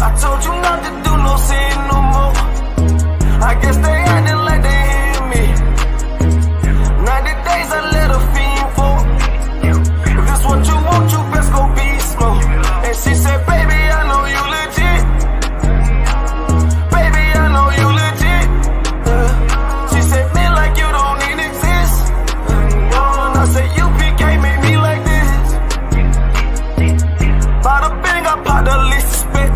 I told you not to do no sin no more. I guess they acting like they hear me. 90 days I let her fiend for. If this what you want, you best go beast mode. And she said, baby, I know you legit. Baby, I know you legit. She said, man, like you don't even exist. And I said, UPK made me like this. Bada bing, I popped the least spit.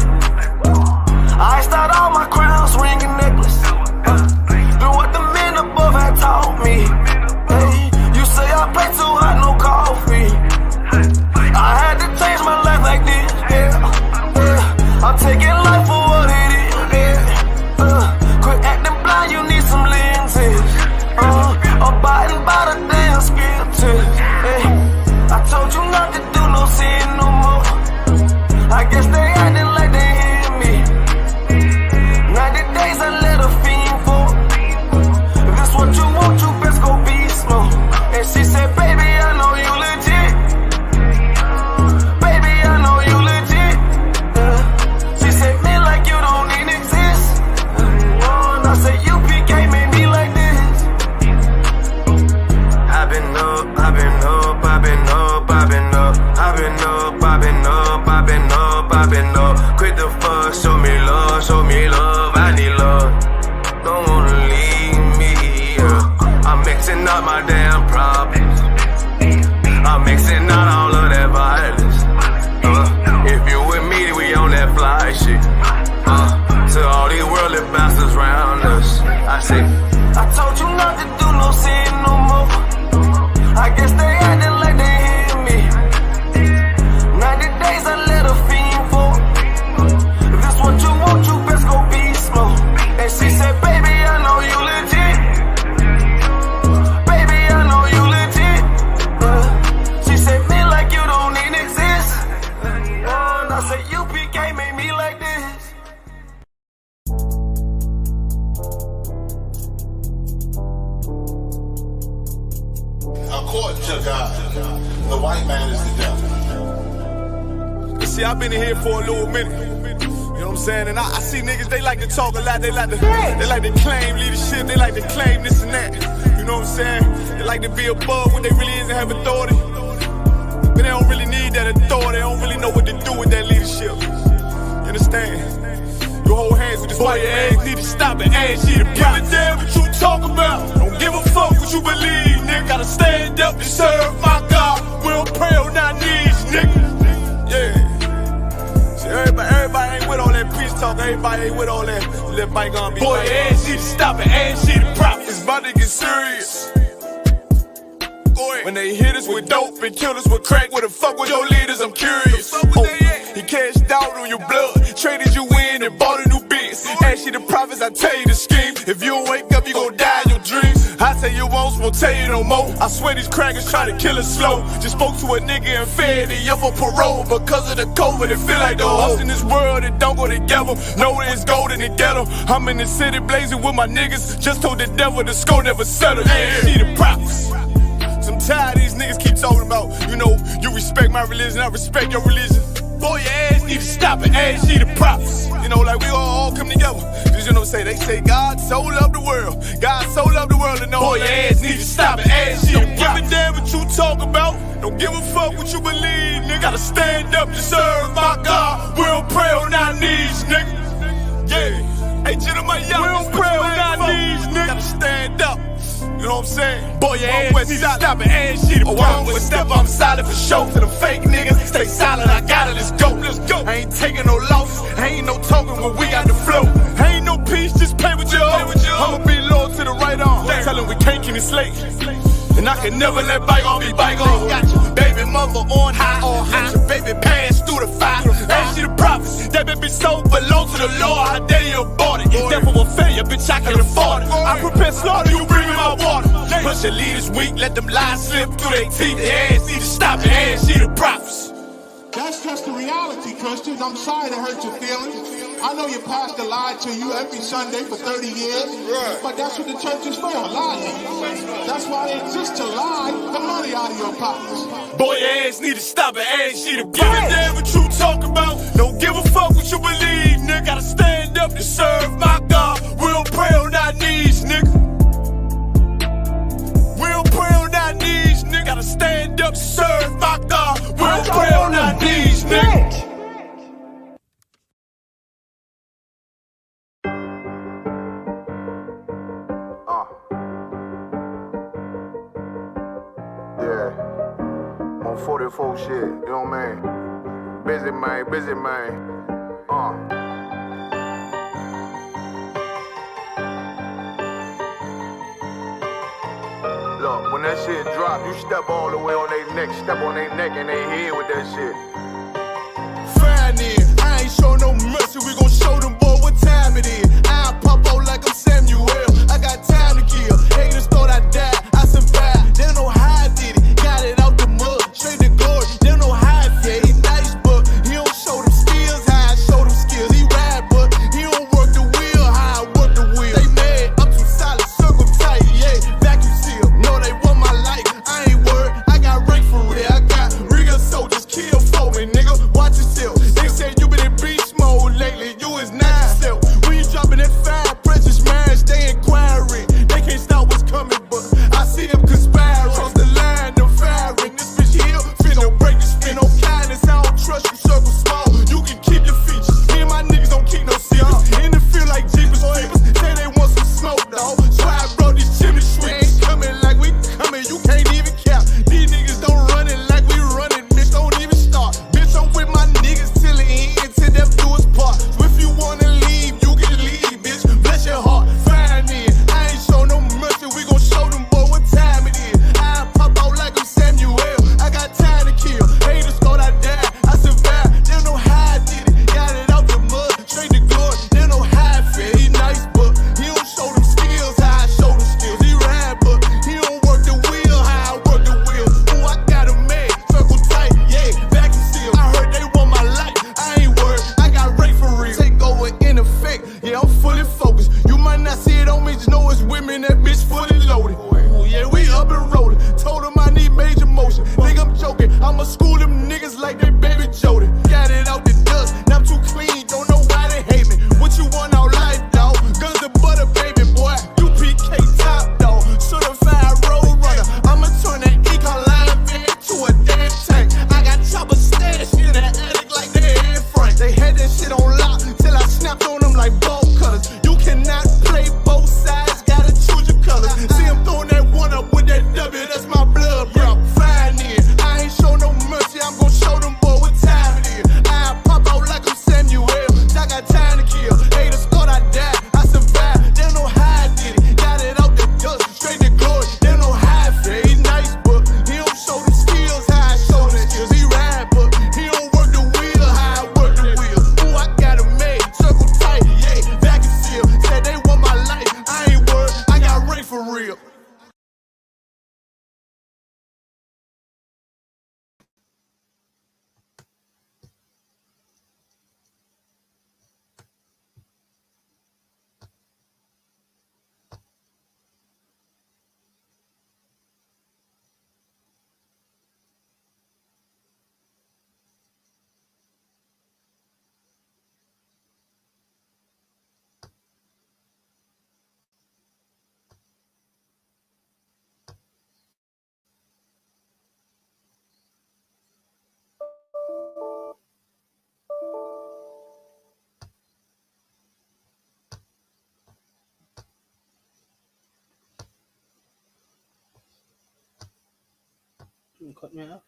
I start all my crowns, ring and necklace. Do what the men above had taught me. Hey, you say I play too hot, no coffee. I had to change my life like this, yeah. I'm taking life for what it is, yeah. Quit acting blind, you need some lenses. Abiding by the damn scriptures, hey. I told you not to do no sin no more. I guess they acting like they hear me. 90 days I let her fiend for. If this what you want, you best go beast mode. And she said, baby, I know you legit. Baby, I know you legit. She said, man, like you don't even exist. And I said, UPK made me like this. I've been up, I've been up, I've been up, I've been up. I've been up, I've been up, I've been up, I've been up. Quit the fuss, show me love, I need love. Don't wanna leave me, yeah. I'm mixing up my damn problems. I'm mixing out all of that violence. If you with me, we on that fly shit. To all these worldly bastards round us, I say, I told you not to do no sin no more. I guess they acting like they hear me. 90 days I let her fiend for. If this what you want, you best go beast mode. And she said, baby, I know you legit. Baby, I know you legit. She said, man, like you don't even exist. And I said, UPK made me like this. According to God, the white man is the devil. You see, I've been in here for a little minute. You know what I'm saying? And I see niggas, they like to talk a lot. They like to claim leadership. They like to claim this and that. You know what I'm saying? They like to be above what they really is and have authority. But they don't really need that authority. They don't really know what to do with that leadership. You understand? You hold hands with this white ass, need to stop it, ass you to give a damn what you talk about. Don't give a fuck what you believe, nigga. Gotta stand up and serve my God. We don't pray on our knees, nigga. Yeah. See, everybody ain't with all that peace talk. Everybody ain't with all that. Let bygone be. Boy, ass you to stop it, ass you to prop. It's about to get serious. When they hit us with dope and kill us with crack, where the fuck with your leaders? I'm curious. He cashed out on your blood, traded you in and bought a new biz. Ask you the prophets, I tell you the scheme. If you don't wake up, you gon' die in your dreams. I say you won't tell you no more. I swear these crackers try to kill us slow. Just spoke to a nigga and fed he up for parole. Because of the COVID, it feel like the hoes in this world that don't go together. Know that it's gold in the ghetto. I'm in the city blazing with my niggas. Just told the devil the score never settled. Yeah, see the prophets. I'm tired of these niggas keep talking about, you know, you respect my religion, I respect your religion. Boy, your ass need to stop it, ass need the prophets. You know, like we all come together. Cause you know what I'm saying, they say God so loved the world. God so loved the world and know boy, your ass need to stop it, ass need the prophets. Don't give a damn what you talk about. Don't give a fuck what you believe, nigga. Gotta stand up to serve my God. We don't pray on our knees, nigga. Yeah. Hey, gentlemen, young, we don't pray on our knees, nigga. Gotta stand up. You know what I'm saying? Boy, your ass need to stop it, ass shit. Oh, I don't step, I'm solid for show. To them fake niggas, stay silent, I got it, let's go. I ain't taking no losses, ain't no talking when we got the flow. Ain't no peace, just play with your own. I'ma be loyal to the right arm. Tell them we can't keep it slate. And I can never let bygone be bygone. Got your baby mother on high, let your baby pass through the fire. Ain't she the prophets? That baby soul belong to the Lord. How dare you abort it? Therefore will failure, bitch, I can afford it. I prepare slaughter, you bring me my water. Push your leaders weak, let them lies slip through their teeth. Their ass need to stop it, ass she the prophets. That's just the reality, Christians. I'm sorry to hurt your feelings. I know your pastor lied to you every Sunday for 30 years, but that's what the church is for, lying. That's why they exist, to lie the money out of your pockets. Boy, your ass need to stop it, ass she the give a damn what you talk about. Don't give a fuck what you believe, motive for shit, you know what I mean? Busy man. Look, when that shit drop, you step all the way on their neck, step on their neck and they head with that shit. Fine in, I ain't show no mercy, we gon' show them boy what time it is. I pop out like I'm Samuel, I got time to kill. Haters thought I died, I survived. They don't know how I did it, got it out the mud, straight to glory. They don't know how I feel, he nice but he don't show them skills, how I show them skills. He ride but he don't work the wheel, how I work the wheel. They mad, I'm too solid, circle tight, yeah, vacuum seal. No, they want my life, I ain't worried, I got rank for real. I got real soldiers, kill for me, nigga, watch yourself. They say you been in beast mode lately, you is not yourself. When you dropping that fire, precious minds, they inquiring. They can't stop what's coming, but I see them conspiring. Cross the line, them firing. This bitch here, finna break the spin. No kindness, I don't trust you, circle small. You can keep your features. Me and my niggas don't keep no secrets. In the field like Jeepers Creepers, say they want some smoke, dawg. So I brought these chimney sweeps. Coming like we coming, you can't even cap. These niggas don't run it like we running, bitch, don't even start. Bitch, I'm with my niggas till the end, till death do us part. So if you wanna leave, you can leave, bitch. Bless your heart, fine in. I ain't show no mercy, we gon' show them boy what time it is. I pop out like I'm Samuel, I got time to kill. Haters thought I died, I survived. They don't know how I did it, got it out the mud, straight to glory. They don't know how I feel, he nice but he don't show them skills, how I show them skills. He ride but he don't work the wheel, how I work the wheel. Ooh, I got a man, circle tight, yeah, vacuum seal. I heard they want my life, I ain't worried, I got rate for real. Take over in effect, yeah, I'm fully focused. You might not see it on me, just know it's women, that bitch fully loaded. Ooh, yeah, we up and rolling. Told them I need major motion. Think I'm joking, I'ma school them niggas like they baby Jody. Got it out the dust, now I'm too clean, don't know why they hate me. What you want out life, dawg? Guns and butter, baby boy. UPK top, dawg. Certified road runner. I'ma turn that econ line van to a damn tank. I got chopper stash in the attic like they Anne Frank. They had that shit on lock till I snapped on them like bolt cutters. You cannot play both sides, gotta choose your colors. See him throwing that one up with that W, that's my blood, bro. Fine in, I ain't show no mercy, I'm gon' show them boy what time it is. I pop out like I'm Samuel, I got time to kill. Haters thought I died, I survived. They don't know how I did it, got it out the dust, straight to glory. They don't know how I feel, he nice but he don't show them skills, how I show them skills. He ride but he don't work the wheel, how I work the wheel. Ooh, I got a made, circle tight, yeah, vacuum seal. Said they want my life, I ain't worried, I got rank for real. You cut me off.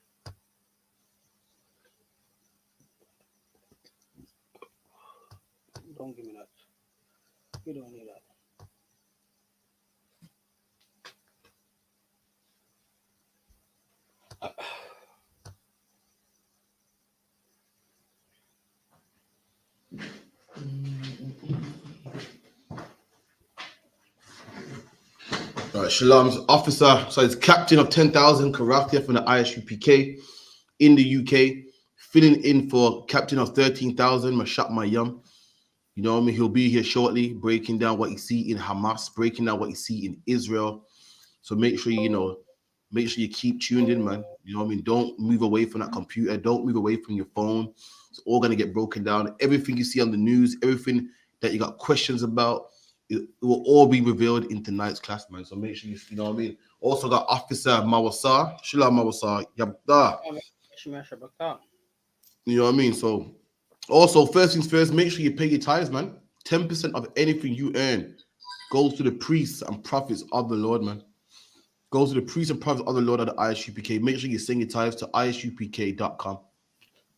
Don't give me that. You don't need that. All right, Shalom's officer, so it's captain of 10,000 Karakia from the ISUPK in the UK, filling in for captain of 13,000 Mashak Mayam. You know what I mean? He'll be here shortly, breaking down what you see in Hamas, breaking down what you see in Israel. So make sure you keep tuned in, man. You know what I mean? Don't move away from that computer. Don't move away from your phone. It's all gonna get broken down. Everything you see on the news, everything that you got questions about, it will all be revealed in tonight's class, man. So make sure you know what I mean. Also got Officer Mawasa, Shalom Mawasa, Yabda. You know what I mean? So also, first things first, make sure you pay your tithes, man. 10% of anything you earn goes to the priests and prophets of the Lord, man. Go to the priests and prophets of the Lord at the ISUPK. Make sure you send your tithes to isupk.com.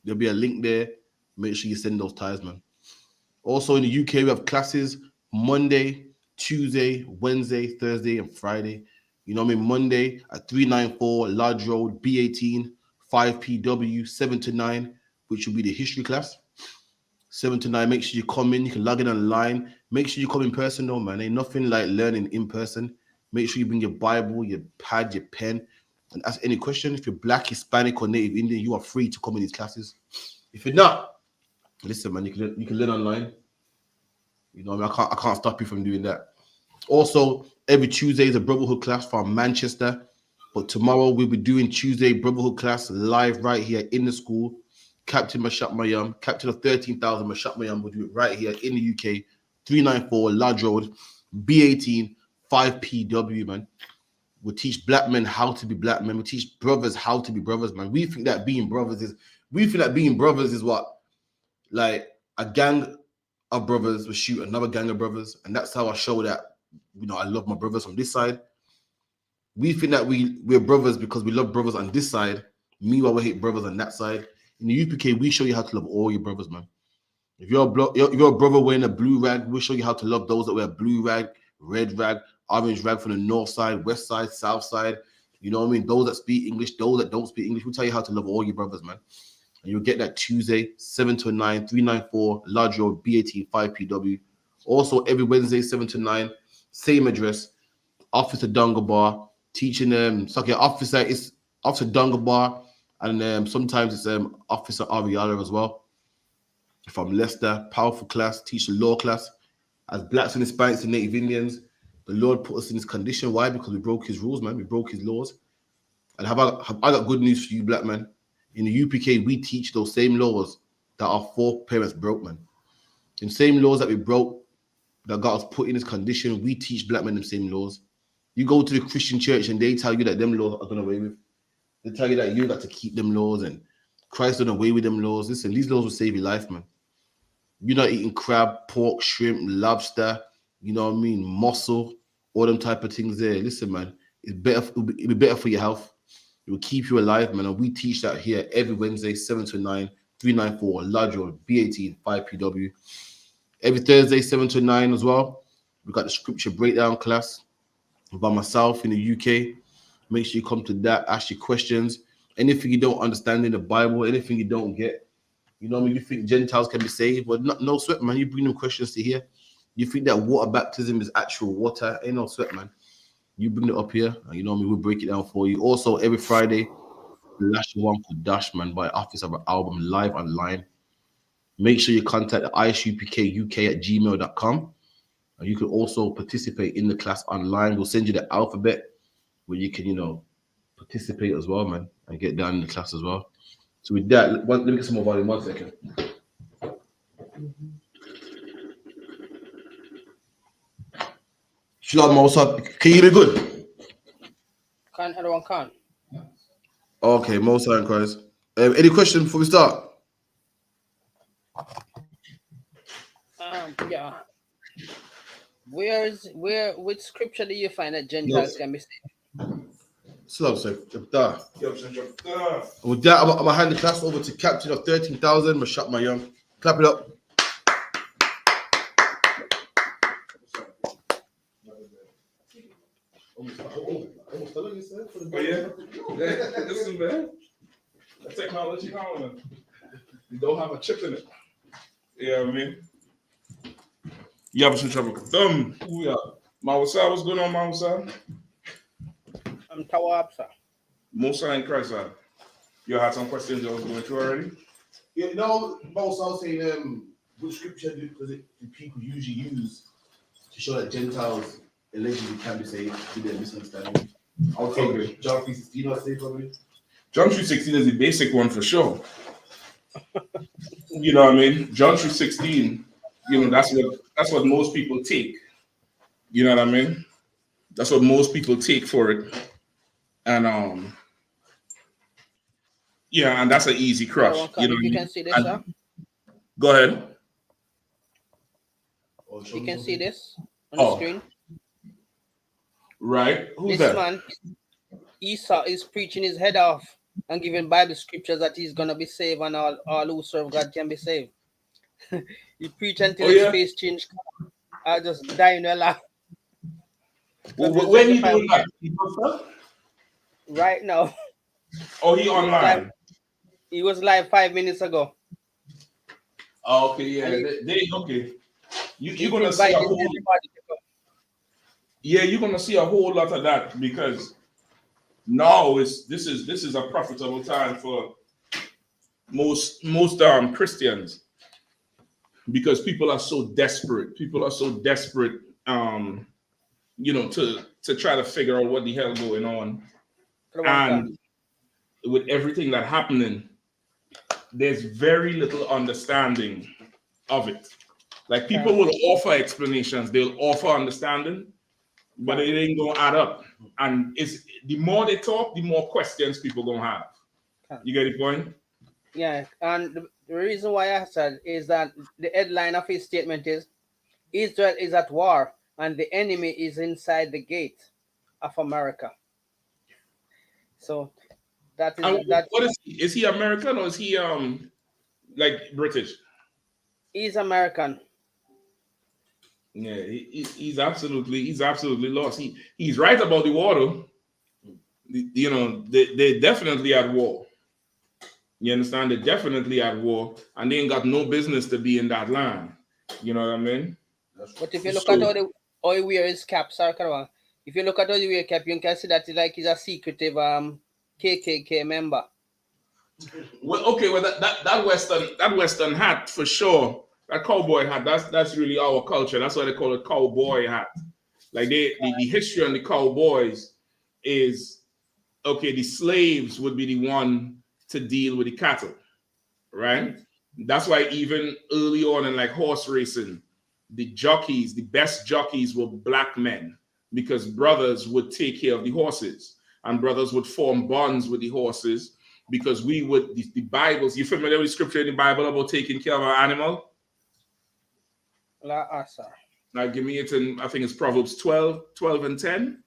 There'll be a link there. Make sure you send those tithes, man. Also in the UK, we have classes Monday, Tuesday, Wednesday, Thursday, and Friday. You know what I mean? Monday at 394 Lodge Road, B18, 5PW, 7 to 9, which will be the history class. 7 to 9, make sure you come in. You can log in online. Make sure you come in person, though, man. Ain't nothing like learning in person. Make sure you bring your Bible, your pad, your pen, and ask any question. If you're Black, Hispanic, or Native Indian, you are free to come in these classes. If you're not, listen, man, you can learn online. You know what I mean? I can't stop you from doing that. Also, every Tuesday is a Brotherhood class from Manchester. But tomorrow we'll be doing Tuesday Brotherhood class live right here in the school. Captain Mashak Mayam, Captain of 13,000 Mashak Mayam will do it right here in the UK. 394 Lodge Road, B18, 5PW, man. We'll teach black men how to be black men. We'll teach brothers how to be brothers, man. We think that being brothers is what? Like a gang of brothers will shoot another gang of brothers. And that's how I show that, you know, I love my brothers from this side. We think that we're brothers because we love brothers on this side. Meanwhile, we hate brothers on that side. In the UPK, we show you how to love all your brothers, man. If you're a brother wearing a blue rag, we'll show you how to love those that wear blue rag, red rag, orange rag from the north side, west side, south side. You know what I mean? Those that speak English, those that don't speak English, we'll tell you how to love all your brothers, man. And you'll get that Tuesday, 7 to 9, 394 Lodge Road, B18, 5PW. Also, every Wednesday, 7 to 9, same address, Officer Dungabar, teaching them. So, okay, Officer Dungabar, and sometimes it's Officer Ariala as well. From Leicester, powerful class, teach the law class. As Blacks and Hispanics and Native Indians, the Lord put us in this condition. Why? Because we broke his rules, man. We broke his laws. And I got good news for you, black man. In the UPK, we teach those same laws that our foreparents broke, man. The same laws that we broke, that got us put in this condition, we teach black men the same laws. You go to the Christian church and they tell you that them laws are done away with. They tell you that you got to keep them laws and Christ done away with them laws. Listen, these laws will save your life, man. You're not eating crab, pork, shrimp, lobster, you know what I mean, mussel, all them type of things there. Listen, man, it'll be better for your health. It will keep you alive, man. And we teach that here every Wednesday, 7 to 9, 394 Lodge Road, B18, 5PW. Every Thursday, 7 to 9 as well. We got the scripture breakdown class by myself in the UK. Make sure you come to that, ask your questions. Anything you don't understand in the Bible, anything you don't get, you know what I mean? You think Gentiles can be saved? Well, no sweat, man. You bring them questions to here. You think that water baptism is actual water? Ain't no sweat, man. You bring it up here, and you know what I mean? We'll break it down for you. Also, every Friday, the last one for Dash, man, by Office of an Album live online. Make sure you contact the isupkuk@gmail.com. And you can also participate in the class online. We'll send you the alphabet where you can, you know, participate as well, man, and get down in the class as well. So with that, let me get some more volume. 1 second. Shalom, Mosa. Can you hear me good? Can't, everyone can't. Okay, Mosa and Christ. Any questions before we start? Yeah. Which scripture do you find that Gentiles can be saved? Shalom, sir. With that, I'm going to hand the class over to Captain of 13,000, Mashak Mayam. Clap it up. Oh, yeah? Listen, man. That technology now, you don't have a chip in it. Yeah, I mean. You have some trouble. Yeah. Mawasa, what's going on, Mawasa? I'm Tawab, sir. Musa and Christ, sir. You had some questions I was going through already? Yeah, no, Mosa, I was saying, which scripture do people usually use to show that Gentiles allegedly can be saved through their misunderstanding? I would say John 3:16, I'd say probably. John 3:16 is the basic one for sure. You know what I mean? John 3:16, you know, that's what most people take. You know what I mean? That's what most people take for it. And yeah, and that's an easy crush. You know, you can see this, sir. Go ahead. You can see this on the screen. Right. Who's this that? Man, Esau is preaching his head off and giving Bible scriptures that he's gonna be saved and all who serve God can be saved. He preached until Oh his yeah. face changed. I just dying a laugh. When you doing that? He does that? Right now. Oh, he He was live. online. He was live 5 minutes ago. Oh, okay, yeah. And They okay. You're he's gonna see a inviting whole everybody to come. you're gonna see a whole lot of that because now this is a profitable time for most Christians because people are so desperate. People are so desperate, to try to figure out what the hell going on. And with everything that happening, there's very little understanding of it. Like people will offer explanations, they'll offer understanding, but it ain't gonna add up. And it's the more they talk, the more questions people gonna have. You get the point? Yeah, and the reason why I said is that the headline of his statement is Israel is at war and the enemy is inside the gate of America. So that is And that what is he? Is he American or is he like British? is American. Yeah, he's absolutely lost. He's right about the water. They're definitely at war. You understand? They're definitely at war, and they ain't got no business to be in that land. You know what I mean? But if you look at how he wear his cap, sorry, Karawan, if you look at how he wear cap, you can see that he's a secretive KKK member. Well, okay, well that Western hat for sure, that cowboy hat, that's really our culture. That's why they call it cowboy hat. Like the history on the cowboys is okay. The slaves would be the one to deal with the cattle, right? That's why even early on in like horse racing, the best jockeys were black men because brothers would take care of the horses and brothers would form bonds with the horses because the Bibles, you familiar with scripture in the Bible about taking care of an animal? Sir. Now give me it in, I think it's Proverbs 12 and 10.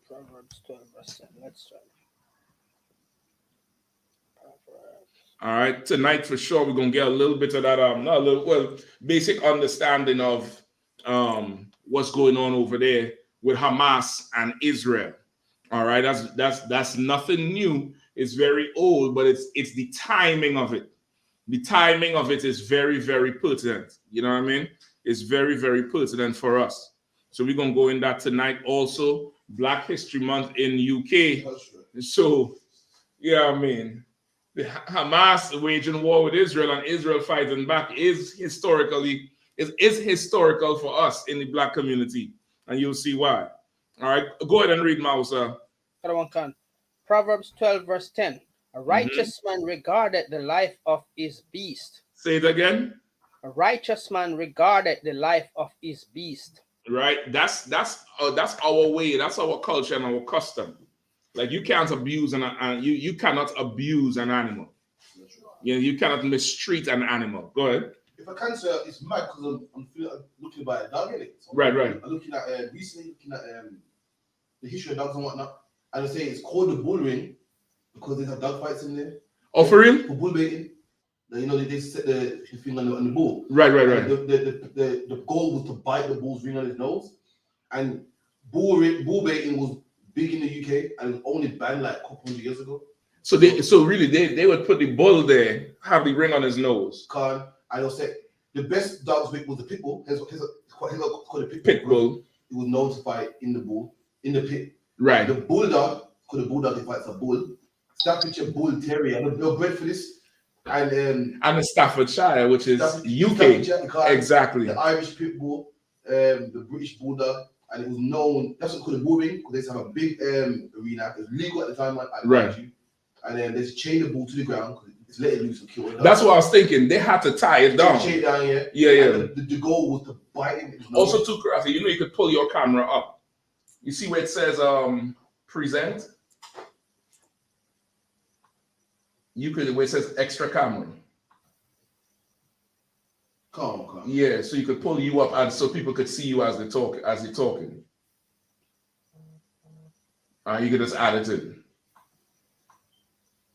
Proverbs 12 verse 10. Let's try. All right, tonight for sure we're gonna get a little bit of that basic understanding of what's going on over there with Hamas and Israel. All right, that's nothing new. It's very old, but it's the timing of it. The timing of it is very, very pertinent. You know what I mean? It's very, very pertinent for us. So we're gonna go in that tonight. Also, Black History Month in UK. So, yeah, I mean, the Hamas waging war with Israel and Israel fighting back is historical for us in the Black community, and you'll see why. All right, go ahead and read, Mausa. Proverbs 12 verse 10. A righteous man regardeth the life of his beast. Say it again. A righteous man regardeth the life of his beast. Right. That's our way. That's our culture and our custom. Like you can't abuse you cannot abuse an animal. Yeah, you cannot mistreat an animal. Go ahead. If I can, sir, it's mad because I'm looking about a dog in it. So right. I'm looking at recently the history of dogs and whatnot, and they say it's called the bull ring because there's dog fights in there. Oh, for real? For bull baiting. They set the thing on the bull. Right. The goal was to bite the bull's ring on his nose, and bull baiting was big in the UK and it was only banned like a couple of years ago. So really they would put the bull there, have the ring on his nose. And they'll say the best dogs was the pit bull. Here's called a pit bull. It was known to fight in the pit. Right. The bulldog, called a bulldog, it fights a bull. Staffordshire bull terrier. They're bred for this. And the Staffordshire, which is UK. Exactly. The Irish pit bull, the British bulldog, and it was known. That's what called a bull ring because they used to have a big arena. It was legal at the time, right? And then they chain the bull to the ground because it's let it loose and kill it. That's what I was thinking. They had to tie it down. Chain it down, yeah. Yeah. The goal was to bite it. Also, too, Karate, you could pull your camera up. You see where it says present? Where it says extra camera. Calm. Yeah, so you could pull you up and so people could see you as they're talking. You can just add it in.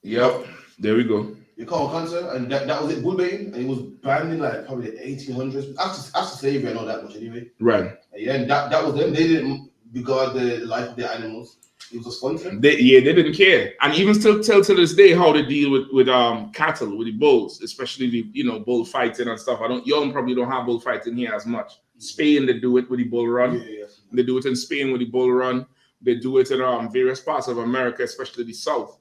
Yep, there we go. You call cancer, and that was it, bull baiting, and it was banned in like probably the 1800s. After slavery, I know that much anyway. Right. Yeah, and that was them. They didn't regard the life of their animals. It was just fun to them. They didn't care, and even still till to this day how they deal with cattle, with the bulls, especially the bull fighting and stuff. Y'all probably don't have bull fighting here as much. Spain, they do it with the bull run. Yeah. They do it in Spain with the bull run. They do it in various parts of America, especially the South,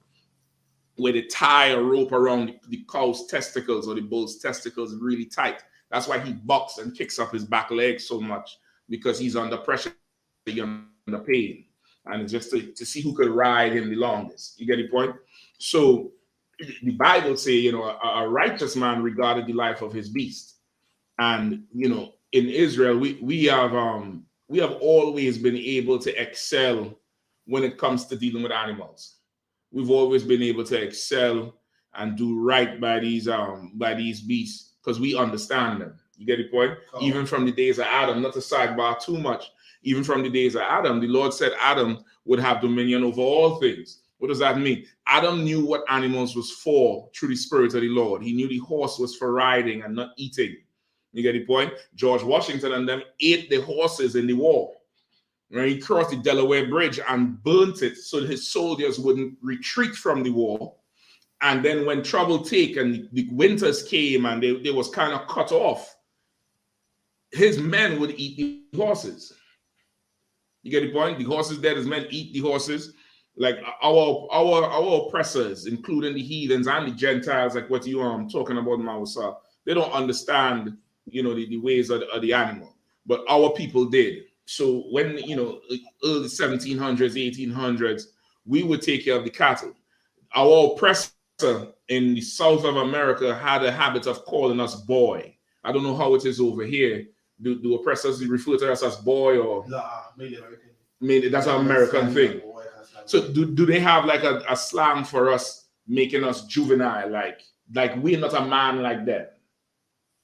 where they tie a rope around the cow's testicles or the bull's testicles really tight. That's why he bucks and kicks up his back leg so much, because he's under pressure, he's under pain. And it's just to see who could ride him the longest. You get the point? So the Bible say, a righteous man regarded the life of his beast. And, in Israel, we have always been able to excel when it comes to dealing with animals. We've always been able to excel and do right by these beasts because we understand them. You get the point? Even from the days of Adam, not to sidebar too much, even from the days of Adam, the Lord said Adam would have dominion over all things. What does that mean? Adam knew what animals was for through the Spirit of the Lord. He knew the horse was for riding and not eating. You get the point? George Washington and them ate the horses in the war. Right? He crossed the Delaware Bridge and burnt it so that his soldiers wouldn't retreat from the war. And then when trouble came and the winters came and they was kind of cut off, his men would eat the horses. You get the point? The horses dead, his men eat the horses. Like our oppressors, including the heathens and the Gentiles, like what you are talking about, Mausa, they don't understand, the ways of the animal. But our people did. So when, early 1700s, 1800s, we would take care of the cattle. Our oppressor in the South of America had a habit of calling us boy. I don't know how it is over here. Do oppressors refer to us as boy or? Mainly American. Mainly, that's an American thing. So do they have like a slang for us, making us juvenile? Like we're not a man like that.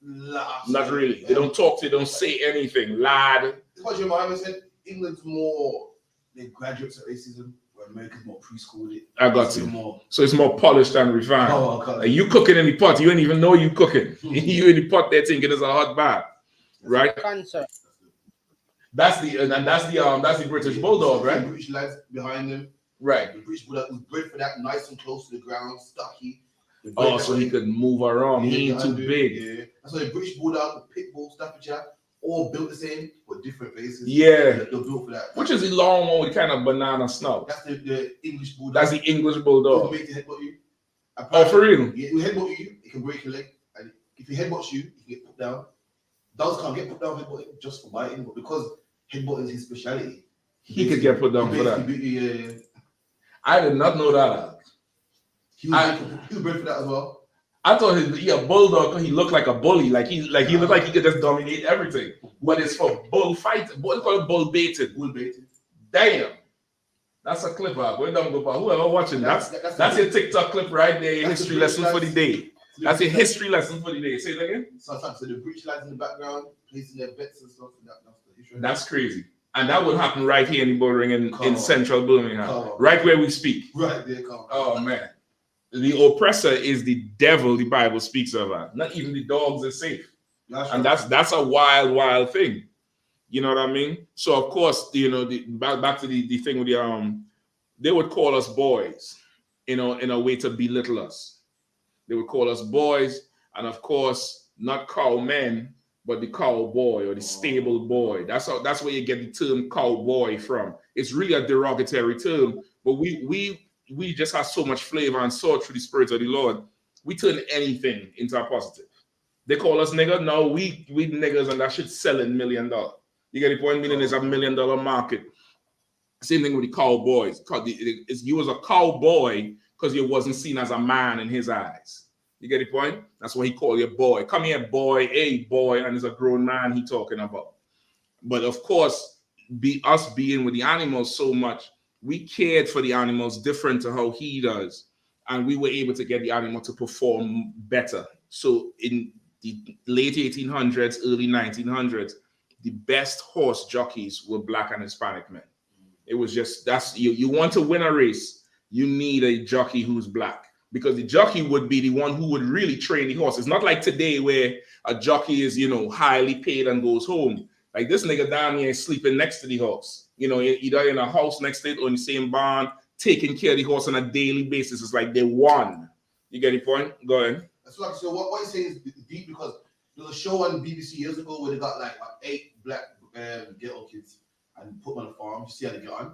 Not really. They don't talk. They don't say anything. Lad. Because your mom said England's more the graduates of racism, where America's more preschool. I got you. So it's more polished and refined. Okay. You cooking in the pot, you don't even know you cooking. You in the pot there thinking it's a hot bath, right? Cancer. That's the British Bulldog, right? The British lads behind them. Right. The British Bulldog was bred for that, nice and close to the ground, stocky. Oh, so he could move around. He ain't too big. Yeah. That's why the British Bulldog, the Pit Bull, Staffordshire, all built the same, but different faces. Yeah. They're built for that. Which is the long one with kind of banana snout. That's the English Bulldog. That's the English Bulldog. Make to headbutt you. Oh, for real? Yeah, it will headbutt you, it can break your leg. And if he headbutts you, you can get put down. Dogs can't get put down headbutting just for biting, but because headbutting is his speciality, he could get put down for that. Yeah. I did not know that. He was bred for that as well. I thought he a bulldog because he looked like a bully, like he looked like he could just dominate everything. But it's for bull fight. What do you call it? Bull baited. Bull baited. Damn. That's a clip. Whoever watching, that's your TikTok clip right there. Your history lesson for the day. That's a history lesson for the day. Say it again. So the British lads in the background placing their bets and stuff. That's crazy. And that would happen right here in the bull ring in central Birmingham, right where we speak. Right there, Oh man. The oppressor is the devil the Bible speaks of. Not even the dogs are safe. That's a wild thing. You know what I mean? So of course, back to the thing with they would call us boys, in a way to belittle us. They would call us boys, and of course, not cowmen, but the cowboy or the stable boy. That's where you get the term cowboy from. It's really a derogatory term, but we just have so much flavor and salt through the Spirit of the Lord. We turn anything into a positive. They call us nigger. No, we niggers, and that should sell in $1 million. You get the point? Meaning it's a $1 million market. Same thing with the cowboys. You was a cowboy because you wasn't seen as a man in his eyes. You get the point? That's why he called you boy. Come here, boy. Hey, boy. And it's a grown man he talking about. But of course, us being with the animals so much, we cared for the animals different to how he does. And we were able to get the animal to perform better. So in the late 1800s, early 1900s, the best horse jockeys were Black and Hispanic men. It was just that's you want to win a race, you need a jockey who's black, because the jockey would be the one who would really train the horse. It's not like today where a jockey is, highly paid and goes home. Like this nigga down here is sleeping next to the horse, either in a house next to it or in the same barn, taking care of the horse on a daily basis. It's like they won. You get the point? Go ahead. That's like, so what you're saying is deep, because there was a show on BBC years ago where they got like 8 black ghetto kids and put them on a farm. You see how they get on,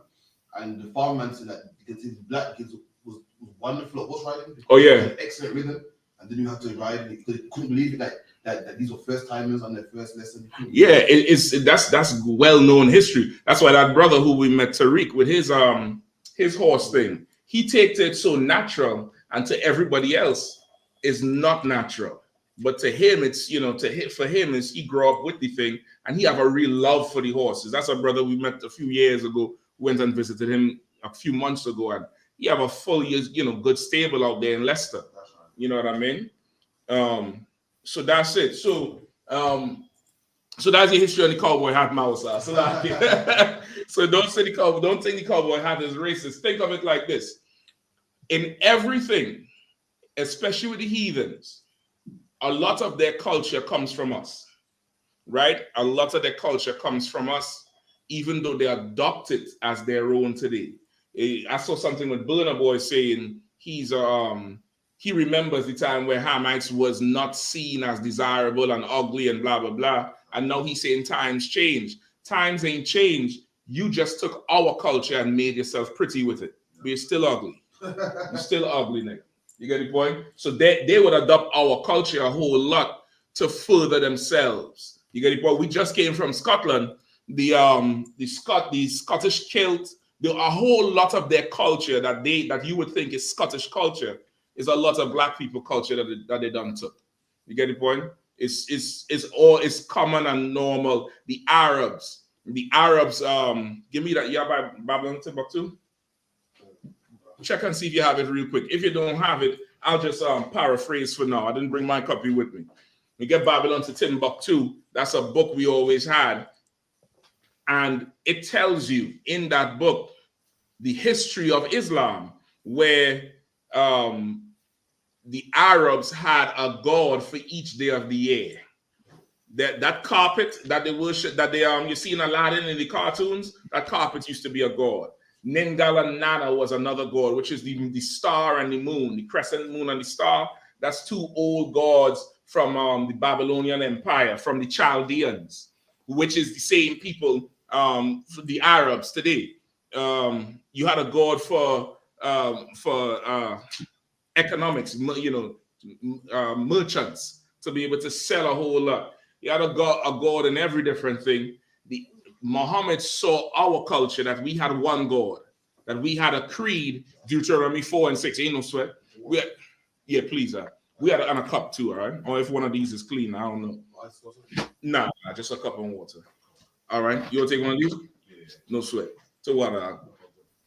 and the farmman said that because these black kids was wonderful at horse riding. Oh yeah, excellent rhythm, and then you have to ride. They couldn't believe it that these were first timers on their first lesson. Yeah, that's well known history. That's why that brother who we met, Tariq, with his horse thing, he takes it so natural, and to everybody else is not natural. But to him, it's for him is he grew up with the thing, and he have a real love for the horses. That's a brother we met a few years ago. Went and visited him a few months ago, and he have a full good stable out there in Leicester. You know what I mean? So that's it. So that's the history of the cowboy hat, mouse. So don't think the cowboy hat is racist. Think of it like this: in everything, especially with the heathens, a lot of their culture comes from us, right? A lot of their culture comes from us, even though they adopt it as their own today. I saw something with Burna Boy saying he remembers the time where Hamites was not seen as desirable and ugly and blah, blah, blah. And now he's saying times change. Times ain't changed. You just took our culture and made yourself pretty with it. But you're still ugly. You're still ugly, nigga. You get the point? So they would adopt our culture a whole lot to further themselves. You get the point? We just came from Scotland. The Scottish kilt, a whole lot of their culture that you would think is Scottish culture is a lot of black people culture that they done took. You get the point? It's common and normal. The Arabs, give me that. You have Babylon Timbuktu? Check and see if you have it real quick. If you don't have it, I'll just paraphrase for now. I didn't bring my copy with me. We get Babylon to Timbuktu. That's a book we always had. And it tells you in that book the history of Islam, where the Arabs had a god for each day of the year. That carpet that they worship, that they you see in Aladdin in the cartoons, that carpet used to be a god. Ningala Nana was another god, which is the star and the moon, the crescent moon and the star. That's 2 old gods from the Babylonian Empire, from the Chaldeans, which is the same people for the Arabs today. You had a god for economics, merchants, to be able to sell a whole lot. You had a god in every different thing. Muhammad saw our culture that we had one God, that we had a creed, Deuteronomy 4 and 6. Ain't no sweat. Yeah, please. We had a cup too, all right? Or if one of these is clean, I don't know. Nah, just a cup of water. All right, you want to take one of these? No sweat. To water,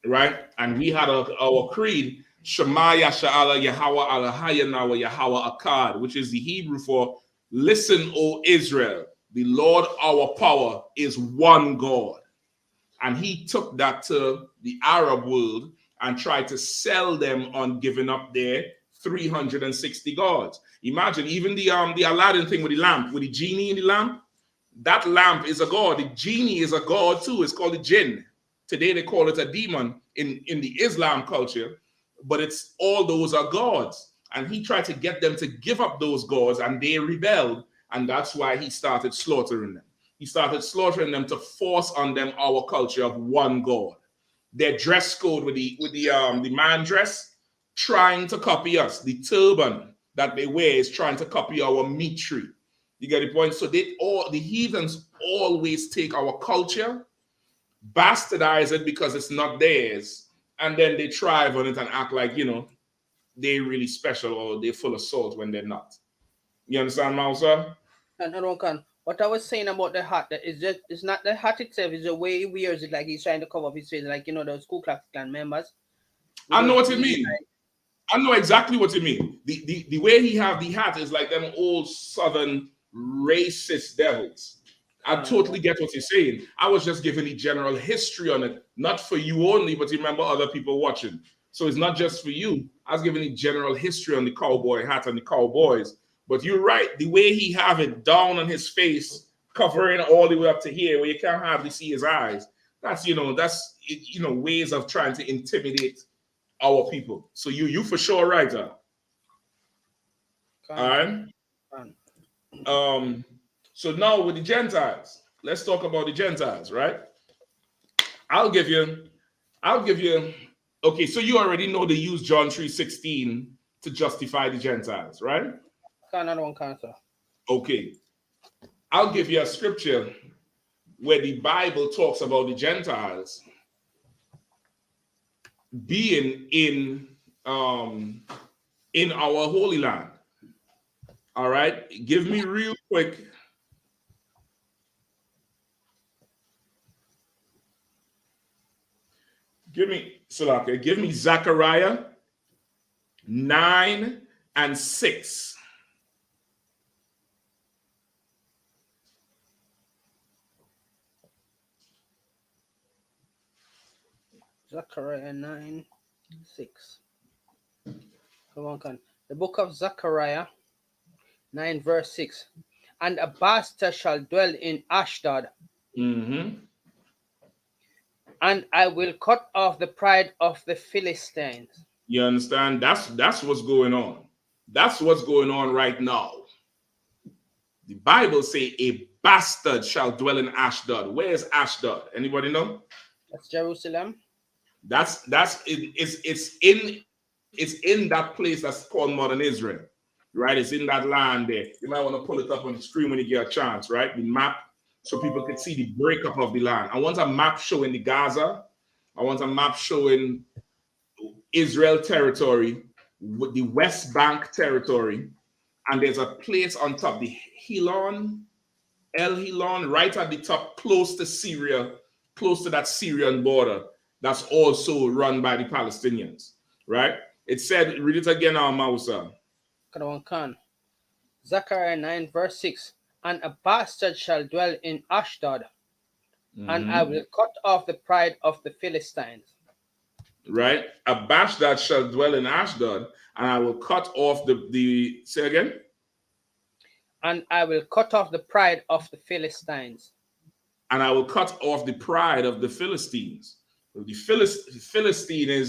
right? And we had our creed, Shema Yasha'ala Yahweh Alahayana wa Yahweh Akkad, which is the Hebrew for listen, O Israel. The Lord our power is one God. And he took that to the Arab world and tried to sell them on giving up their 360 gods. Imagine even the Aladdin thing with the lamp, with the genie in the lamp. That lamp is a god. The genie is a god too. It's called the jinn. Today they call it a demon in the Islam culture, but it's all those are gods. And he tried to get them to give up those gods, and they rebelled. And that's why he started slaughtering them. He started slaughtering them to force on them our culture of one God. Their dress code with the man dress, trying to copy us. The turban that they wear is trying to copy our meat tree. You get the point? So the heathens always take our culture, bastardize it because it's not theirs, and then they thrive on it and act like, they're really special or they're full of salt when they're not. You understand, Mausa? And what I was saying about the hat, that it's not the hat itself, it's the way he wears it, like he's trying to cover up his face, like those Ku Klux Klan members. I know what you mean. I know exactly what you mean. The way he have the hat is like them old southern racist devils. I totally get what you're saying. I was just giving the general history on it, not for you only, but remember other people watching. So it's not just for you. I was giving the general history on the cowboy hat and the cowboys. But you're right. The way he have it down on his face, covering all the way up to here, where you can't hardly see his eyes. That's ways of trying to intimidate our people. So you for sure right, huh? All right. So now with the Gentiles, let's talk about the Gentiles, right? I'll give you. Okay, so you already know they use John 3:16 to justify the Gentiles, right? Another one, sir. Okay, I'll give you a scripture where the Bible talks about the Gentiles being in our Holy Land. All right, give me real quick. Give me Zechariah 9 and 6. Zechariah 9, 6. Come on. The book of Zechariah 9, verse 6. And a bastard shall dwell in Ashdod. Mm-hmm. And I will cut off the pride of the Philistines. You understand? That's what's going on. That's what's going on right now. The Bible say a bastard shall dwell in Ashdod. Where is Ashdod? Anybody know? That's Jerusalem. It's in that place that's called modern Israel, right? It's in that land there. You might want to pull it up on the screen when you get a chance, right? The map, so people can see the breakup of the land. I want a map showing the Gaza. I want a map showing Israel territory, with the West Bank territory, and there's a place on top, the El Hilon, right at the top, close to Syria, close to that Syrian border. That's also run by the Palestinians, right? It said, read it again, Mausa. Zechariah 9, verse 6. And a bastard shall dwell in Ashdod, and I will cut off the pride of the Philistines. Right? A bastard shall dwell in Ashdod, and I will cut off the say again? And I will cut off the pride of the Philistines. And I will cut off the pride of the Philistines. The Philistine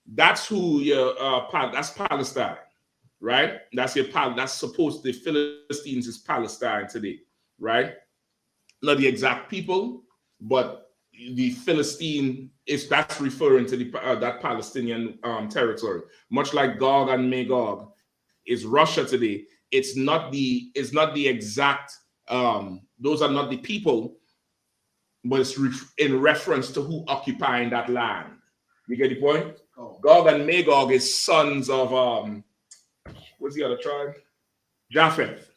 that's who that's Palestine, right? That's supposed the Philistines is Palestine today, right? Not the exact people, but the Philistine that's referring to that Palestinian territory. Much like Gog and Magog is Russia today. It's not the exact. Those are not the people, but it's in reference to who occupying that land. You get the point? Oh. Gog and Magog is sons of what's the other tribe? Japheth.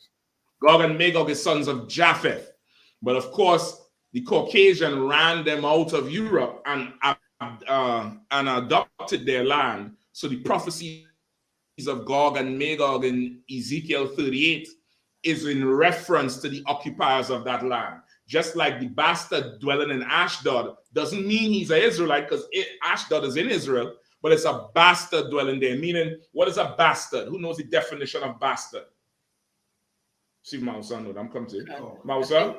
Gog and Magog is sons of Japheth. But of course, the Caucasian ran them out of Europe and adopted their land. So the prophecies of Gog and Magog in Ezekiel 38 is in reference to the occupiers of that land. Just like the bastard dwelling in Ashdod doesn't mean he's an Israelite, because Ashdod is in Israel, but it's a bastard dwelling there. Meaning, what is a bastard? Who knows the definition of bastard? See, Mausa, I'm coming to you. Mausa?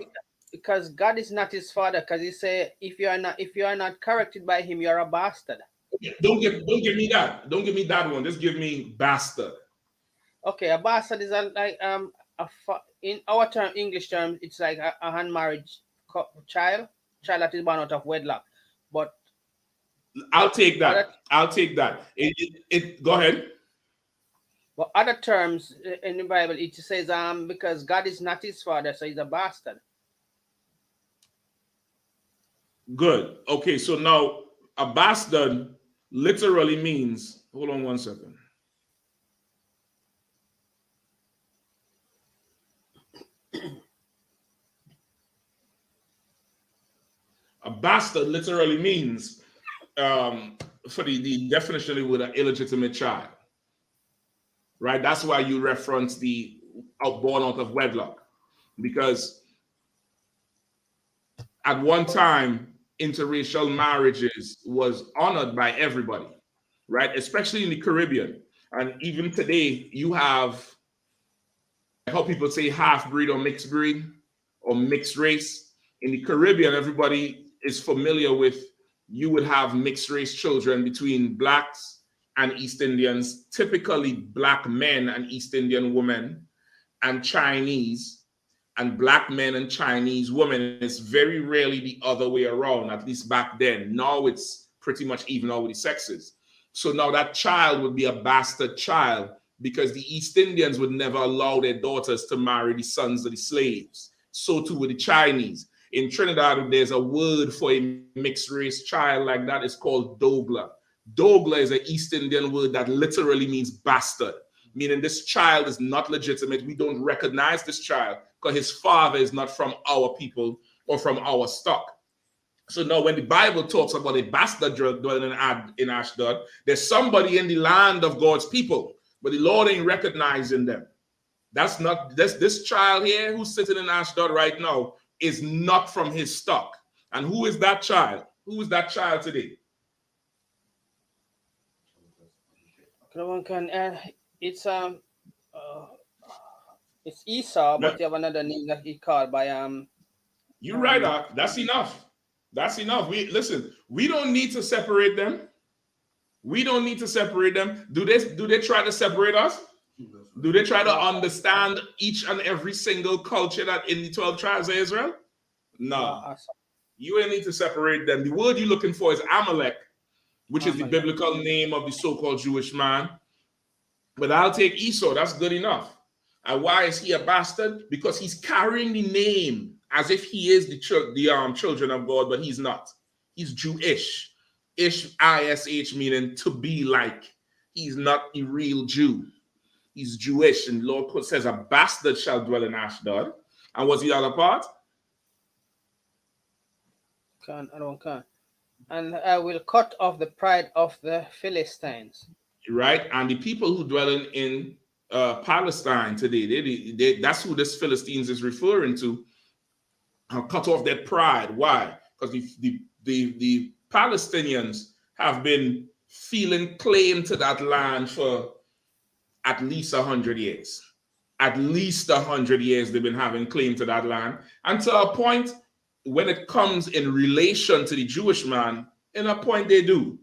Because God is not his father, because he said, if you are not corrected by him, you're a bastard. Don't give me that. Don't give me that one. Just give me bastard. Okay, a bastard is in our English term, it's like a unmarried child that is born out of wedlock. But I'll take that. Go ahead. But other terms in the Bible, it says because God is not his father, so he's a bastard. Good. Okay, so now a bastard literally means, hold on one second. A bastard literally means, for the definition, with an illegitimate child, right? That's why you reference the born out of wedlock, because At one time, interracial marriages was honored by everybody, right? Especially in the Caribbean. And even today, you have how people say half breed or mixed race. In the Caribbean, everybody is familiar with you would have mixed race children between blacks and East Indians, typically black men and East Indian women, and Chinese and black men and Chinese women. It's very rarely the other way around, at least back then. Now it's pretty much even out with the sexes. So now that child would be a bastard child because the East Indians would never allow their daughters to marry the sons of the slaves. So too with the Chinese. In Trinidad, there's a word for a mixed race child like that. It's called dogla. Dogla is an East Indian word that literally means bastard, meaning this child is not legitimate. We don't recognize this child because his father is not from our people or from our stock. So now when the Bible talks about a bastard dwelling in Ashdod, there's somebody in the land of God's people, but the Lord ain't recognizing them. That's not this child here who's sitting in Ashdod right now is not from his stock. And who is that child? Who is that child today? It's Esau, but you have another name that he called by You're right, Ak. That's enough. That's enough. We don't need to separate them. We don't need to separate them. Do they try to separate us? Do they try to understand each and every single culture that in the 12 tribes of Israel? No. You ain't need to separate them. The word you're looking for is Amalek, which is the biblical name of the so-called Jewish man. But I'll take Esau. That's good enough. And why is he a bastard? Because he's carrying the name as if he is the children of God, but he's not. He's Jewish. Ish, I-S-H, meaning to be like. He's not a real Jew. He's Jewish. And the Lord says a bastard shall dwell in Ashdod. And what's the other part? And I will cut off the pride of the Philistines. Right? And the people who dwell in Palestine today, that's who this Philistines is referring to. I'll cut off their pride. Why? Because the Palestinians have been feeling claim to that land for at least 100 years. At least 100 years they've been having claim to that land. And to a point, when it comes in relation to the Jewish man, in a point they do.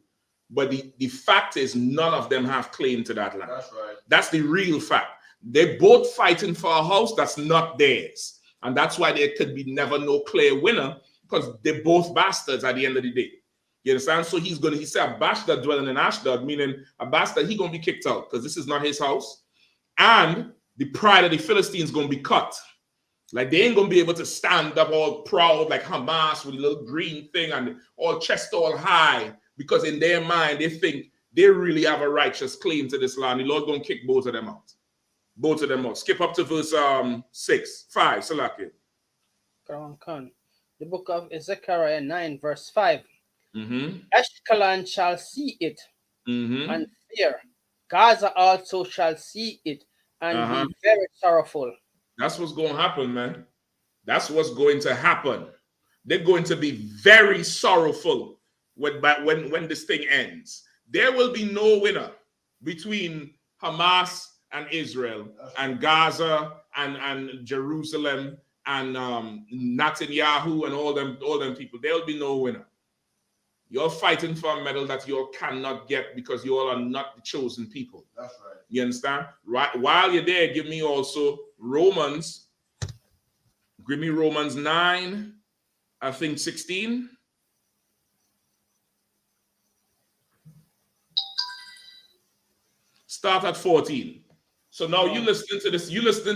But the fact is none of them have claim to that land. That's right. That's the real fact. They're both fighting for a house that's not theirs. And that's why there could be never no clear winner, because they're both bastards at the end of the day. You understand? So he said a bastard dwelling in Ashdod, meaning a bastard, he's going to be kicked out because this is not his house. And the pride of the Philistines going to be cut. Like they ain't going to be able to stand up all proud like Hamas with a little green thing and all chest all high, because in their mind, they think they really have a righteous claim to this land. The Lord going to kick both of them out. Both of them out. Skip up to verse 5, Salaki. The book of Zechariah 9, verse 5. Mm-hmm. Ashkelon shall see it and fear. Gaza also shall see it and be very sorrowful. That's what's going to happen, man. That's what's going to happen. They're going to be very sorrowful when this thing ends. There will be no winner between Hamas and Israel and Gaza and Jerusalem and Netanyahu and all them people. There will be no winner. You're fighting for a medal that you all cannot get because you all are not the chosen people. That's right. You understand? Right. While you're there, give me also Romans. Give me Romans 9, I think 16. Start at 14. So now you listening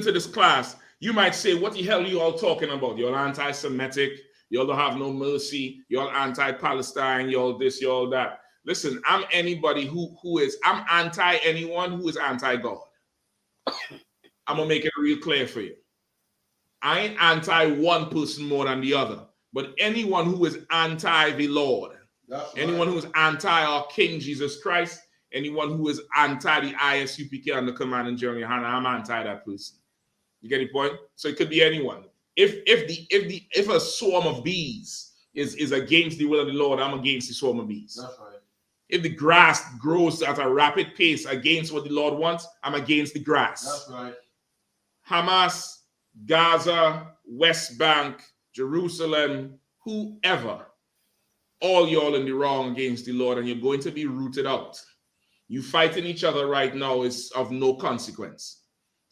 to this class, you might say, what the hell are you all talking about? You're anti-Semitic, you all don't have no mercy, you're anti-Palestine, you're this, you're all that. Listen, I'm anybody I'm anti anyone who is anti-God. I'm gonna make it real clear for you. I ain't anti one person more than the other, but anyone who is anti the Lord, anyone who is anti our King Jesus Christ, anyone who is anti the ISUPK and the command in Jeremy Hanna, I'm anti that person. You get the point? So it could be anyone. if a swarm of bees is against the will of the Lord, I'm against the swarm of bees. That's right. If the grass grows at a rapid pace against what the Lord wants, I'm against the grass. That's right. Hamas, Gaza, West Bank, Jerusalem, whoever, all y'all in the wrong against the Lord, and you're going to be rooted out. You fighting each other right now is of no consequence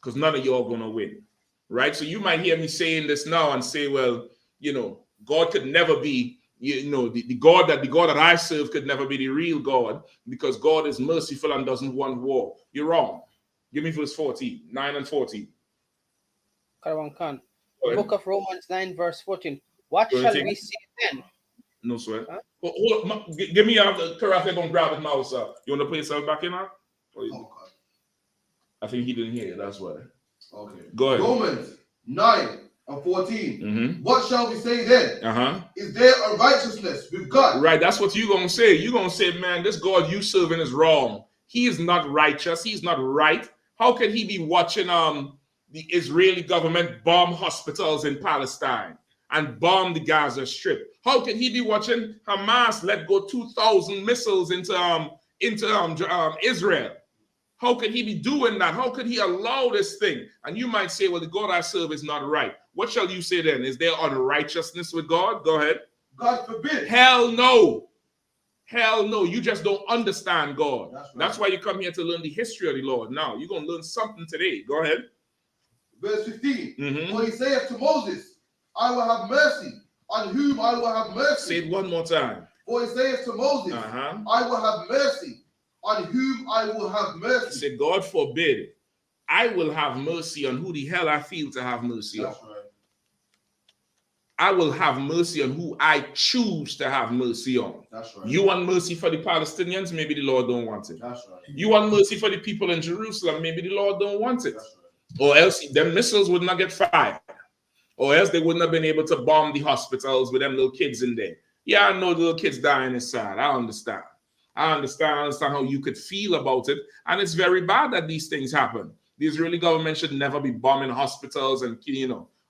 because none of y'all going to win, right? So you might hear me saying this now and say, well, God could never be, the God that I serve could never be the real God because God is merciful and doesn't want war. You're wrong. Give me verse 14, 9 and 14. Khan. The book of Romans 9 verse 14. What shall we say then? No sweat. Huh? Hold up, give me the Karate don't grab his mouse up. You want to play yourself back in now? I think he didn't hear it, that's why. Okay. Go ahead. Romans 9 and 14. What shall we say then? Is there a righteousness with God? Right, that's what you're going to say. You're going to say, man, this God you serving is wrong. He is not righteous. He's not right. How can he be watching the Israeli government bomb hospitals in Palestine and bomb the Gaza Strip? How can he be watching Hamas let go 2,000 missiles into Israel? How could he be doing that? How could he allow this thing? And you might say, well, the God I serve is not right. What shall you say then? Is there unrighteousness with God? Go ahead. God forbid. Hell no. Hell no. You just don't understand God. That's right. That's why you come here to learn the history of the Lord. Now, you're going to learn something today. Go ahead. Verse 15. For he saith to Moses, I will have mercy on whom I will have mercy. Say it one more time. For he saith to Moses, I will have mercy on whom I will have mercy. Say, God forbid, I will have mercy on who the hell I feel to have mercy on. That's right. I will have mercy on who I choose to have mercy on. That's right. You want mercy for the Palestinians? Maybe the Lord don't want it. That's right. You want mercy for the people in Jerusalem? Maybe the Lord don't want it. That's right. Or else them missiles would not get fired. Or else they wouldn't have been able to bomb the hospitals with them little kids in there. Yeah, I know the little kids dying inside. I understand. I understand how you could feel about it. And it's very bad that these things happen. The Israeli government should never be bombing hospitals and,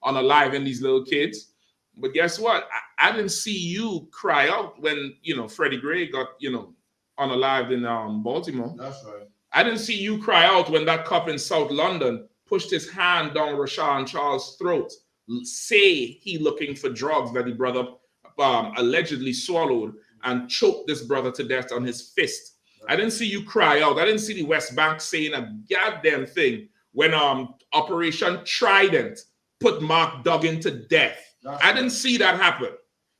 unaliving these little kids. But guess what? I didn't see you cry out when, Freddie Gray got, unalived in Baltimore. That's right. I didn't see you cry out when that cop in South London pushed his hand down Rashawn Charles' throat, say he looking for drugs that the brother allegedly swallowed and choked this brother to death on his fist. Right. I didn't see you cry out. I didn't see the West Bank saying a goddamn thing when Operation Trident put Mark Duggan to death. I didn't see that happen.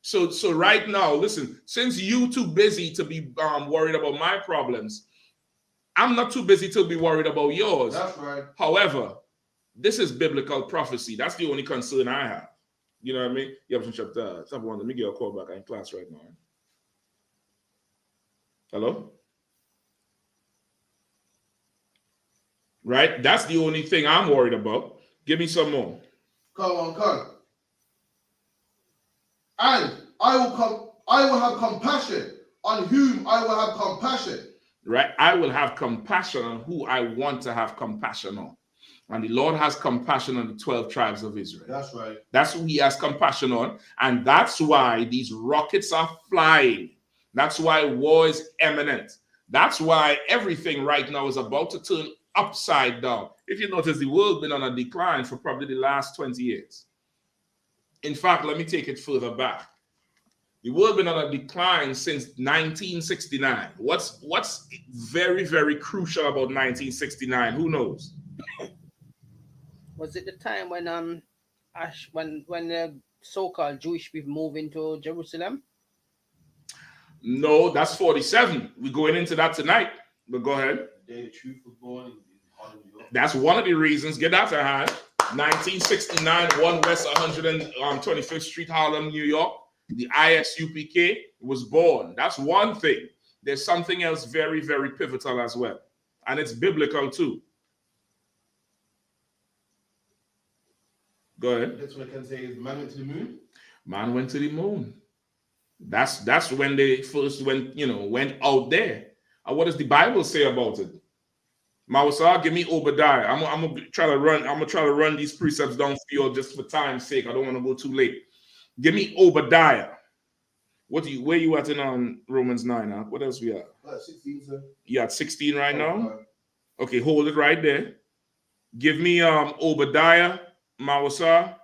So right now, listen, since you too busy to be worried about my problems, I'm not too busy to be worried about yours. That's right. However, this is biblical prophecy. That's the only concern I have. You know what I mean? You have some chapter. Someone, let me get a call back. I'm in class right now. Hello? Right? That's the only thing I'm worried about. Give me some more. Come on. And I will have compassion on whom I will have compassion. Right? I will have compassion on who I want to have compassion on. And the Lord has compassion on the 12 tribes of Israel. That's right. That's who he has compassion on. And that's why these rockets are flying. That's why war is imminent. That's why everything right now is about to turn upside down. If you notice, the world been on a decline for probably the last 20 years. In fact, let me take it further back. The world been on a decline since 1969. What's very, very crucial about 1969? Who knows? Was it the time when when the so-called Jewish people moved into Jerusalem? No, that's 47. We're going into that tonight. But go ahead. The day the truth was born. That's one of the reasons. Get out of hand. 1969, 1 West 125th Street, Harlem, New York. The ISUPK was born. That's one thing. There's something else very, very pivotal as well. And it's biblical too. Go ahead. That's what I can say is man went to the moon. Man went to the moon. That's when they first went out there. And what does the Bible say about it? Mawasa, give me Obadiah. I'm gonna try to run these precepts down for you just for time's sake. I don't want to go too late. Give me Obadiah. Where you at in Romans 9? Huh? What else we at? 16, sir. You at 16 right now? Okay, hold it right there. Give me Obadiah, Mawasa.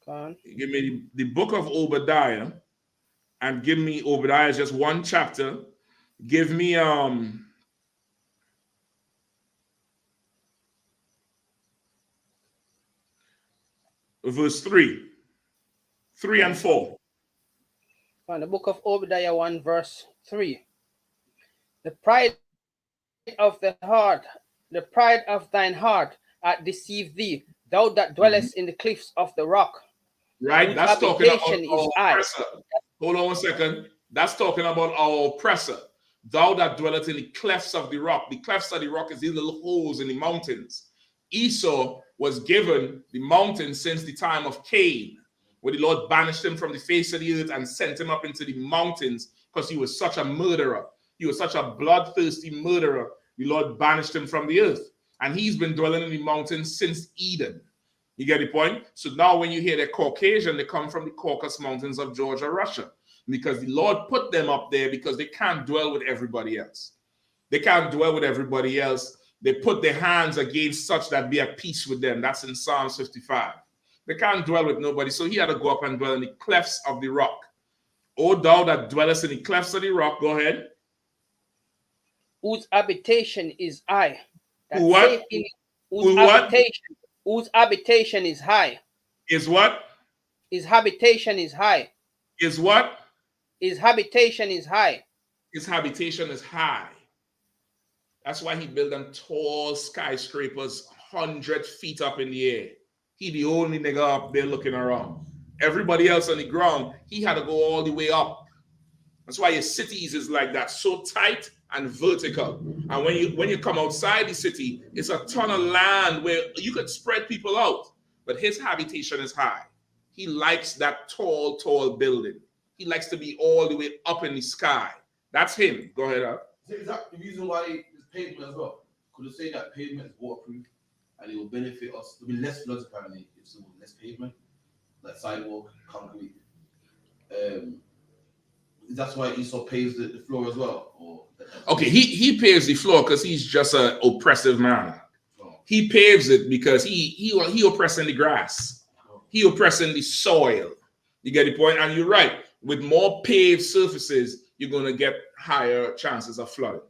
Give me the book of Obadiah, and give me Obadiah just one chapter. Give me verse 3 and 4. From the book of Obadiah 1 verse 3. The pride of the heart, the pride of thine heart hath deceived thee, thou that dwellest in the cliffs of the rock. Right, that's talking about our oppressor. Hold on 1 second. That's talking about our oppressor. Thou that dwellest in the clefts of the rock. The clefts of the rock is these little holes in the mountains. Esau was given the mountains since the time of Cain, where the Lord banished him from the face of the earth and sent him up into the mountains because he was such a murderer. He was such a bloodthirsty murderer. The Lord banished him from the earth. And he's been dwelling in the mountains since Eden. You get the point? So now when you hear they're Caucasian, they come from the Caucasus Mountains of Georgia, Russia. Because the Lord put them up there because they can't dwell with everybody else. They can't dwell with everybody else. They put their hands against such that be at peace with them. That's in Psalm 55. They can't dwell with nobody. So he had to go up and dwell in the clefts of the rock. O thou that dwellest in the clefts of the rock, go ahead. Whose habitation is high. What? Whose habitation is high. Is what? His habitation is high. Is what? His habitation is high. His habitation is high. That's why he built them tall skyscrapers 100 feet up in the air. He the only nigga up there looking around. Everybody else on the ground, he had to go all the way up. That's why his cities is like that, so tight and vertical. And when you come outside the city, it's a ton of land where you could spread people out. But his habitation is high. He likes that tall building. He likes to be all the way up in the sky. That's him. Go ahead, Al. Is that the reason why there's pavement as well? Could you say that pavement is waterproof and it will benefit us? There'll be less floods apparently if there's less pavement, like sidewalk, concrete. That's why Esau paves the floor as well. Okay, he paves the floor because he's just an oppressive man. He paves it because he oppressing the grass. He oppressing the soil. You get the point? And you're right. With more paved surfaces, you're going to get higher chances of flooding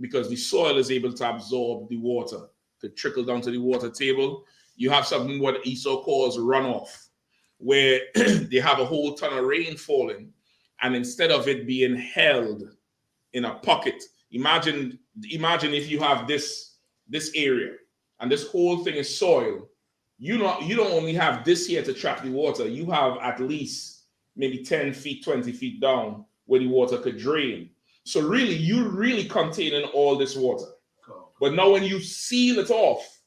because the soil is able to absorb the water, to trickle down to the water table. You have something what Esau calls runoff, where they have a whole ton of rain falling, and instead of it being held in a pocket, imagine if you have this area and this whole thing is soil. You don't only have this here to trap the water. You have at least maybe 10 feet, 20 feet down where the water could drain. So really, you're really containing all this water. But now when you seal it off,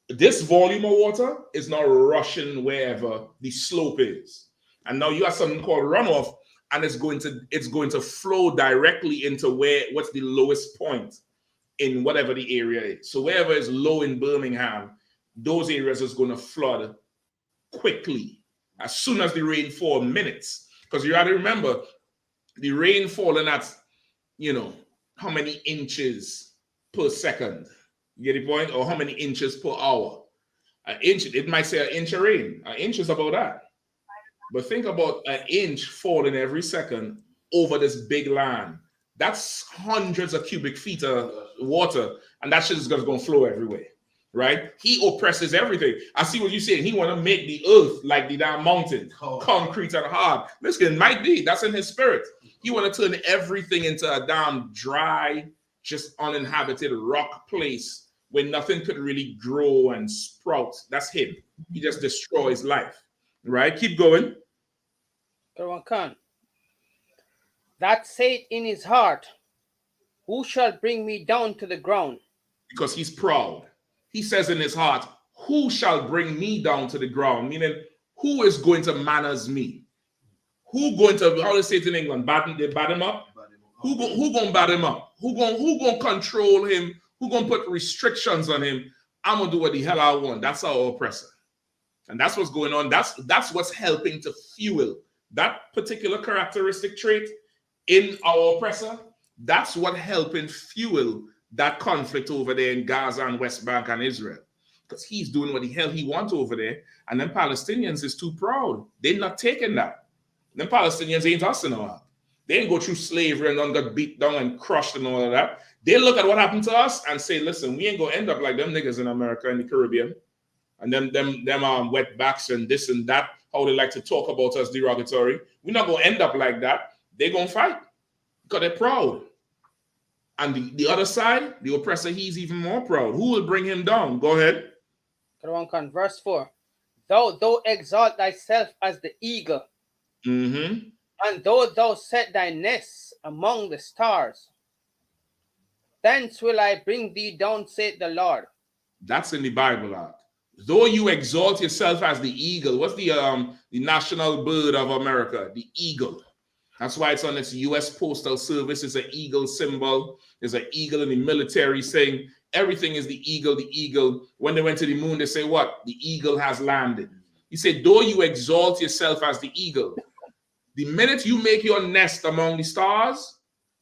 this volume of water is now rushing wherever the slope is. And now you have something called runoff, and it's going to flow directly into what's the lowest point in whatever the area is. So wherever is low in Birmingham, those areas is going to flood quickly as soon as the rain falls, minutes. Because you got to remember, the rain falling at, how many inches per second. You get the point? Or how many inches per hour. An inch, it might say an inch of rain. An inch is about that. But think about an inch falling every second over this big land. That's hundreds of cubic feet of water, and that shit is going to flow everywhere. Right? He oppresses everything. I see what you're saying. He want to make the earth like the damn mountain, concrete and hard. Listen, might be. That's in his spirit. He want to turn everything into a damn dry, just uninhabited rock place where nothing could really grow and sprout. That's him. He just destroys life. Right? Keep going. That saith in his heart, who shall bring me down to the ground? Because he's proud. He says in his heart, who shall bring me down to the ground? Meaning, who is going to manners me? Who going to, how they say it in England, they bat him up? Who going to bat him up? Who going to control him? who gonna put restrictions on him, I'm gonna do what the hell I want. That's our oppressor. And that's what's going on. That's what's helping to fuel that particular characteristic trait in our oppressor. That's what helping fuel that conflict over there in Gaza and West Bank and Israel. Because he's doing what the hell he wants over there. And then Palestinians is too proud. They're not taking that. Them Palestinians ain't us in all. They ain't go through slavery and then got beat down and crushed and all of that. They look at what happened to us and say, listen, we ain't gonna end up like them niggas in America and the Caribbean. And them wetbacks and this and that, how they like to talk about us derogatory. We're not going to end up like that. They're going to fight because they're proud. And the other side, the oppressor, he's even more proud. Who will bring him down? Go ahead. Verse 4. Thou exalt thyself as the eagle, Mm-hmm. and though thou set thy nest among the stars, thence will I bring thee down, saith the Lord. That's in the Bible, Art. Though you exalt yourself as the eagle. What's the national bird of America? The eagle. That's why it's on its U.S. Postal Service. It's an eagle symbol. There's an eagle in the military saying everything is the eagle, the eagle. When they went to the moon, they say what? The eagle has landed. He said, though you exalt yourself as the eagle, the minute you make your nest among the stars,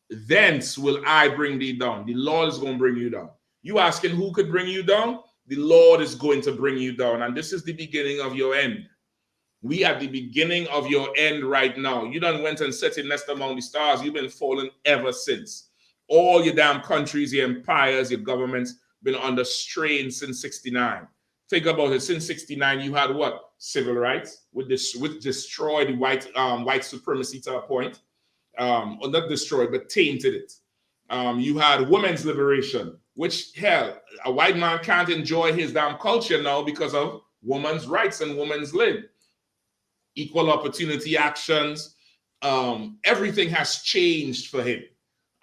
thence will I bring thee down. The Lord is going to bring you down. You asking who could bring you down? The Lord is going to bring you down. And this is the beginning of your end. We are the beginning of your end right now. You done went and set your nest among the stars. You've been falling ever since. All your damn countries, your empires, your governments been under strain since 69. Think about it. Since 69, you had what? Civil rights, which destroyed the white supremacy to a point. Or not destroyed, but tainted it. You had women's liberation, which, hell, a white man can't enjoy his damn culture now because of women's rights and women's lib. Equal opportunity actions. Everything has changed for him.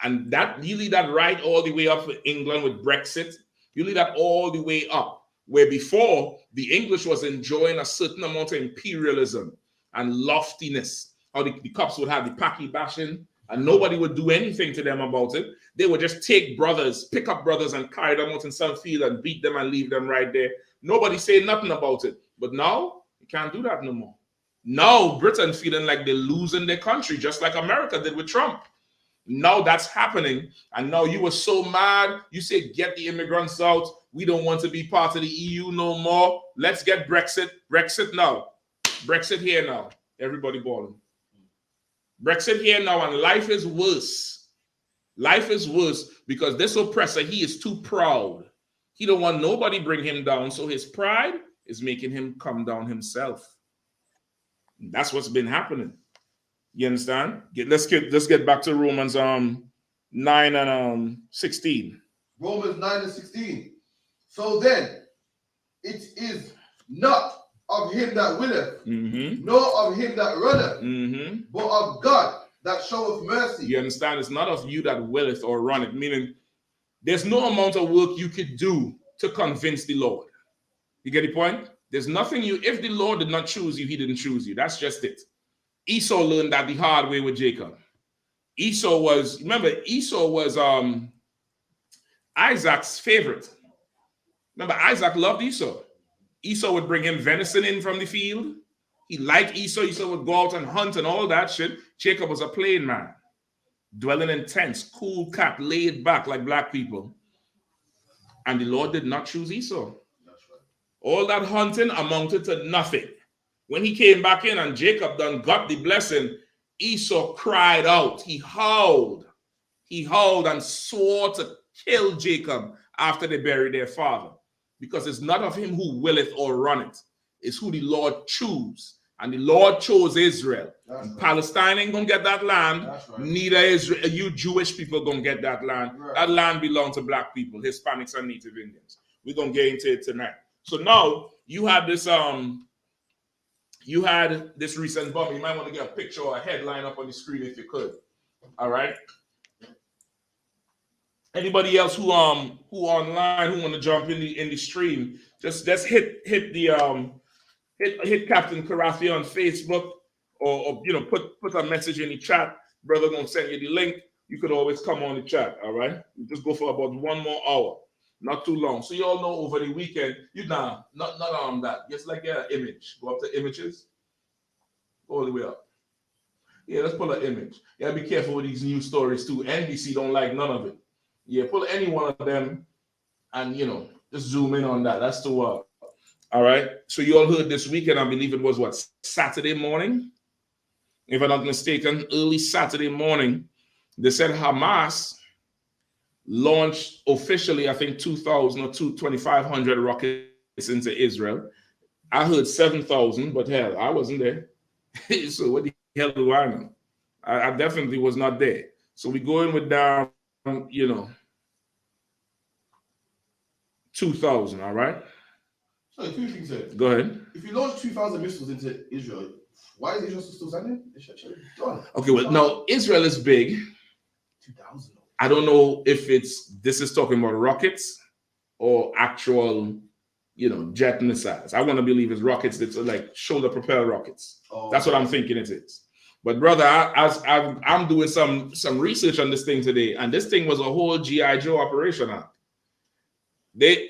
And that you lead that right all the way up for England with Brexit. You lead that all the way up. Where before, the English was enjoying a certain amount of imperialism and loftiness. How the cops would have the packy bashing, and nobody would do anything to them about it. They would just take brothers, pick up brothers and carry them out in some field and beat them and leave them right there. Nobody say nothing about it. But now, you can't do that no more. Now, Britain feeling like they're losing their country, just like America did with Trump. Now that's happening. And now you were so mad. You said, get the immigrants out. We don't want to be part of the EU no more. Let's get Brexit. Brexit now. Brexit here now. Everybody balling. Brexit here now, and life is worse. Life is worse because this oppressor, he is too proud. He don't want nobody bring him down, so his pride is making him come down himself. That's what's been happening. You understand? Let's get back to Romans 9 and 16. Romans 9 and 16. So then, it is not of him that willeth, nor of him that runneth, but of God that showeth mercy. You understand? It's not of you that willeth or runneth, meaning there's no amount of work you could do to convince the Lord. You get the point? There's nothing if the Lord did not choose you, he didn't choose you. That's just it. Esau learned that the hard way with Jacob. Esau was Isaac's favorite. Remember, Isaac loved Esau. Esau would bring him venison in from the field. He liked Esau. Esau would go out and hunt and all that shit. Jacob was a plain man, dwelling in tents, cool cat, laid back like black people. And the Lord did not choose Esau. That's right. All that hunting amounted to nothing. When he came back in and Jacob done got the blessing, Esau cried out. He howled. He howled and swore to kill Jacob after they buried their father. Because it's not of him who willeth or runneth. It's who the Lord choose. And the Lord chose Israel. Right. Palestine ain't going to get that land. Right. Neither Israel, you Jewish people going to get that land. Right. That land belongs to black people, Hispanics and Native Indians. We're going to get into it tonight. So now you had this recent bomb. You might want to get a picture or a headline up on the screen if you could. All right. Anybody else who online who want to jump in the stream, just hit Captain Karathi on Facebook or put a message in the chat. Brother gonna send you the link. you could always come on the chat, all right? We just go for about 1 more hour, not too long. So you all know over the weekend, you not on that. Just like your image. Go up to images, all the way up. Yeah, let's pull an image. You gotta be careful with these news stories too. NBC don't like none of it. Yeah, pull any one of them and just zoom in on that. That's the all right. So you all heard this weekend, I believe it was what, Saturday morning? If I'm not mistaken, early Saturday morning, they said Hamas launched officially, I think 2,000 or 2,500 rockets into Israel. I heard 7,000, but hell, I wasn't there. So what the hell do I know? I definitely was not there. So we go in with down, 2,000, all right? So two things here. Go ahead. If you launch 2,000 missiles into Israel, why is Israel still standing? It should be done. Okay, well, now Israel is big. 2,000. I don't know if this is talking about rockets or actual, jet missiles. I want to believe it's rockets that's like shoulder propelled rockets. Oh, that's what I'm thinking it is. But brother, I'm doing some research on this thing today, and this thing was a whole G.I. Joe operation. They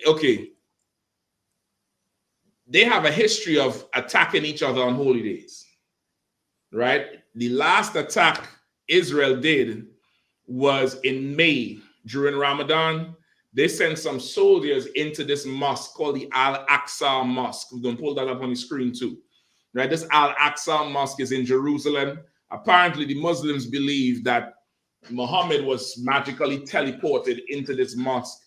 have a history of attacking each other on holy days, right? The last attack Israel did was in May during Ramadan. They sent some soldiers into this mosque called the Al-Aqsa Mosque. We're going to pull that up on the screen too, right? This Al-Aqsa Mosque is in Jerusalem. Apparently, the Muslims believe that Muhammad was magically teleported into this mosque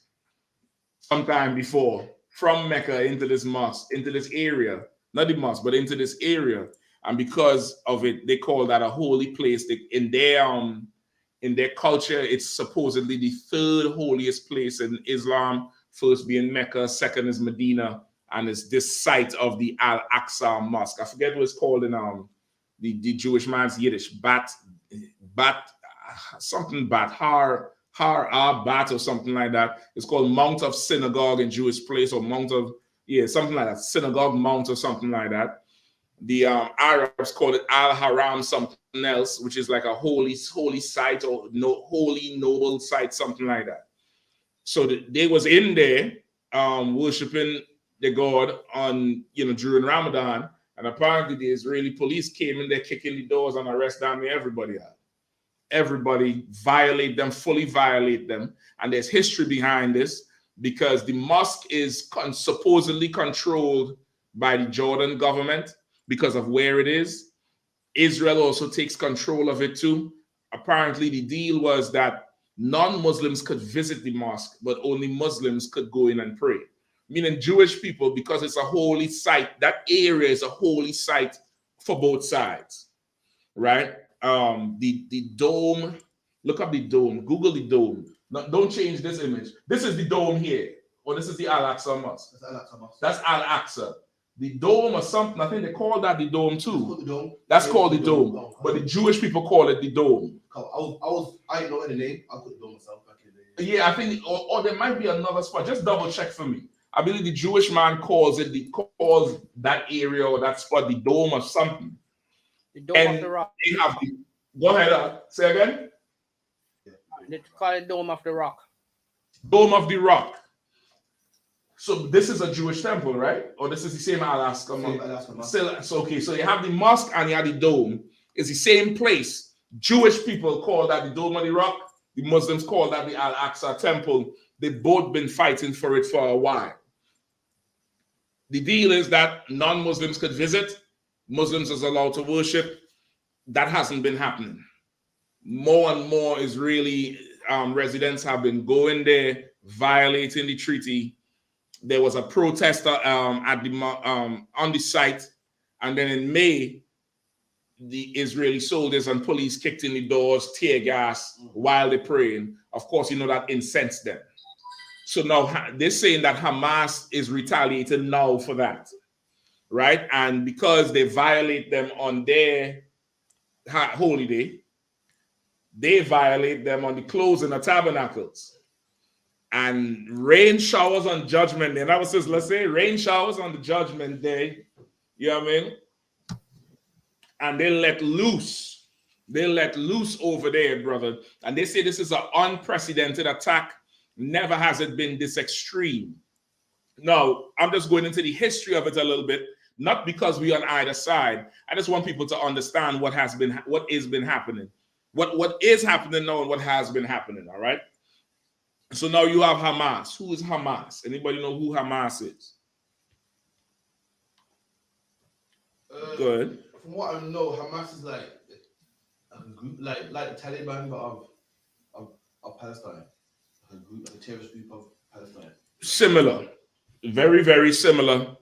sometime before, from Mecca into this mosque, into this area, not the mosque, but into this area. And because of it, they call that a holy place. In their culture, it's supposedly the third holiest place in Islam, first being Mecca, second is Medina, and it's this site of the Al-Aqsa Mosque. I forget what it's called in the Jewish man's Yiddish, bat, har bat or something like that. It's called Mount of Synagogue in Jewish place, or Mount of, something like that, Synagogue Mount or something like that. The Arabs call it Al-Haram something else, which is like a holy site or holy noble site, something like that. So they was in there worshiping the God on, during Ramadan, and apparently the Israeli police came in there kicking the doors and arrest down everybody out. Everybody fully violate them. And there's history behind this because the mosque is supposedly controlled by the Jordan government because of where it is. Israel also takes control of it too. Apparently the deal was that non-Muslims could visit the mosque, but only Muslims could go in and pray. Meaning Jewish people, because it's a holy site, that area is a holy site for both sides, right? The dome, look up the dome, Google the dome. No, don't change this image. This is the dome here, or this is the Al-Aqsa Mosque. That's Al-Aqsa. The dome or something, I think they call that the dome too. That's called the dome, but the Jewish people call it the dome. I didn't know the name. I put the dome myself back in the day. Yeah, I think, or there might be another spot. Just double check for me. I believe the Jewish man calls that area or that spot the dome or something. The Dome of the Rock. They have go ahead, say again. They call it Dome of the Rock. Dome of the Rock. So this is a Jewish temple, right? Or this is the same Al-Aqsa Mosque? So you have the mosque and you have the dome. It's the same place. Jewish people call that the Dome of the Rock. The Muslims call that the Al-Aqsa Temple. They've both been fighting for it for a while. The deal is that non-Muslims could visit. Muslims is allowed to worship. That hasn't been happening. More and more Israeli residents have been going there, violating the treaty. There was a protester on the site, and then in May, the Israeli soldiers and police kicked in the doors, tear gas while they're praying. Of course, that incensed them. So now they're saying that Hamas is retaliating now for that, right? And because they violate them on their holy day, they violate them on the closing of tabernacles. And rain showers on Judgment Day. And that was just, let's say, rain showers on the Judgment Day. You know what I mean? And they let loose They let loose over there, brother. And they say this is an unprecedented attack. Never has it been this extreme. Now, I'm just going into the history of it a little bit, not because we're on either side. I just want people to understand what is been happening. What is happening now and what has been happening, all right? So now you have Hamas. Who is Hamas? Anybody know who Hamas is? Good. From what I know, Hamas is like a group, like the Taliban, but of Palestine. A group, like a terrorist group of Palestine. Similar. Very, very similar.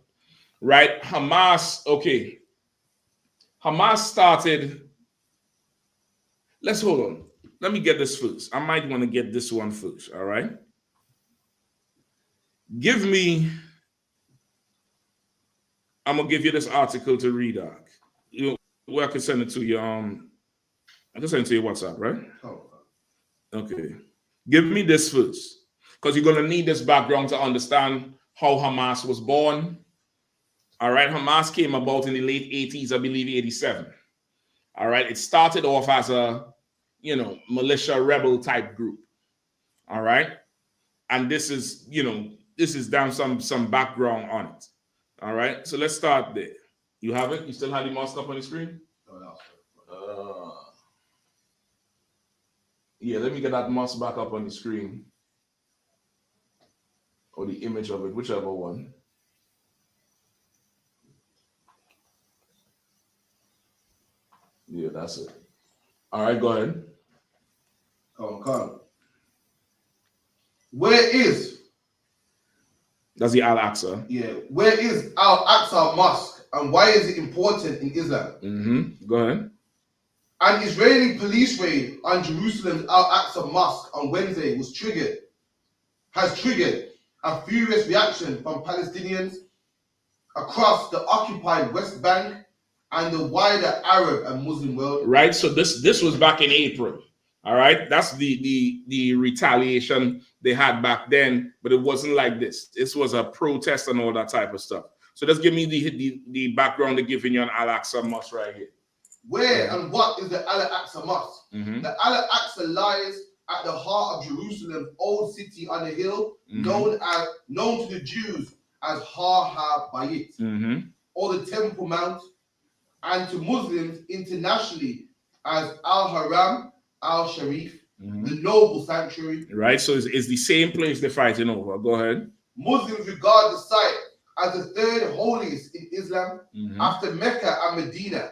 Right? Hamas, okay. Hamas started. Let's hold on. Let me get this first. I might want to get this one first. All right. I'm gonna give you this article to read, Doc. Where I can send it to you. I can send it to your WhatsApp, right? Oh. Okay. Give me this first, because you're gonna need this background to understand how Hamas was born. All right. Hamas came about in the late 80s, I believe 87. All right. It started off as a militia rebel type group. All right. And this is down some background on it. All right. So let's start there. You have it? You still have the mosque up on the screen? Yeah, let me get that mosque back up on the screen. Or the image of it, whichever one. Yeah, that's it. All right, go ahead. Come on. Where is? That's the Al-Aqsa. Yeah. Where is Al-Aqsa Mosque and why is it important in Islam? Mm-hmm. Go ahead. An Israeli police raid on Jerusalem's Al-Aqsa Mosque on Wednesday has triggered a furious reaction from Palestinians across the occupied West Bank and the wider Arab and Muslim world. Right. So this was back in April. All right. That's the retaliation they had back then, but it wasn't like this. This was a protest and all that type of stuff. So just give me the background to giving you on Al-Aqsa Mosque right here. Where and what is the Al-Aqsa Mosque? Mm-hmm. The Al-Aqsa lies at the heart of Jerusalem's old city on a hill, known to the Jews as Har HaBayit, or the Temple Mount, and to Muslims internationally as Al-Haram, Al-Sharif, the noble sanctuary. Right, so it's the same place they're fighting over. Go ahead. Muslims regard the site as the third holiest in Islam after Mecca and Medina.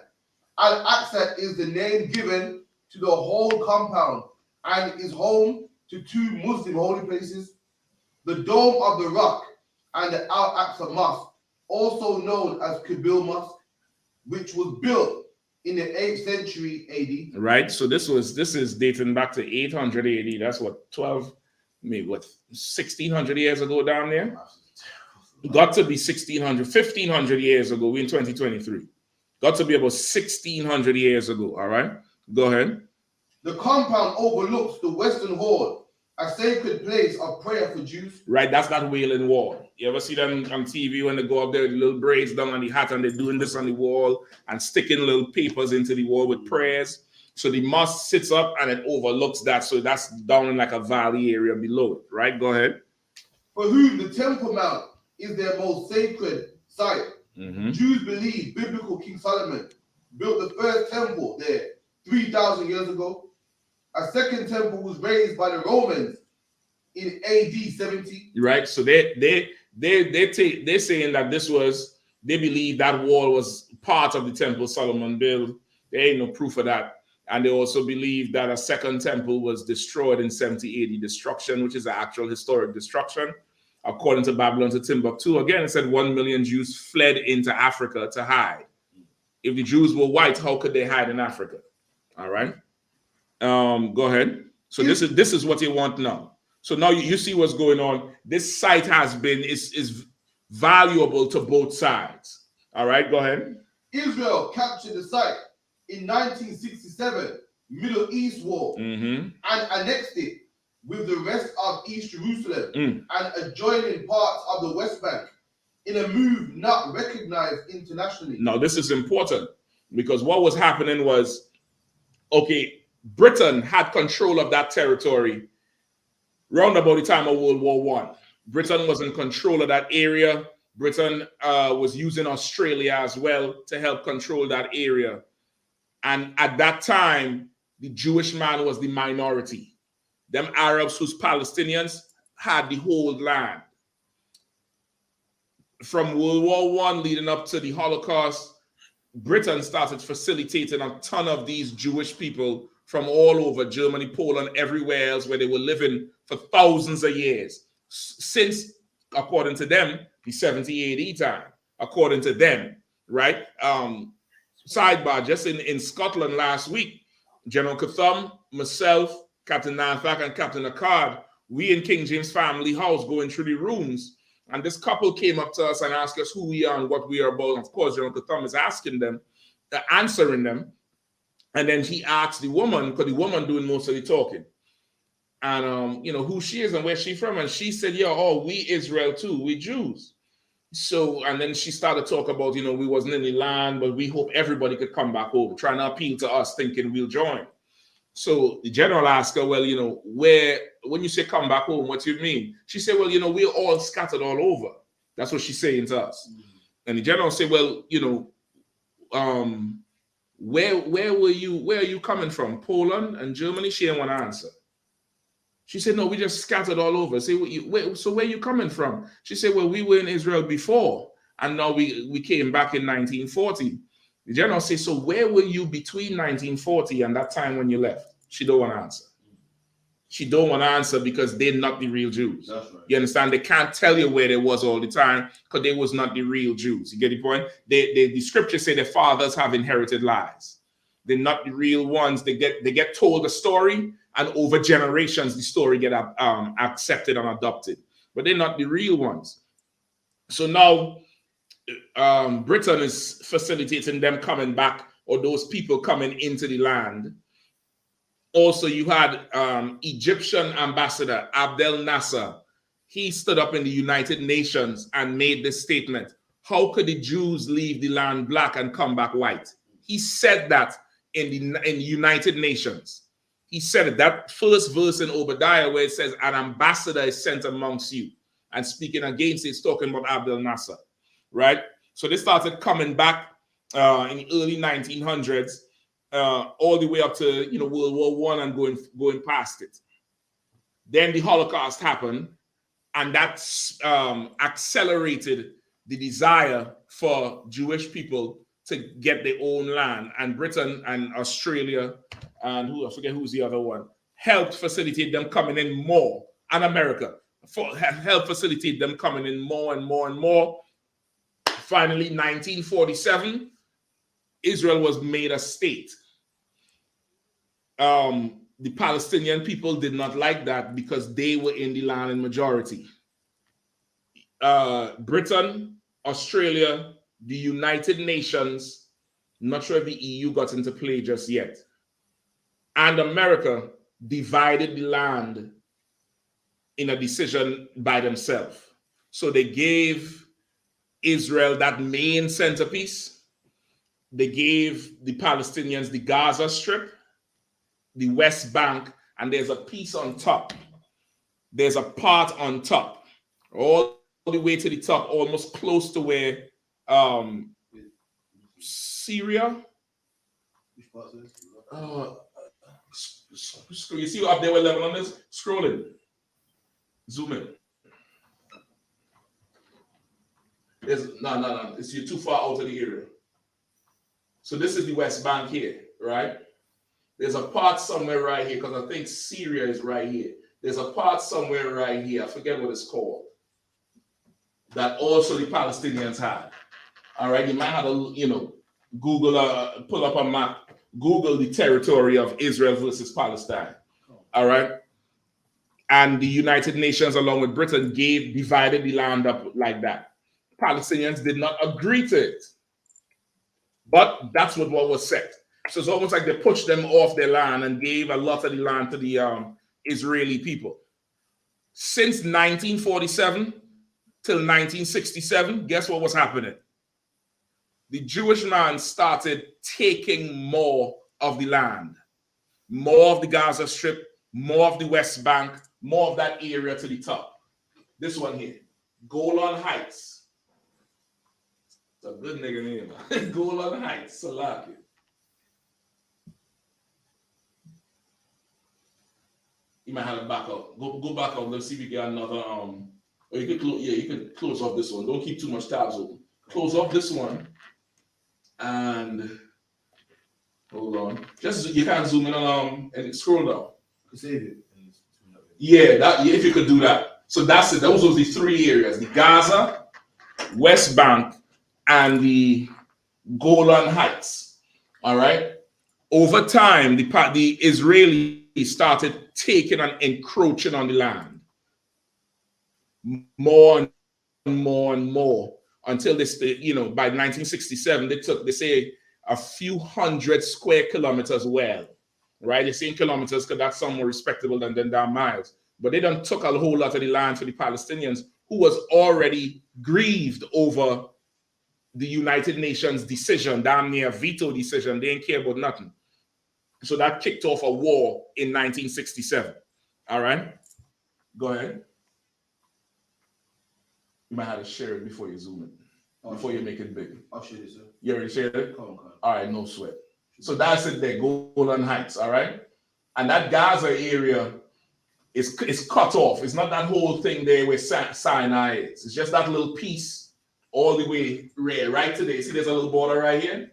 Al-Aqsa is the name given to the whole compound and is home to two Muslim holy places, the Dome of the Rock and the Al-Aqsa Mosque, also known as Qabil Mosque, which was built in the 8th century AD. Right, so this is dating back to 800 AD. That's what, 1600 years ago down there? Got to be 1500 years ago. We're in 2023. Got to be about 1600 years ago. All right, go ahead. The compound overlooks the Western Wall, a sacred place of prayer for Jews. Right, that's that Wailing Wall. You ever see them on TV when they go up there with the little braids down on the hat and they're doing this on the wall and sticking little papers into the wall with prayers? So the mosque sits up and it overlooks that. So that's down in like a valley area below it. Right, go ahead. For whom the Temple Mount is their most sacred site. Jews believe biblical King Solomon built the first temple there 3,000 years ago. A second temple was raised by the Romans in AD 70. Right. So they're saying that they believe that wall was part of the temple Solomon built. There ain't no proof of that. And they also believe that a second temple was destroyed in 70 AD destruction, which is an actual historic destruction. According to Babylon to Timbuktu, again, it said 1 million Jews fled into Africa to hide. If the Jews were white, how could they hide in Africa? All right. Go ahead. So this is what you want now. So now you see what's going on. This site is valuable to both sides. All right, go ahead. Israel captured the site in 1967, Middle East War, and annexed it with the rest of East Jerusalem and adjoining parts of the West Bank in a move not recognized internationally. Now, this is important because what was happening was Okay, Britain had control of that territory round about the time of World War One. Britain was in control of that area. Britain was using Australia as well to help control that area. And at that time, the Jewish man was the minority. Them Arabs who's Palestinians had the whole land. From World War One leading up to the Holocaust, Britain started facilitating a ton of these Jewish people from all over Germany, Poland, everywhere else where they were living for thousands of years. Since, according to them, the 70 AD time, according to them, right? Sidebar, just in Scotland last week, General Cathum, myself, Captain Nanthak, and Captain Akkad, we in King James family house going through the rooms, and this couple came up to us and asked us who we are and what we are about. And of course, General Cathum is asking them, answering them, and then he asked the woman, because the woman doing most of the talking, and who she is and where she from, and she said, "Yeah, oh, we Israel too, we Jews." So, and then she started to talk about, we wasn't in the land, but we hope everybody could come back home, trying to appeal to us, thinking we'll join. So the general asked her, well, when you say come back home, what do you mean? She said, well, we're all scattered all over. That's what she's saying to us. Mm-hmm. And the general said, well, where are you coming from? Poland and Germany? She didn't want to answer. She said, no, we just scattered all over. Say, so where are you coming from? She said, well, we were in Israel before, and now we came back in 1940. The general says, so where were you between 1940 and that time when you left? She don't want to answer. She don't want to answer because they're not the real Jews. That's right. You understand? They can't tell you where they was all the time because they was not the real Jews. You get the point? The scriptures say their fathers have inherited lies. They're not the real ones. They get told a story, and over generations, the story get accepted and adopted. But they're not the real ones. So now Britain is facilitating them coming back, or those people coming into the land. Also, you had Egyptian ambassador Abdel Nasser. He stood up in the United Nations and made this statement. How could the Jews leave the land black and come back white? He said that in the United Nations. He said it, that first verse in Obadiah where it says, an ambassador is sent amongst you. And speaking against it, it's talking about Abdel Nasser, right? So they started coming back in the early 1900s, all the way up to World War I and going past it. Then the Holocaust happened, and that accelerated the desire for Jewish people to get their own land. And Britain and Australia and I forget who's the other one, helped facilitate them coming in more, and America helped facilitate them coming in more and more and more. Finally, 1947, Israel was made a state. The Palestinian people did not like that because they were in the land in majority. Britain, Australia, the United Nations, not sure if the EU got into play just yet, and America divided the land in a decision by themselves. So they gave Israel that main centerpiece. They gave the Palestinians the Gaza Strip, the West Bank, and there's a piece on top. There's a part on top, all the way to the top, almost close to where Syria. You see up there where Lebanon is? Scrolling. Zoom in. No. You're too far out of the area. So this is the West Bank here, right? There's a part somewhere right here, because I think Syria is right here. There's a part somewhere right here. I forget what it's called. That also the Palestinians had. All right, you might have to, Google, pull up a map. Google the territory of Israel versus Palestine. All right. And the United Nations, along with Britain, divided the land up like that. Palestinians did not agree to it. But that's what was said. So it's almost like they pushed them off their land and gave a lot of the land to the Israeli people. Since 1947 till 1967, guess what was happening? The Jewish man started taking more of the land. more of the Gaza Strip, more of the West Bank, more of that area to the top. This one here, Golan Heights. It's a good nigga name, man. Golan Heights, Salaki. You might have to back up. Go back up. Let's see if we get another. Or you can close. Yeah, you can close off this one. Don't keep too much tabs open. Close off this one, and hold on. Just you can't zoom in on and scroll down. Save it. Yeah, if you could do that. So that's it. Those are the three areas: the Gaza, West Bank, and the Golan Heights. All right. Over time, the Israelis started taking and encroaching on the land more and more and more until this, by 1967, they say a few hundred square kilometers well, right? They say in kilometers because that's some more respectable than miles. But they done took a whole lot of the land for the Palestinians, who was already grieved over the United Nations decision, damn near veto decision. They didn't care about nothing. So that kicked off a war in 1967. All right? Go ahead. You might have to share it before you zoom in, before you make it big. I'll share it, sir. You already shared it? Come on. All right, no sweat. So that's it there, Golan Heights, all right? And that Gaza area is cut off. It's not that whole thing there where Sinai is. It's just that little piece all the way right to there. See, there's a little border right here.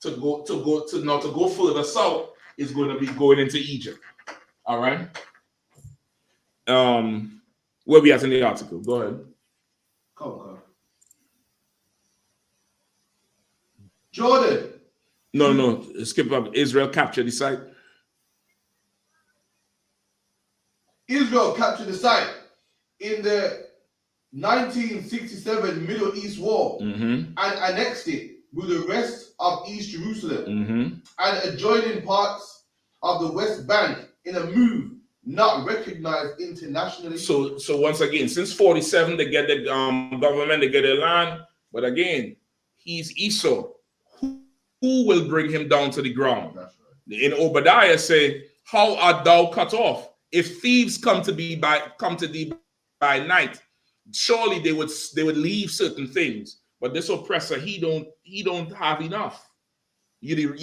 To go further south is going to be going into Egypt. All right. Where we at in the article? Go ahead. Come on. Jordan. No. Skip up. Israel captured the site. Israel captured the site in the 1967 Middle East War and annexed it with the rest of East Jerusalem and adjoining parts of the West Bank in a move not recognized internationally. So once again, since 47, they get the government, they get their land. But again, he's Esau. Who will bring him down to the ground? That's right. In Obadiah say, how art thou cut off? If thieves come to thee by night, surely they would leave certain things. But this oppressor, he don't have enough. You're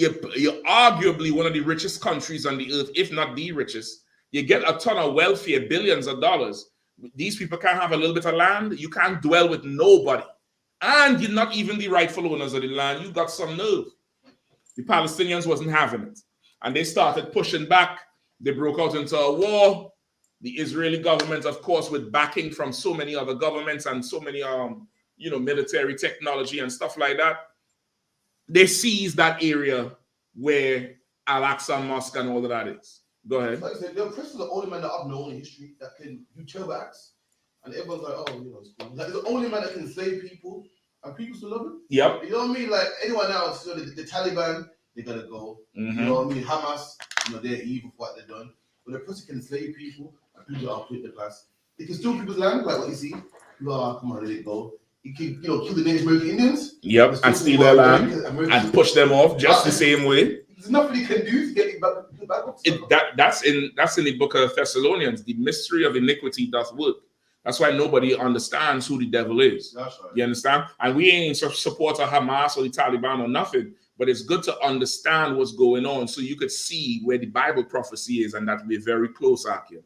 arguably one of the richest countries on the earth, if not the richest. You get a ton of welfare, billions of dollars. These people can't have a little bit of land. You can't dwell with nobody. And you're not even the rightful owners of the land. You got some nerve. The Palestinians wasn't having it. And they started pushing back. They broke out into a war. The Israeli government, of course, with backing from so many other governments and so many military technology and stuff like that, they seized that area where Al-Aqsa Mosque and all of that is. Go ahead. Like I said, the oppressors are the only man that I've known in history that can do terrible acts. And everyone's like, it's cool. Like, the only man that can slay people and people still love him. Yep. You know what I mean? Like anyone else, the Taliban, they gotta go. You know what I mean? Hamas, they're evil for what they've done. But the person can slay people and people are put in the class. They can steal people's land, like what you see. People come on, let it go. You can, kill the Native American Indians. Yep, and steal their land and push them off just the same way. There's nothing you can do to get it back up. That's in the book of Thessalonians. The mystery of iniquity doth work. That's why nobody understands who the devil is. That's right. You understand? And we ain't support of Hamas or the Taliban or nothing. But it's good to understand what's going on so you could see where the Bible prophecy is, and that we're very close, Akia.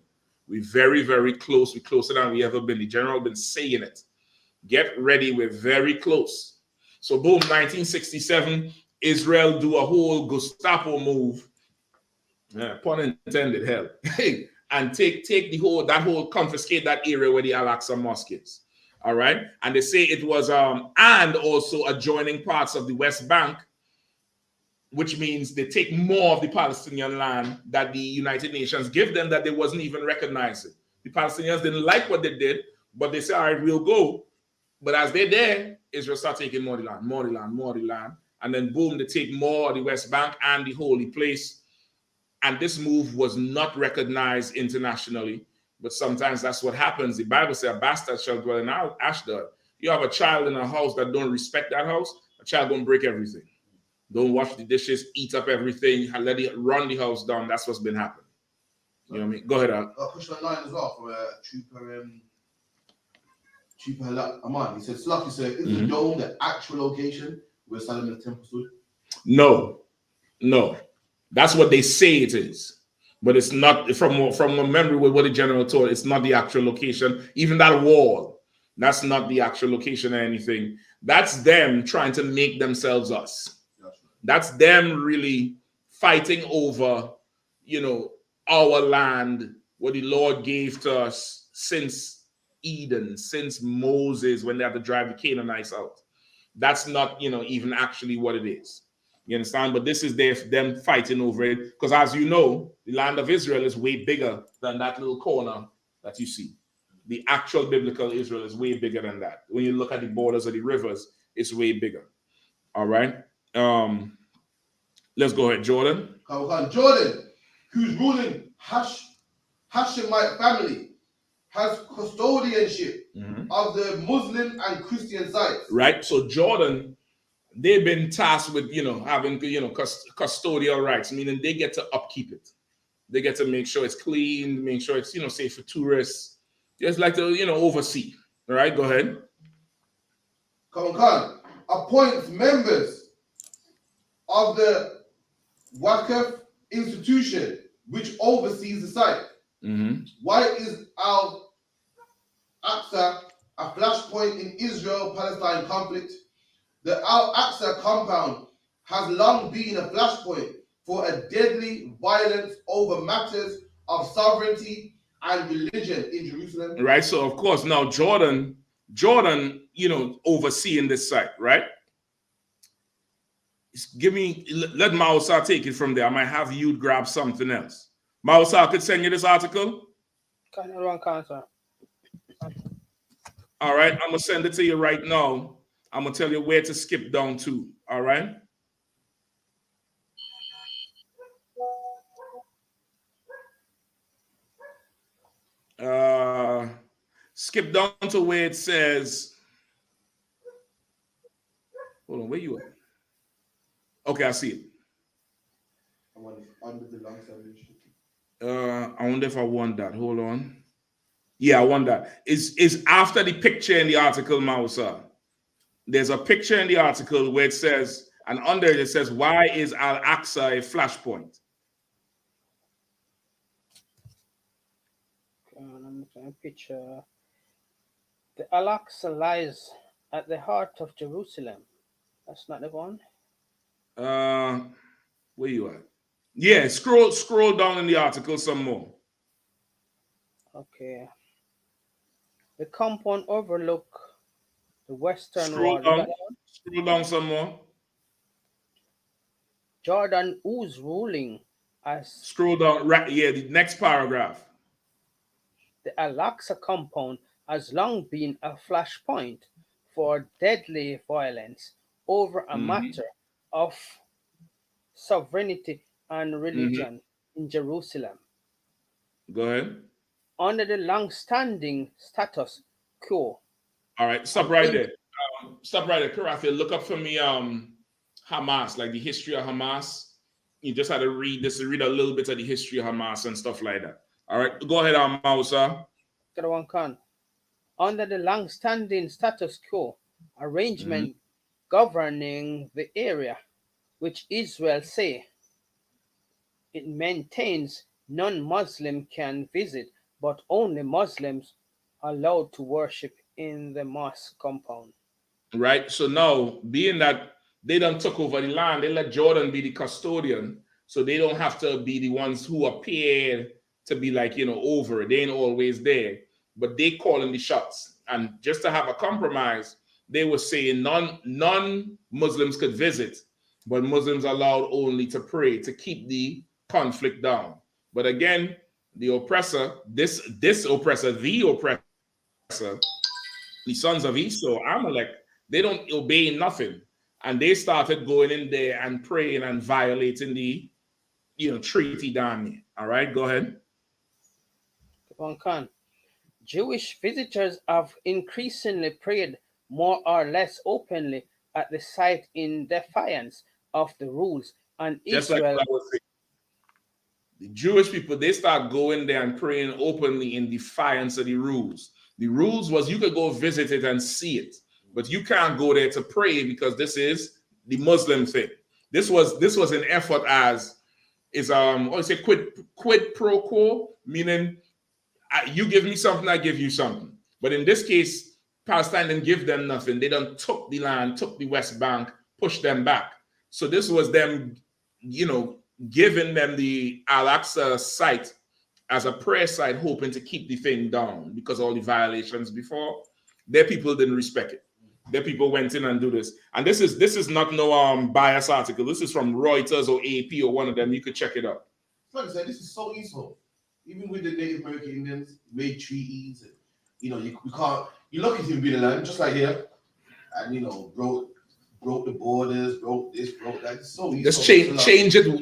We're very, very close. We're closer than we ever been. The general been saying it. Get ready. We're very close. So boom, 1967, Israel do a whole Gestapo move. Pun intended, hell. And take that whole confiscate that area where the Al-Aqsa Mosque is. All right. And they say it was and also adjoining parts of the West Bank, which means they take more of the Palestinian land that the United Nations give them that they wasn't even recognizing. The Palestinians didn't like what they did, but they said, all right, we'll go. But as they're there, Israel start taking more of the land. And then boom, they take more of the West Bank and the holy place. And this move was not recognized internationally. But sometimes that's what happens. The Bible says a bastard shall dwell in Ashdod. You have a child in a house that don't respect that house, a child gonna break everything. Don't wash the dishes, eat up everything, and let it run the house down. That's what's been happening. You know what I mean? Go ahead, Al. Push online as well from Trooper Aman. He said, Slucky, sir, is the dome the actual location where Solomon's temple stood? No. That's what they say it is. But it's not, from a memory with what the general told, it's not the actual location. Even that wall, that's not the actual location or anything. That's them trying to make themselves us. That's them really fighting over, our land, what the Lord gave to us since Eden, since Moses, when they had to drive the Canaanites out. That's not, even actually what it is. You understand? But this is them fighting over it. Because as you know, the land of Israel is way bigger than that little corner that you see. The actual biblical Israel is way bigger than that. When you look at the borders of the rivers, it's way bigger. All right. Let's go ahead, Jordan. Jordan, who's ruling Hashemite family, has custodianship of the Muslim and Christian sites. Right. So Jordan, they've been tasked with, having, custodial rights, meaning they get to upkeep it. They get to make sure it's clean, make sure it's, safe for tourists. Just like to, oversee. All right, go ahead. Khan appoints members of the Waqf institution, which oversees the site. Why is Al-Aqsa a flashpoint in Israel-Palestine conflict? The Al-Aqsa compound has long been a flashpoint for a deadly violence over matters of sovereignty and religion in Jerusalem. Right. So of course now Jordan, overseeing this site, right? Let Mausa take it from there. I might have you grab something else. Mausa could send you this article. All right, I'm gonna send it to you right now. I'm gonna tell you where to skip down to. All right. Skip down to where it says. Hold on, where you at? Okay, I see it. I wonder if I want that. Hold on. Yeah, I want that. Is after the picture in the article, Mausa. There's a picture in the article where it says, and under it says, why is Al-Aqsa a flashpoint? Picture. The Al-Aqsa lies at the heart of Jerusalem. That's not the one. Where you at? Yeah, scroll down in the article some more. Okay. The compound overlook the western wall. Scroll down some more. Jordan, who's ruling as... Scroll down, right, yeah, the next paragraph. The Al-Aqsa compound has long been a flashpoint for deadly violence over a matter of sovereignty and religion in Jerusalem. Go ahead. Under the long-standing status quo. All right, stop right there. Karathi, look up for me Hamas, like the history of Hamas. You just had to read a little bit of the history of Hamas and stuff like that. All right, go ahead, Mausa. Under the long-standing status quo arrangement governing the area, which Israel say it maintains non-Muslim can visit, but only Muslims are allowed to worship in the mosque compound. Right. So now, being that they done took over the land, they let Jordan be the custodian, so they don't have to be the ones who appear to be like, over it. They ain't always there, but they calling the shots. And just to have a compromise, they were saying non-Muslims could visit, but Muslims are allowed only to pray to keep the conflict down. But again, the oppressor, the sons of Esau, Amalek, they don't obey nothing. And they started going in there and praying and violating the treaty down there. All right, go ahead. Jewish visitors have increasingly prayed more or less openly at the site in defiance of the rules. And Just like Israel, what I was saying. The Jewish people, they start going there and praying openly in defiance of the rules. The rules was you could go visit it and see it, but you can't go there to pray because this is the Muslim thing. This was an effort as is what you say quid pro quo, meaning you give me something, I give you something. But in this case, Palestine didn't give them nothing. They done took the land, took the West Bank, pushed them back. So this was them, giving them the Al-Aqsa site as a prayer site, hoping to keep the thing down because all the violations before. Their people didn't respect it. Their people went in and do this. And this is not no bias article. This is from Reuters or AP or one of them. You could check it out. Like I said, this is so useful. Even with the Native American Indians, made treaties. And, you can't. You look at him being alive, just like here, and broke the borders, broke this, broke that. It's so useful. Just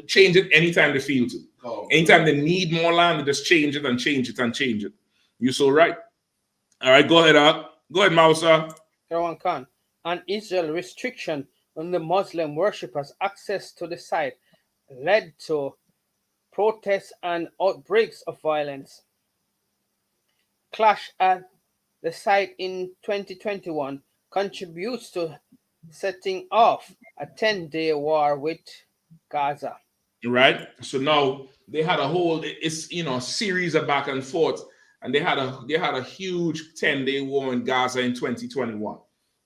change it anytime they feel to. Anytime they need more land, they just change it and change it and change it. You're so right. All right, go ahead, Go ahead, Mausa. Karawan Khan, and Israel restriction on the Muslim worshippers' access to the site led to protests and outbreaks of violence. Clash at the site in 2021 contributes to setting off a 10-day war with Gaza. Right. So now they had a whole series of back and forth, and they had a huge 10-day war in Gaza in 2021,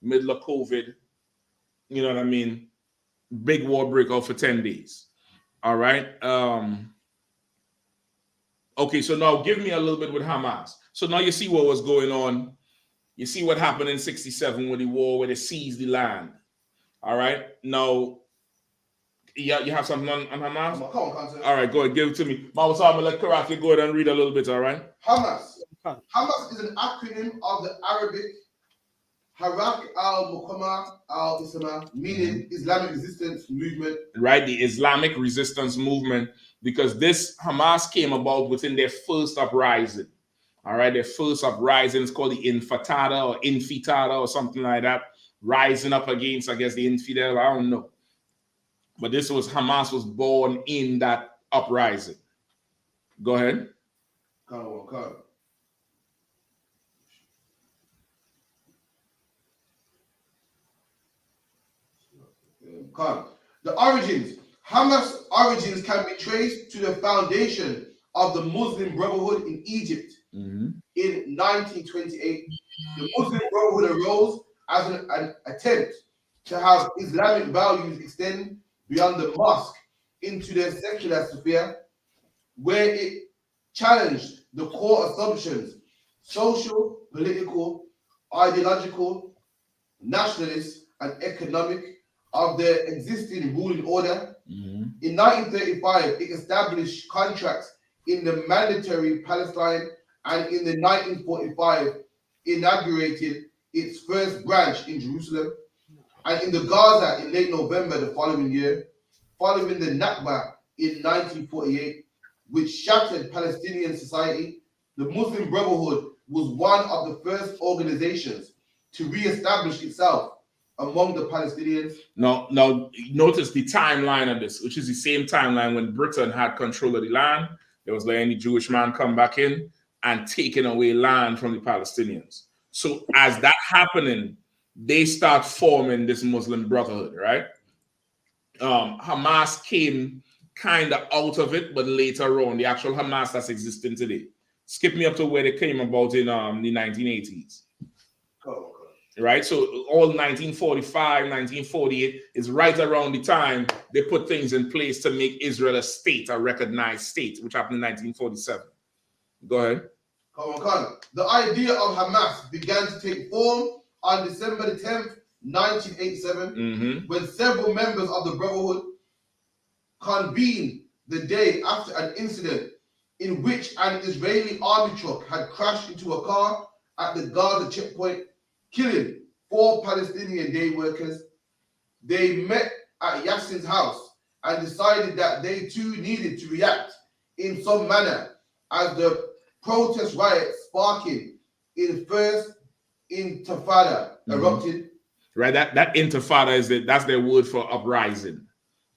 middle of COVID. You know what I mean? Big war breakout for 10 days. All right. Okay, so now give me a little bit with Hamas. So now you see what was going on. You see what happened in 67 with the war where they seized the land. All right. Now, you have something on Hamas? All right, go ahead, give it to me. Mama, so I'm going to let Karafi go ahead and read a little bit, all right? Hamas. Hamas is an acronym of the Arabic Harak al-Muqammah al-Islam, meaning Islamic Resistance Movement. Right, the Islamic Resistance Movement, because this Hamas came about within their first uprising. All right, their first uprising is called the Intifada or something like that. Rising up against, I guess, the infidel, I don't know. But Hamas was born in that uprising. Go ahead. The origins. Hamas' origins can be traced to the foundation of the Muslim Brotherhood in Egypt in 1928. The Muslim Brotherhood arose as an attempt to have Islamic values extend beyond the mosque into the secular sphere, where it challenged the core assumptions, social, political, ideological, nationalist, and economic of the existing ruling order. In 1935, it established contracts in the mandatory Palestine, and in the 1945, inaugurated its first branch in Jerusalem, and in the Gaza in late November the following year, following the Nakba in 1948, which shattered Palestinian society. The Muslim Brotherhood was one of the first organizations to re-establish itself among the Palestinians. Now, notice the timeline of this, which is the same timeline when Britain had control of the land. There was any Jewish man come back in and taking away land from the Palestinians. So as that happening, they start forming this Muslim Brotherhood, right? Hamas came kind of out of it, but later on, the actual Hamas that's existing today. Skip me up to where they came about in the 1980s. Right, so all 1945, 1948 is right around the time they put things in place to make Israel a state, a recognized state, which happened in 1947. Go ahead. The idea of Hamas began to take form on December the 10th, 1987, when several members of the Brotherhood convened the day after an incident in which an Israeli army truck had crashed into a car at the Gaza checkpoint, killing 4 Palestinian day workers. They met at Yassin's house and decided that they too needed to react in some manner as the protest riots sparking in first Intifada erupted. Right, that Intifada that's their word for uprising.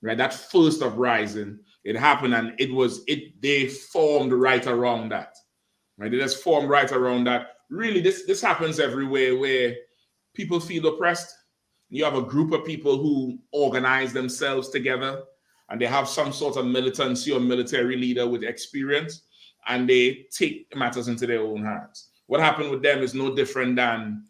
right? That first uprising, it happened, and they formed right around that, right? They just formed right around that. Really, this happens everywhere where people feel oppressed. You have a group of people who organize themselves together, and they have some sort of militancy or military leader with experience, and they take matters into their own hands. What happened with them is no different than,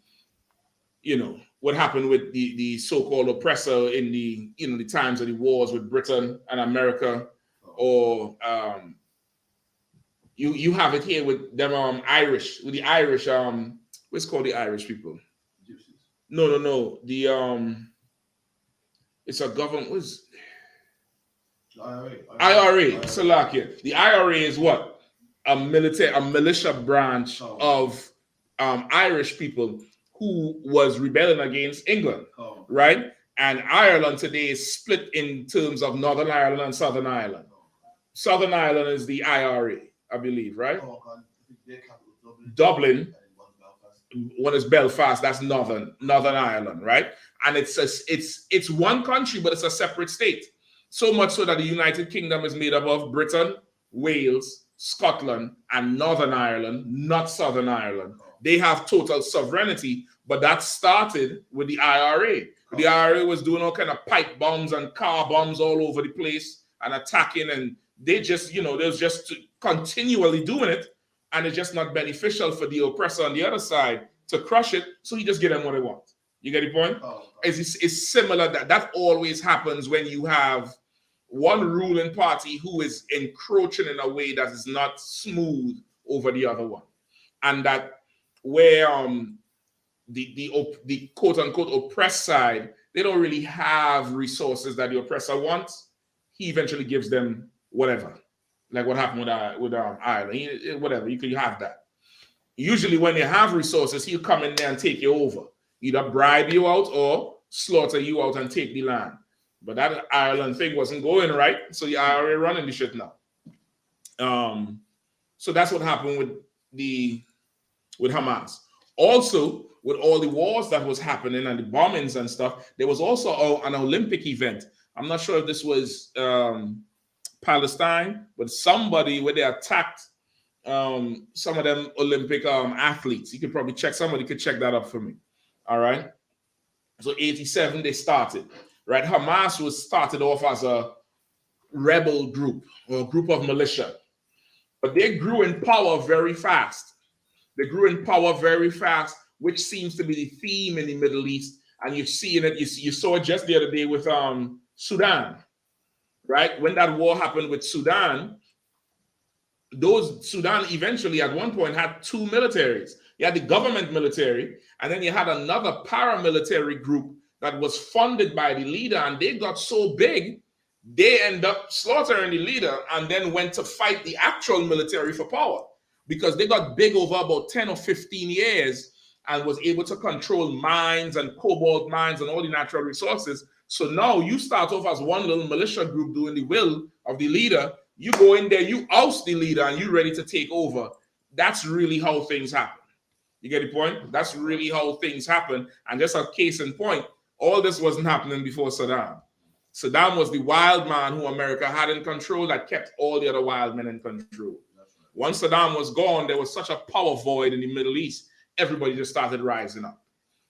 what happened with the so-called oppressor in the times of the wars with Britain and America, or you have it here with them Irish, with the Irish, what's called the Irish people? Gypsies. No. The it's a government, was IRA, Salakia. The IRA is what? A militia branch of Irish people who was rebelling against England, right? And Ireland today is split in terms of Northern Ireland and Southern Ireland. Southern Ireland is the IRA, I believe, right? Dublin. One is Belfast. That's Northern Ireland, right? And it's one country, but it's a separate state. So much so that the United Kingdom is made up of Britain, Wales, Scotland, and Northern Ireland, not Southern Ireland. They have total sovereignty, but that started with the IRA. The IRA was doing all kind of pipe bombs and car bombs all over the place and attacking, and they just, they was just continually doing it, and it's just not beneficial for the oppressor on the other side to crush it, so he just get them what they want. You get the point? It's similar. That always happens when you have one ruling party who is encroaching in a way that is not smooth over the other one, and that where the quote unquote oppressed side, they don't really have resources that the oppressor wants. He eventually gives them whatever, like what happened with Ireland. Whatever, you can have that. Usually, when they have resources, he'll come in there and take you over, either bribe you out or slaughter you out and take the land. But that Ireland thing wasn't going right, so the IRA running the shit now. So that's what happened with Hamas. Also, with all the wars that was happening and the bombings and stuff, there was also an Olympic event. I'm not sure if this was Palestine, but somebody where they attacked some of them Olympic athletes. You could probably check, somebody could check that up for me. All right. So 87, they started, right? Hamas was started off as a rebel group or a group of militia, but they grew in power very fast. Which seems to be the theme in the Middle East. And you've seen it, you saw it just the other day with Sudan, right? When that war happened with Sudan, Sudan eventually at one point had two militaries. You had the government military, and then you had another paramilitary group that was funded by the leader, and they got so big, they end up slaughtering the leader and then went to fight the actual military for power, because they got big over about 10 or 15 years and was able to control mines and cobalt mines and all the natural resources. So now you start off as one little militia group doing the will of the leader. You go in there, you oust the leader, and you're ready to take over. That's really how things happen. You get the point? That's really how things happen. And just a case in point, all this wasn't happening before Saddam. Saddam was the wild man who America had in control that kept all the other wild men in control. Once Saddam was gone, there was such a power void in the Middle East. Everybody just started rising up,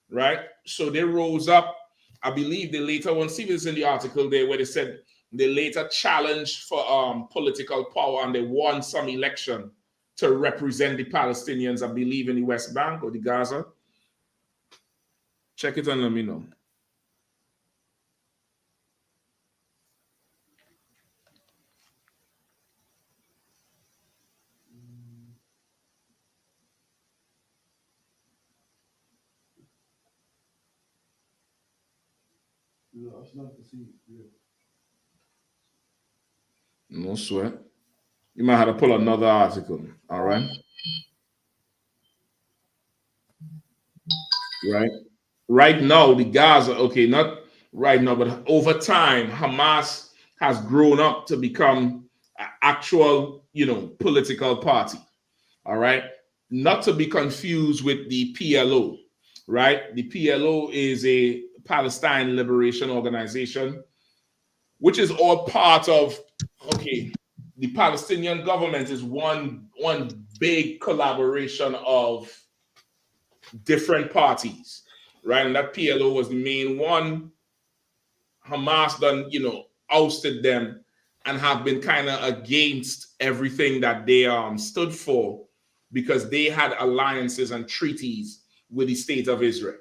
right? So they rose up. I believe they later, one, see this in the article there where they said they later challenged for political power, and they won some election to represent the Palestinians, I believe, in the West Bank or the Gaza. Check it and let me know. No sweat. You might have to pull another article. All right. Right. Right now, the Gaza, okay, not right now, but over time, Hamas has grown up to become an actual, political party. All right. Not to be confused with the PLO, right? The PLO is a Palestine Liberation Organization. which is all part of, okay, the Palestinian government is one big collaboration of different parties, right? And that PLO was the main one. Hamas done, ousted them and have been kind of against everything that they stood for because they had alliances and treaties with the state of Israel.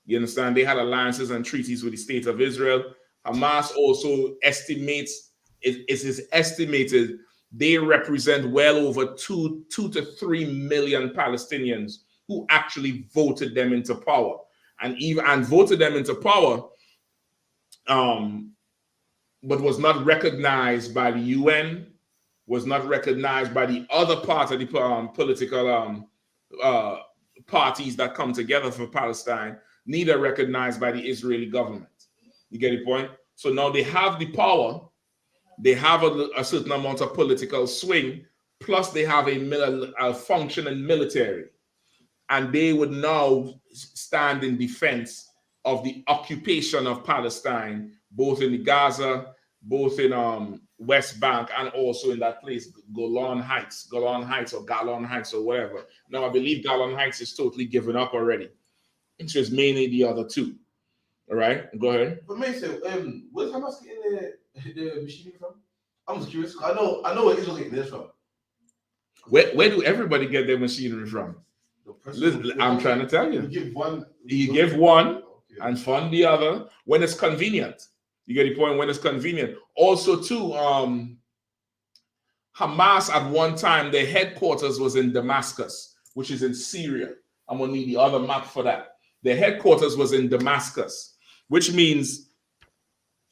You understand? They had alliances and treaties with the state of Israel. Hamas also estimates, it is estimated they represent well over 2 to 3 million Palestinians who actually voted them into power and voted them into power, but was not recognized by the UN, was not recognized by the other part of the political parties that come together for Palestine, neither recognized by the Israeli government. You get the point? So now they have the power, they have a certain amount of political swing, plus they have a functioning military. And they would now stand in defense of the occupation of Palestine, both in the Gaza, both in West Bank, and also in that place, Golan Heights or whatever. Now, I believe Golan Heights is totally given up already. It's just mainly the other two. All right, go ahead. But Mason, where's Hamas getting the machinery from? I'm just curious. I know where Israel getting this from. Where do everybody get their machinery from? Listen, I'm trying to tell you. You give one and fund the other when it's convenient. You get the point? When it's convenient. Also, too, Hamas at one time, their headquarters was in Damascus, which is in Syria. I'm gonna need the other map for that. Their headquarters was in Damascus, which means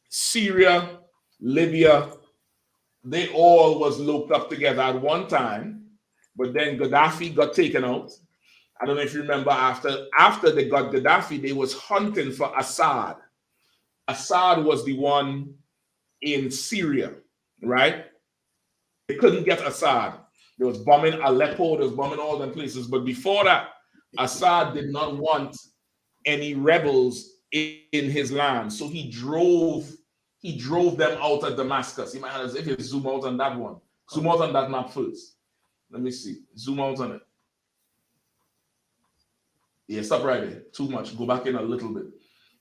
Syria, Libya, they all was looped up together at one time, but then Gaddafi got taken out. I don't know if you remember, after they got Gaddafi, they was hunting for Assad. Assad was the one in Syria, right? They couldn't get Assad. They was bombing Aleppo, they was bombing all them places. But before that, Assad did not want any rebels in his land. So he drove them out of Damascus. You might have, if you zoom out on that one. Zoom out on that map first. Let me see. Zoom out on it. Yeah, stop right there. Too much. Go back in a little bit.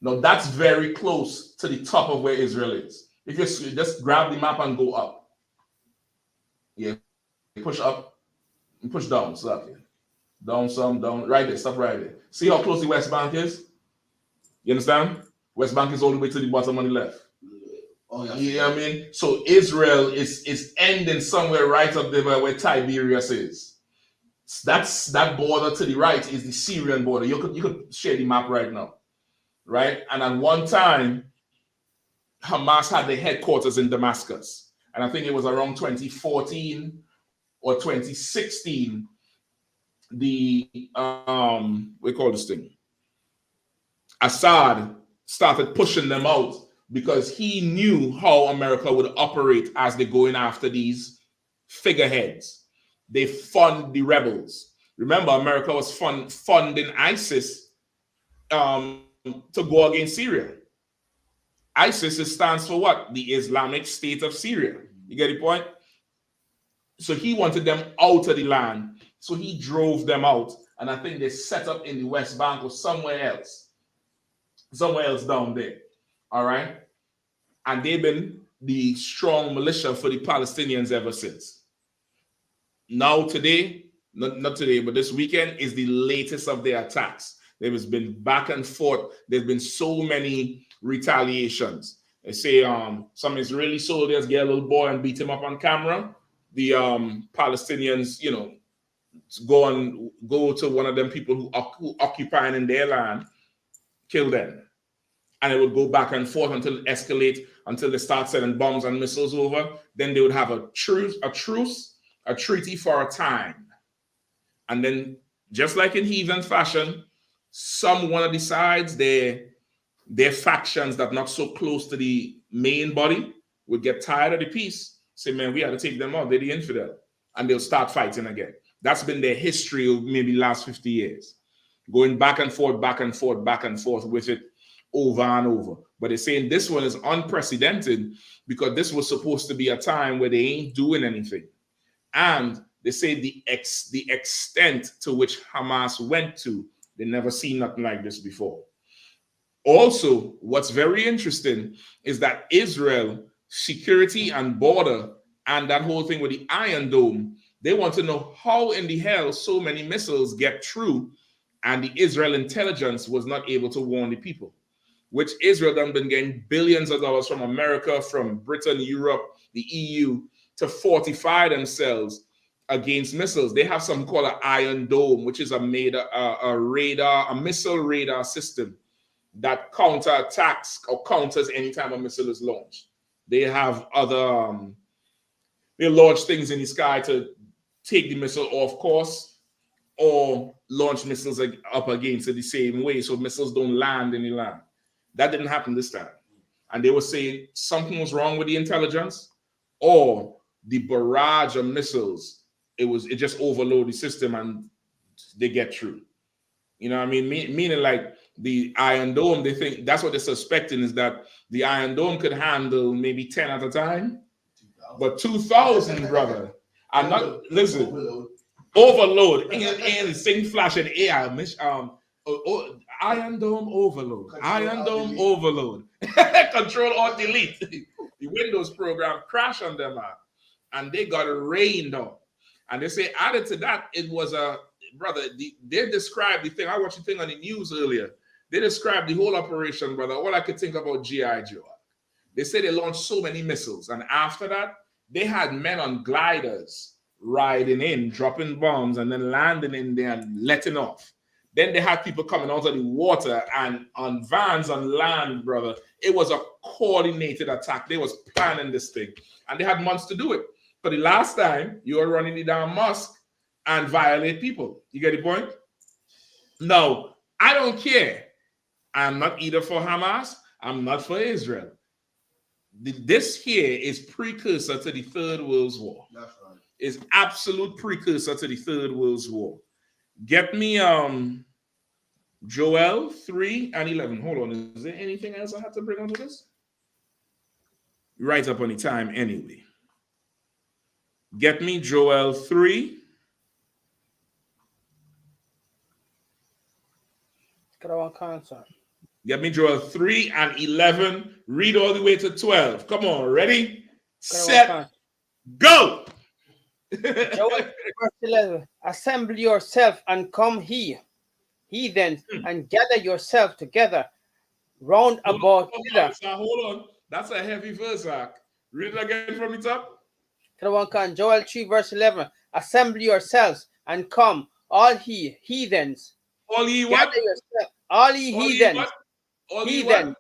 Now that's very close to the top of where Israel is. If you just grab the map and go up. Yeah, push up and push down. So that down some, down, right there. Stop right there. See how close the West Bank is? You understand? West Bank is all the way to the bottom on the left. Oh, yeah. You know what I mean? So Israel is ending somewhere right up there where Tiberias is. That border to the right is the Syrian border. You could share the map right now, right? And at one time, Hamas had their headquarters in Damascus, and I think it was around 2014 or 2016. The we call this thing. Assad started pushing them out because he knew how America would operate as they're going after these figureheads. They fund the rebels. Remember, America was funding ISIS to go against Syria. ISIS stands for what? The Islamic State of Syria. You get the point? So he wanted them out of the land. So he drove them out. And I think they set up in the West Bank or somewhere else down there. All right? And they've been the strong militia for the Palestinians ever since. Now today, not today, but this weekend is the latest of their attacks. There has been back and forth. There's been so many retaliations. They say some Israeli soldiers get a little boy and beat him up on camera. The Palestinians, go to one of them people who occupying in their land, kill them. And it would go back and forth until it escalates, until they start sending bombs and missiles over. Then they would have a truce, a treaty for a time. And then, just like in heathen fashion, one of the sides, their factions that not so close to the main body would get tired of the peace, say, man, we have to take them out. They're the infidel. And they'll start fighting again. That's been their history of maybe last 50 years. Going back and forth with it. over and over. But they're saying this one is unprecedented because this was supposed to be a time where they ain't doing anything. And they say the extent to which Hamas went to, they never seen nothing like this before. Also, what's very interesting is that Israel security and border and that whole thing with the Iron Dome, they want to know how in the hell so many missiles get through and the Israel intelligence was not able to warn the people, which Israel done been getting billions of dollars from America, from Britain, Europe, the EU to fortify themselves against missiles. They have something called an Iron Dome, which is a missile radar system that counterattacks or counters anytime a missile is launched. They have other, they launch things in the sky to take the missile off course or launch missiles up against it the same way so missiles don't land in the land. That didn't happen this time. And they were saying something was wrong with the intelligence or the barrage of missiles. It just overloaded the system and they get through. You know what I mean? Meaning like the Iron Dome, they think that's what they're suspecting is that the Iron Dome could handle maybe 10 at a time. 2,000. But 2,000, brother. I'm not, listen, overload. And sing flash and AI. Iron Dome overload. Iron Dome overload. Control or delete. The Windows program crashed on them, and they got rained on. And they say added to that, it was a brother. They described the thing. I watched the thing on the news earlier. They described the whole operation, brother. All I could think about G.I. Joe. They say they launched so many missiles, and after that, they had men on gliders riding in, dropping bombs, and then landing in there and letting off. Then they had people coming out of the water and on vans on land, brother. It was a coordinated attack. They was planning this thing, and they had months to do it. But the last time, you were running the damn mosque and violate people. You get the point? No, I don't care. I'm not either for Hamas. I'm not for Israel. This here is precursor to the Third World War. That's right. It's absolute precursor to the Third World War. Get me Joel 3:11. Hold on. Is there anything else I have to bring onto this? Right up on the time anyway. Get me Joel 3. Get me Joel 3:11. Read all the way to 12. Come on, ready? Set, go! Joel, verse 11. Assemble yourself and come here, heathens, and gather yourself together round about hither. Hold on. That's a heavy verse, Zach. Read it again from the top. Joel 3 verse 11. Assemble yourselves and come, all ye heathens. All ye what? Gather yourself, all ye heathens. All ye what?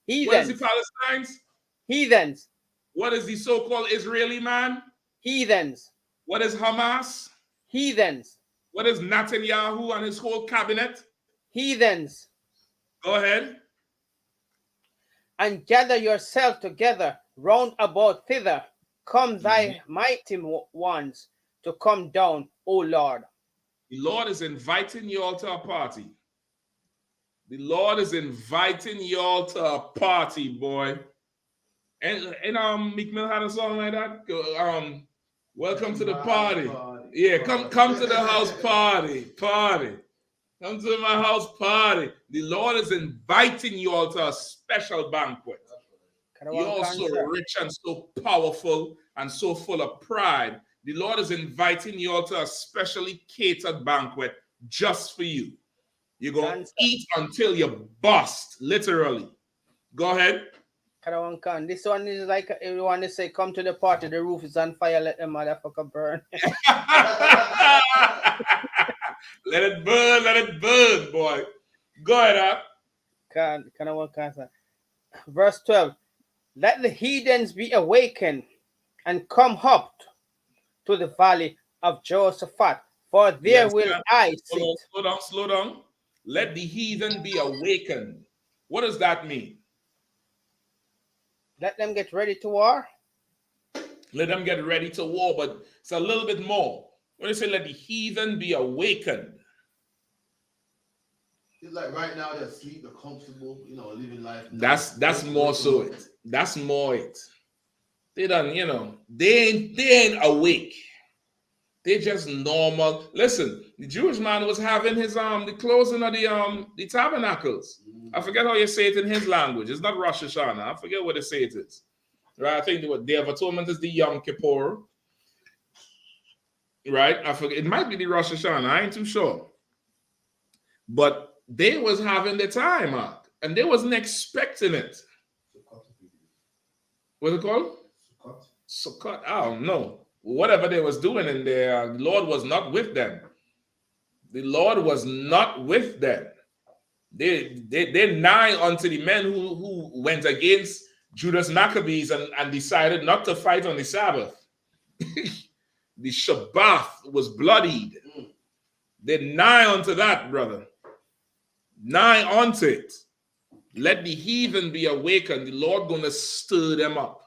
Heathens. What is the Palestinians? Heathens. What is the so-called Israeli man? Heathens. What is Hamas? Heathens. What is Netanyahu and his whole cabinet? Heathens. Go ahead. And gather yourself together round about thither. Come thy mighty ones to come down, O Lord. The Lord is inviting you all to a party. The Lord is inviting you all to a party, boy. And Meek Mill had a song like that. Welcome to the party. Yeah, come to the house party. Come to my house party. The Lord is inviting you all to a special banquet. You're all so rich and so powerful and so full of pride. The Lord is inviting you all to a specially catered banquet just for you. You're going to eat until you bust, literally. Go ahead. This one is like everyone they say, come to the party, the roof is on fire, let the motherfucker burn. Let it burn, boy. Go ahead, Verse 12. Let the heathens be awakened and come up to the valley of Jehoshaphat, for there will I sit. Slow down. Let the heathen be awakened. What does that mean? Let them get ready to war. Let them get ready to war, but it's a little bit more. When you say let the heathen be awakened, like right now they're asleep, they're comfortable, you know, living life. That's more so it. That's more it. They done, you know, they ain't awake. They just normal. Listen, the Jewish man was having his the closing of the tabernacles. I forget how you say it in his language. It's not Rosh Hashanah. I forget what they say it is. Right? I think the Day of Atonement is the Yom Kippur. Right? I forget. It might be the Rosh Hashanah. I ain't too sure. But they was having the time, Mark, and they wasn't expecting it. What's it called? Sukkot. I don't know. Whatever they was doing in there, the Lord was not with them. The Lord was not with them. They're nigh unto the men who went against Judas Maccabees and decided not to fight on the Sabbath. The Shabbat was bloodied. They're nigh unto that, brother. Nigh unto it. Let the heathen be awakened. The Lord going to stir them up.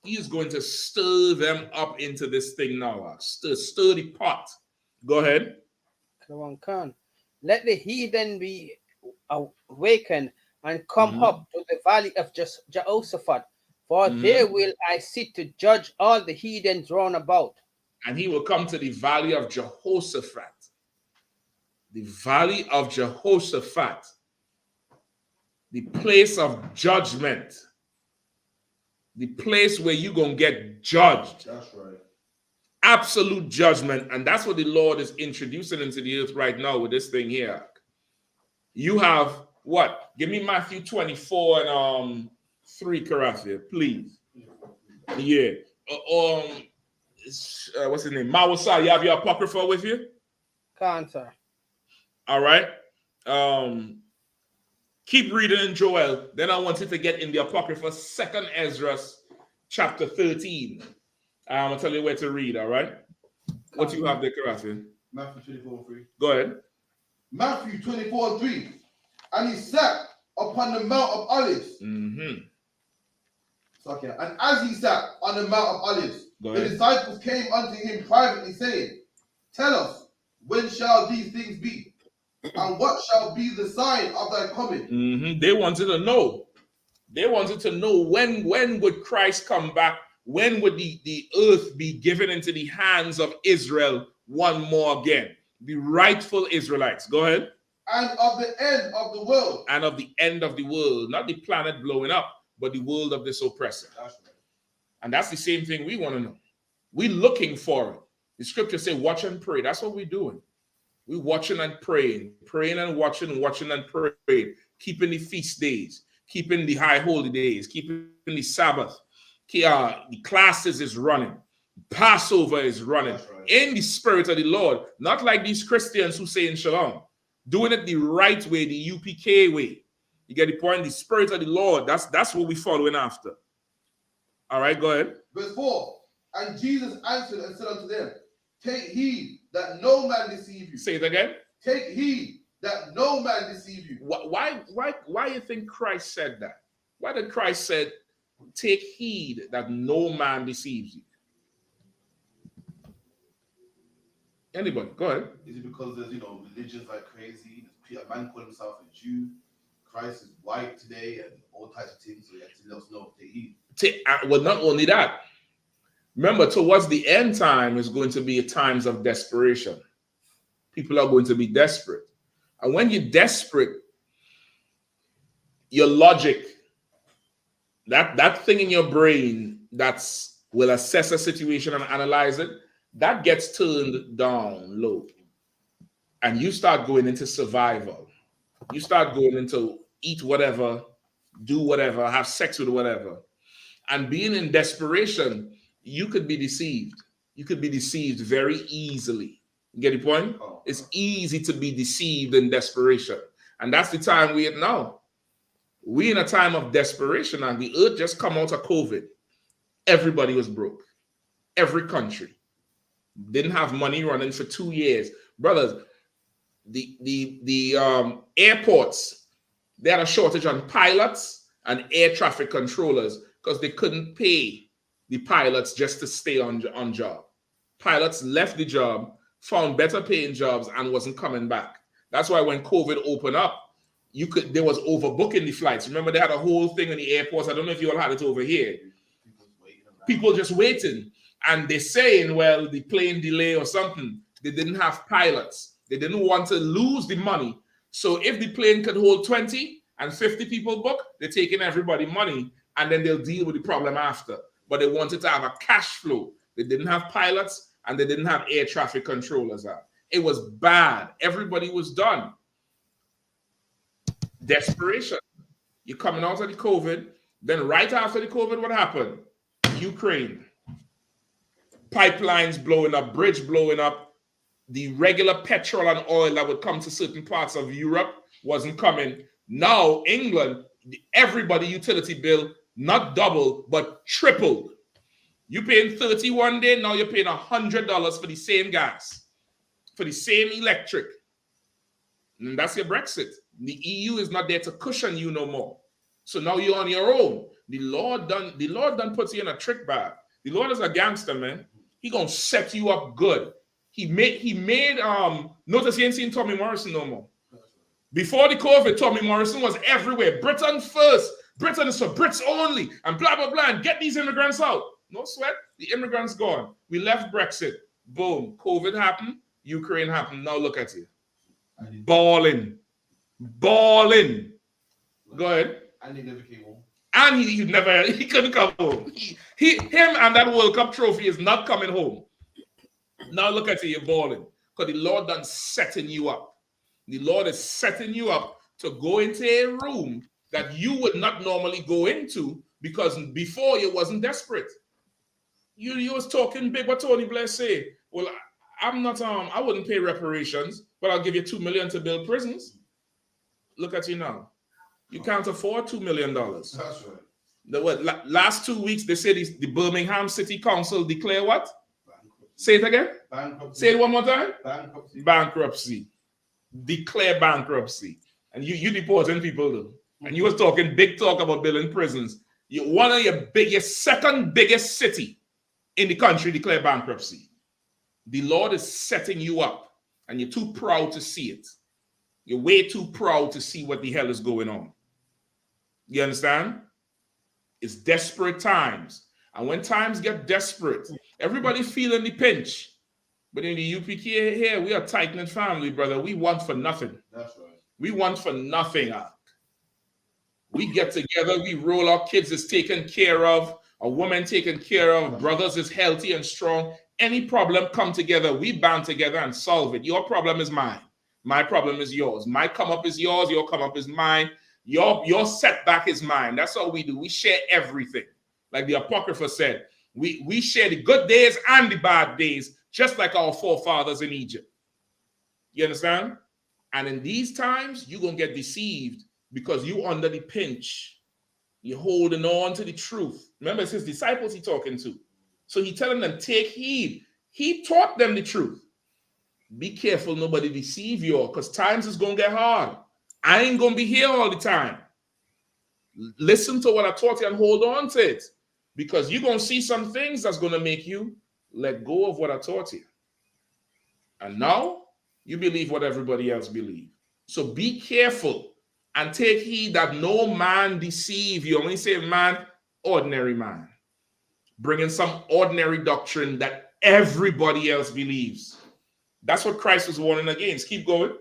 He is going to stir them up into this thing now. Stir the pot. Go ahead. Come on, Khan. Let the heathen be awakened and come up to the valley of Jehoshaphat, for there will I sit to judge all the heathens round about. And he will come to the valley of Jehoshaphat. The valley of Jehoshaphat. The place of judgment. The place where you're going to get judged. That's right. Absolute judgment. And that's what the Lord is introducing into the earth right now with this thing here. You have what? Give me Matthew 24 and 3, Karathia, please. Yeah. What's his name? Mawasa, you have your Apocrypha with you? Khan, sir. All right. Keep reading in Joel. Then I want you to get in the Apocrypha, 2nd Ezra, chapter 13. I'm going to tell you where to read, all right? What do you have there, Karathia? Matthew 24:3. Go ahead. Matthew 24:3. And he sat upon the Mount of Olives. Okay. And as he sat on the Mount of Olives, the disciples came unto him privately, saying, Tell us, when shall these things be? And what shall be the sign of thy coming? They wanted to know. They wanted to know when would Christ come back? When would the earth be given into the hands of Israel one more again? The rightful Israelites. Go ahead. And of the end of the world. And of the end of the world. Not the planet blowing up, but the world of this oppressor. That's right. And that's the same thing we want to know. We're looking for it. The scripture say, watch and pray. That's what we're doing. We're watching and praying and watching and praying, keeping the feast days, keeping the high holy days, keeping the Sabbath. The classes is running. Passover is running in the spirit of the Lord, not like these Christians who say in Shalom, doing it the right way, the UPK way. You get the point? The spirit of the Lord, that's what we're following after. All right, go ahead. Verse 4. And Jesus answered and said unto them, Take heed that no man deceive you. Say it again. Take heed that no man deceive you. Why you think Christ said that? Why did Christ said, take heed that no man deceives you? Anybody? Go ahead. Is it because there's, religions like crazy? A man called himself a Jew. Christ is white today and all types of things. So he has to let us know, take heed. Well, not only that. Remember, towards the end time is going to be times of desperation. People are going to be desperate. And when you're desperate, your logic, that thing in your brain that's will assess a situation and analyze it, that gets turned down low. And you start going into survival. You start going into eat whatever, do whatever, have sex with whatever. And being in desperation, you could be deceived. You could be deceived very easily. You get the point? It's easy to be deceived in desperation. And that's the time we're in now. We're in a time of desperation, and the earth just come out of COVID. Everybody was broke. Every country. Didn't have money running for 2 years. Brothers, the airports, they had a shortage on pilots and air traffic controllers because they couldn't pay the pilots just to stay on job. Pilots left the job, found better paying jobs, and wasn't coming back. That's why when COVID opened up, there was overbooking the flights. Remember, they had a whole thing in the airports. I don't know if you all had it over here. People just waiting. And they're saying, well, the plane delay or something. They didn't have pilots. They didn't want to lose the money. So if the plane could hold 20 and 50 people book, they're taking everybody money and then they'll deal with the problem after. But they wanted to have a cash flow. They didn't have pilots and they didn't have air traffic controllers out. It was bad. Everybody was done. Desperation. You're coming out of the COVID. Then right after the COVID, what happened? Ukraine. Pipelines blowing up, bridge blowing up. The regular petrol and oil that would come to certain parts of Europe wasn't coming. Now, England, everybody utility bill, not double, but tripled. You're paying $30 one day, now you're paying $100 for the same gas, for the same electric. And that's your Brexit. The EU is not there to cushion you no more. So now you're on your own. The Lord done puts you in a trick bag. The Lord is a gangster, man. He gonna set you up good. He made notice you ain't seen Tommy Morrison no more. Before the COVID, Tommy Morrison was everywhere. Britain first. Britain is for Brits only. And blah, blah, blah. And get these immigrants out. No sweat. The immigrants gone. We left Brexit. Boom. COVID happened. Ukraine happened. Now look at you. Balling. Balling. Go ahead. And he never came home. And he couldn't come home. Him and that World Cup trophy is not coming home. Now look at you, you're balling. Because the Lord done setting you up. The Lord is setting you up to go into a room that you would not normally go into because before you wasn't desperate. You was talking big, what Tony Blair say? Well, I'm not, I wouldn't pay reparations, but I'll give you $2 million to build prisons. Look at you now. You can't afford $2 million. That's right. Last 2 weeks, they said the Birmingham City Council declare what? Say it again. Bankruptcy. Say it one more time. Bankruptcy. Bankruptcy. Declare bankruptcy. And you deporting people though. And you was talking big talk about building prisons. One of your second biggest city in the country declare bankruptcy. The Lord is setting you up and you're too proud to see it. You're way too proud to see what the hell is going on. You understand? It's desperate times. And when times get desperate, everybody feeling the pinch. But in the UPK here, we are a tight-knit family, brother. We want for nothing. That's right. We want for nothing. We get together, we roll, our kids is taken care of, a woman taken care of, brothers is healthy and strong. Any problem, come together, we band together and solve it. Your problem is mine. My problem is yours. My come up is yours, your come up is mine. Your setback is mine. That's all we do. We share everything. Like the Apocrypha said, we share the good days and the bad days, just like our forefathers in Egypt. You understand? And in these times, you're going to get deceived because you under the pinch. You're holding on to the truth. Remember, it's his disciples he's talking to. So he's telling them, take heed. He taught them the truth. Be careful nobody deceive you because times is going to get hard. I ain't going to be here all the time. Listen to what I taught you and hold on to it. Because you're going to see some things that's going to make you let go of what I taught you. And now, you believe what everybody else believes. So be careful and take heed that no man deceive you. When you say man, ordinary man. Bringing some ordinary doctrine that everybody else believes. That's what Christ was warning against. Keep going.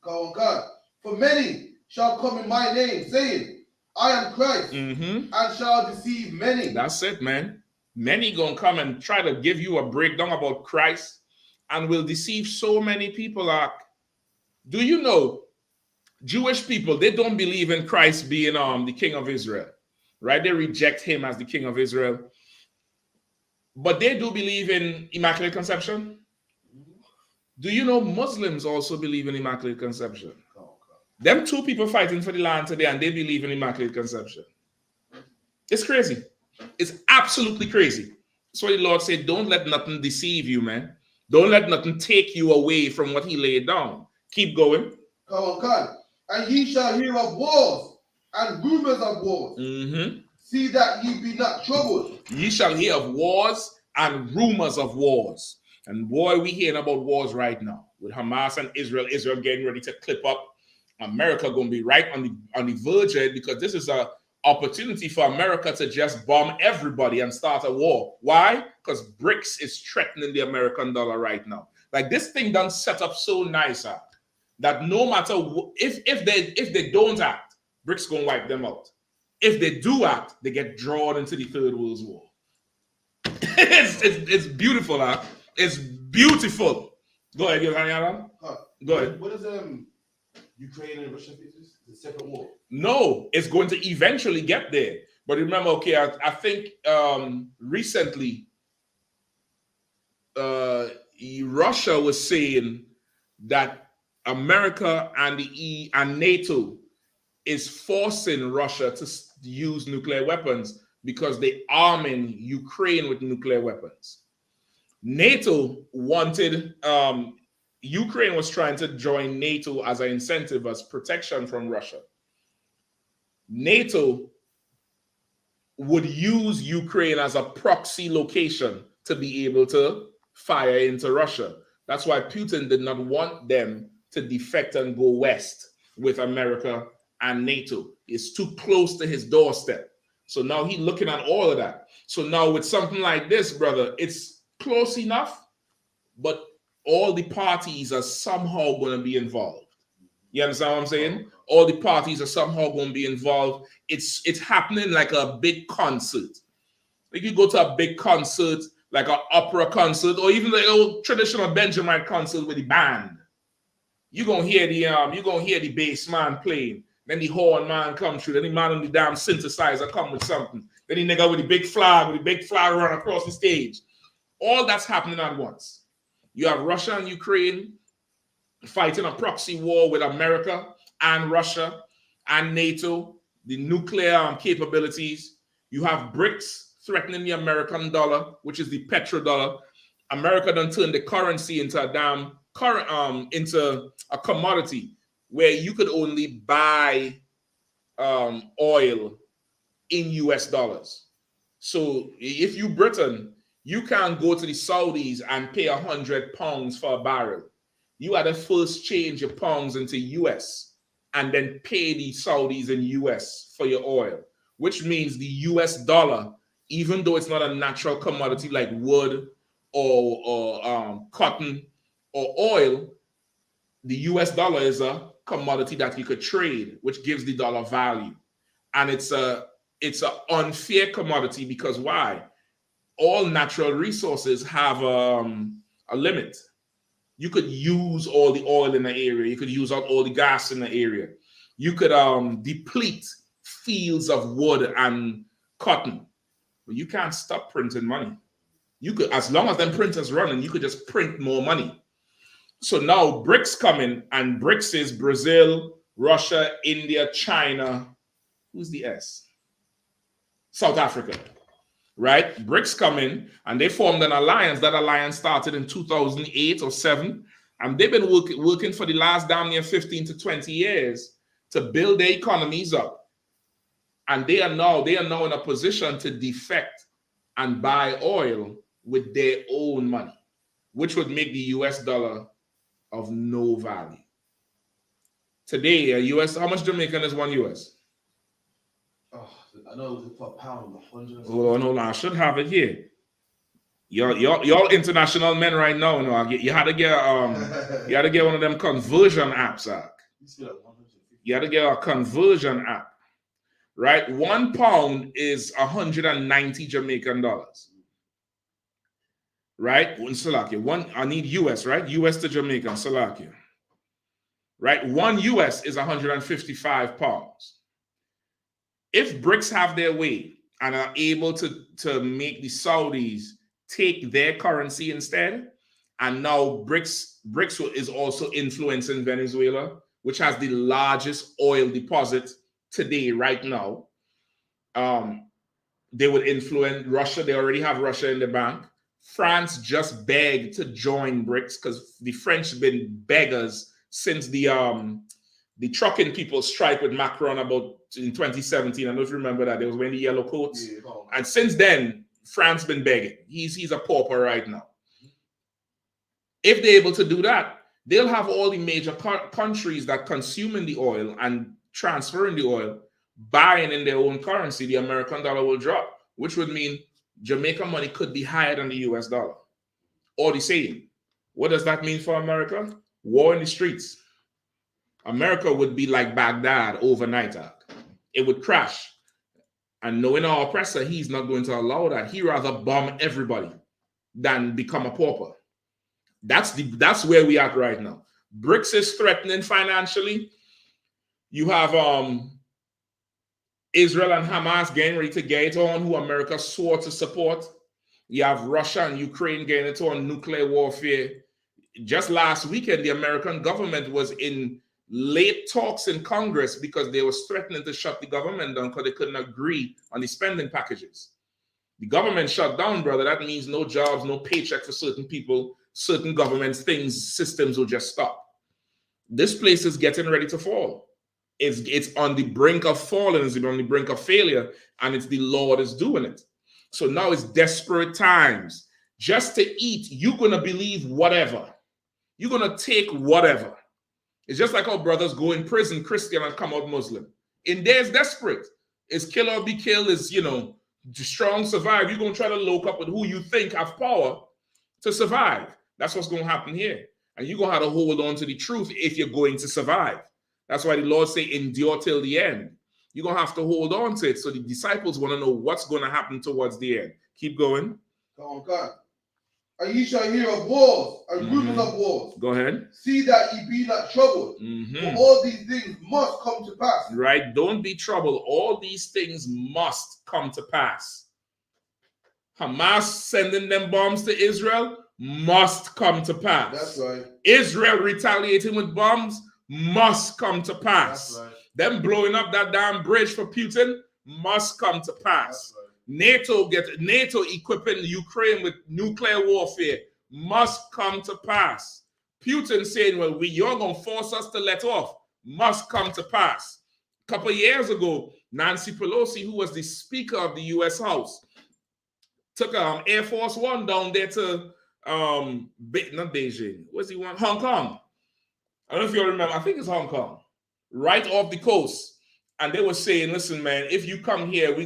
Go on, God. For many shall come in my name, saying, I am Christ, and shall deceive many. That's it, man. Many gonna come and try to give you a breakdown about Christ and will deceive so many people. Do you know, Jewish people, they don't believe in Christ being the king of Israel, right? They reject him as the king of Israel. But they do believe in Immaculate Conception. Do you know Muslims also believe in Immaculate Conception? Them two people fighting for the land today and they believe in Immaculate Conception. It's crazy. It's absolutely crazy. That's why the Lord said, don't let nothing deceive you, man. Don't let nothing take you away from what he laid down. Keep going. Go on, God. And ye shall hear of wars and rumors of wars. See that ye be not troubled. Ye shall hear of wars and rumors of wars. And boy, we hearing about wars right now. with Hamas and Israel. Israel getting ready to clip up. America going to be right on the verge of it, because this is a opportunity for America to just bomb everybody and start a war. Why? Because BRICS is threatening the American dollar right now. Like, this thing done set up so nice that no matter if they don't act, BRICS gonna wipe them out. If they do act, they get drawn into the Third World War. it's beautiful, huh? It's beautiful. Go ahead, Go ahead. What is Ukraine and Russia faces? It's a separate war. No, it's going to eventually get there. But remember, okay, I think recently Russia was saying that America and and NATO is forcing Russia to use nuclear weapons because they're arming Ukraine with nuclear weapons. NATO wanted, Ukraine was trying to join NATO as an incentive, as protection from Russia. NATO would use Ukraine as a proxy location to be able to fire into Russia. That's why Putin did not want them to defect and go west with America and NATO. It's too close to his doorstep. So now he's looking at all of that. So now with something like this, brother, it's close enough, but all the parties are somehow going to be involved. You understand what I'm saying? All the parties are somehow going to be involved. It's happening like a big concert. Like, you go to a big concert, like an opera concert, or even the old traditional Benjamin concert with the band. You're gonna hear the bass man playing, then the horn man come through, then the man on the damn synthesizer come with something, then the nigga with the big flag run across the stage. All that's happening at once. You have Russia and Ukraine fighting a proxy war with America and Russia and NATO, the nuclear capabilities. You have BRICS threatening the American dollar, which is the petrodollar. America done turned the currency into into a commodity where you could only buy oil in US dollars. So if you Britain, you can't go to the Saudis and pay £100 for a barrel. You had to first change your pounds into US and then pay the Saudis in US for your oil, which means the US dollar, even though it's not a natural commodity like wood or cotton or oil, the US dollar is a commodity that you could trade, which gives the dollar value. And it's an unfair commodity because why? All natural resources have a limit. You could use all the oil in the area. You could use all the gas in the area. You could deplete fields of wood and cotton. But you can't stop printing money. You could, as long as them printers running, you could just print more money. So now BRICS coming, and BRICS is Brazil, Russia, India, China. Who's the S? South Africa, right? BRICS coming, and they formed an alliance. That alliance started in 2008 or 7, and they've been working for the last damn near 15 to 20 years to build their economies up. And they are now in a position to defect and buy oil with their own money, which would make the US dollar of no value. Today, how much Jamaican is one US? Oh, I know it's per pound, 100. Oh, no, I should have it here. Y'all international men right now, you had to get one of them conversion apps, Zach. You had to get a conversion app, right? 1 pound is 190 Jamaican dollars. Right? Salakia. I need US, right? US to Jamaican, Salakia. Right? 1 US is 155 pounds. If BRICS have their way and are able to make the Saudis take their currency instead, and now BRICS is also influencing Venezuela, which has the largest oil deposit today, right now. They would influence Russia. They already have Russia in the bank. France just begged to join BRICS because the French have been beggars since the trucking people strike with Macron in 2017. I don't know if you remember that. They was wearing the yellow coats. Yeah, and since then, France been begging. He's a pauper right now. If they're able to do that, they'll have all the major countries that consuming the oil and transferring the oil, buying in their own currency. The American dollar will drop, which would mean Jamaican money could be higher than the US dollar, or the same. What does that mean for America? War in the streets. America would be like Baghdad overnight. It would crash. And knowing our oppressor, he's not going to allow that. He'd rather bomb everybody than become a pauper. That's where we are right now. BRICS is threatening financially. You have Israel and Hamas getting ready to get it on, who America swore to support. You have Russia and Ukraine getting it on nuclear warfare. Just last weekend, the American government was in late talks in Congress because they were threatening to shut the government down because they couldn't agree on the spending packages. The government shut down, brother. That means no jobs, no paycheck for certain people, certain governments, things, systems will just stop. This place is getting ready to fall. It's on the brink of falling, it's on the brink of failure, and it's the Lord is doing it. So now it's desperate times. Just to eat, you're going to believe whatever. You're going to take whatever. It's just like our brothers go in prison, Christian, and come out Muslim. In there, it's desperate. It's kill or be killed. It's, strong survive. You're going to try to look up with who you think have power to survive. That's what's going to happen here. And you're going to have to hold on to the truth if you're going to survive. That's why the Lord say, endure till the end. You're going to have to hold on to it. So the disciples want to know what's going to happen towards the end. Keep going. Come on, God. And ye shall hear of wars and rumors of wars. Go ahead. See that ye be not troubled. For all these things must come to pass. Right? Don't be troubled. All these things must come to pass. Hamas sending them bombs to Israel must come to pass. That's right. Israel retaliating with bombs must come to pass. That's right. Them blowing up that damn bridge for Putin must come to pass. Right. NATO equipping Ukraine with nuclear warfare must come to pass. Putin saying, well, you're going to force us to let off, must come to pass. A couple of years ago, Nancy Pelosi, who was the Speaker of the U.S. House, took Air Force One down there to, not Beijing, what's he want? Hong Kong. I don't know if you remember, I think it's Hong Kong, right off the coast. And they were saying, listen, man, if you come here, we're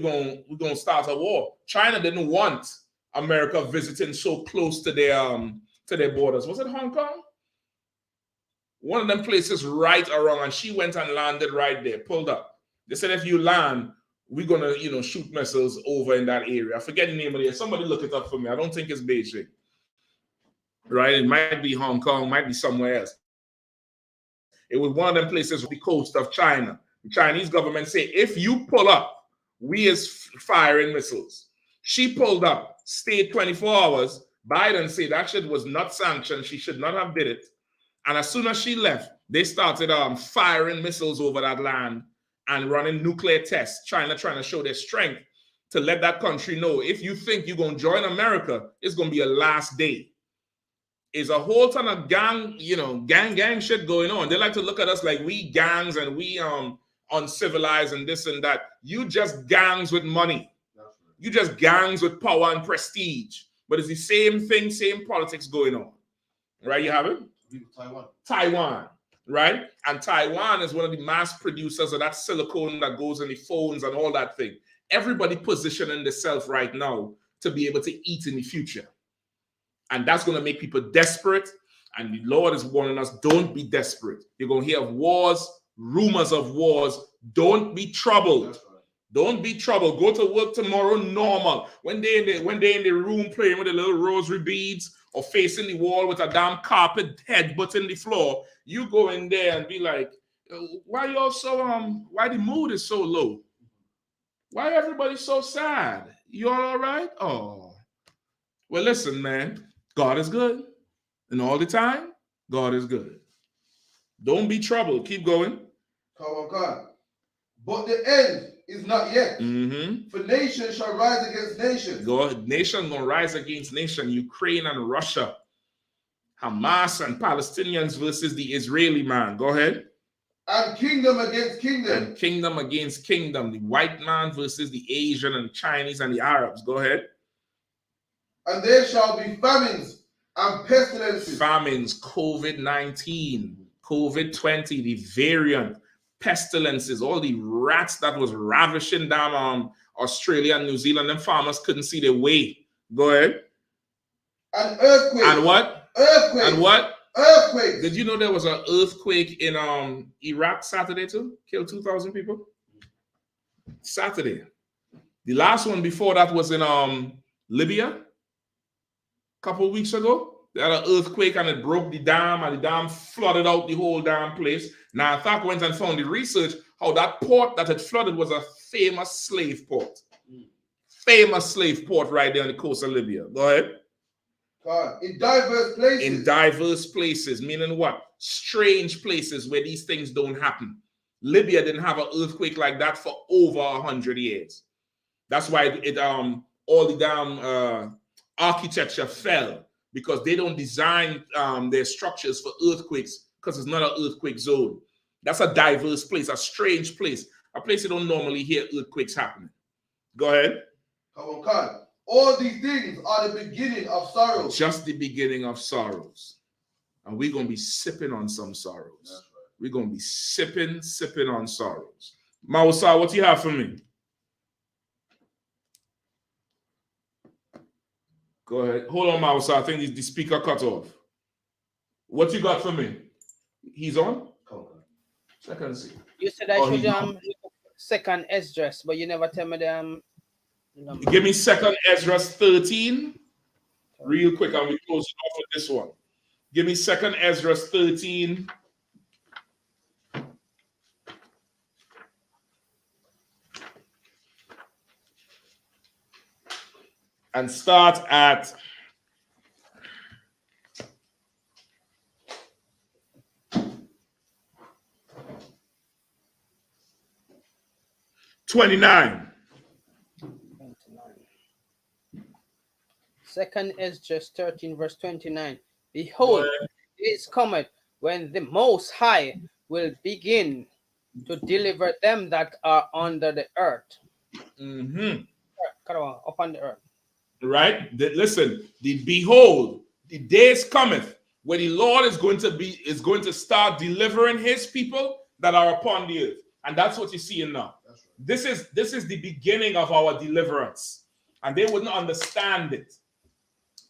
gonna start a war. China didn't want America visiting so close to their borders. Was it Hong Kong? One of them places right around, and she went and landed right there, pulled up. They said, if you land, we're gonna, shoot missiles over in that area. I forget the name of it. Somebody look it up for me. I don't think it's Beijing. Right? It might be Hong Kong, might be somewhere else. It was one of them places on the coast of China. The Chinese government say, if you pull up, we is firing missiles. She pulled up, stayed 24 hours. Biden said that shit was not sanctioned. She should not have did it. And as soon as she left, they started firing missiles over that land and running nuclear tests. China trying to show their strength to let that country know, if you think you're going to join America, it's going to be a last day. Is a whole ton of gang shit going on. They like to look at us like we gangs and we uncivilized and this and that. You just gangs with money. You just gangs with power and prestige. But it's the same thing, same politics going on. Right? You have it? Taiwan. Right? And Taiwan is one of the mass producers of that silicone that goes in the phones and all that thing. Everybody positioning themselves right now to be able to eat in the future. And that's going to make people desperate. And the Lord is warning us, don't be desperate. You're going to hear of wars, rumors of wars. Don't be troubled. Right. Don't be troubled. Go to work tomorrow normal. When they're in the room playing with the little rosary beads or facing the wall with a damn carpet headbutt in the floor, you go in there and be like, why y'all so why the mood is so low? Why everybody so sad? You all right? Oh. Well, listen, man. God is good. And all the time, God is good. Don't be troubled. Keep going. Come on, God. But the end is not yet. For nation shall rise against nation. Nation gonna rise against nation. Ukraine and Russia. Hamas and Palestinians versus the Israeli man. Go ahead. And kingdom against kingdom. And kingdom against kingdom. The white man versus the Asian and the Chinese and the Arabs. Go ahead. And there shall be famines And pestilences. Famines, COVID-19, COVID-20, the variant, pestilences, all the rats that was ravishing down Australia and New Zealand. Them farmers couldn't see their way. Go ahead. And earthquakes. And what? Earthquakes. And what? Earthquakes. Did you know there was an earthquake in Iraq Saturday too? Killed 2,000 people? Saturday. The last one before that was in Libya a couple of weeks ago. They had an earthquake and it broke the dam and the dam flooded out the whole damn place. Now, I went and found the research how that port that had flooded was a famous slave port. Famous slave port right there on the coast of Libya. Go ahead. God, in diverse places. In diverse places, meaning what? Strange places where these things don't happen. Libya didn't have an earthquake like that for over 100 years. That's why all the damn architecture fell, because they don't design their structures for earthquakes, because it's not an earthquake zone. That's a diverse place, a strange place, a place you don't normally hear earthquakes happening. Go ahead. Come on, God. All these things are the beginning of sorrows. Just the beginning of sorrows. And we're going to be sipping on some sorrows. That's right. We're going to be sipping on sorrows. Mausa, what do you have for me? Go ahead. Hold on, Mausa. I think the speaker cut off. What you got for me? He's on? Check and see. You said I should second Esdras, but you never tell me the number. Give me second Esdras 13. Real quick, and we close it off with this one. Give me second Esdras 13. And start at 29. Second Esdras 13, verse 29. Behold, days cometh when the Most High will begin to deliver them that are under the earth. Up on the earth. Right? Listen, behold, the days cometh where the Lord is going to start delivering his people that are upon the earth. And that's what you're seeing now. Right. This is the beginning of our deliverance. And they wouldn't understand it.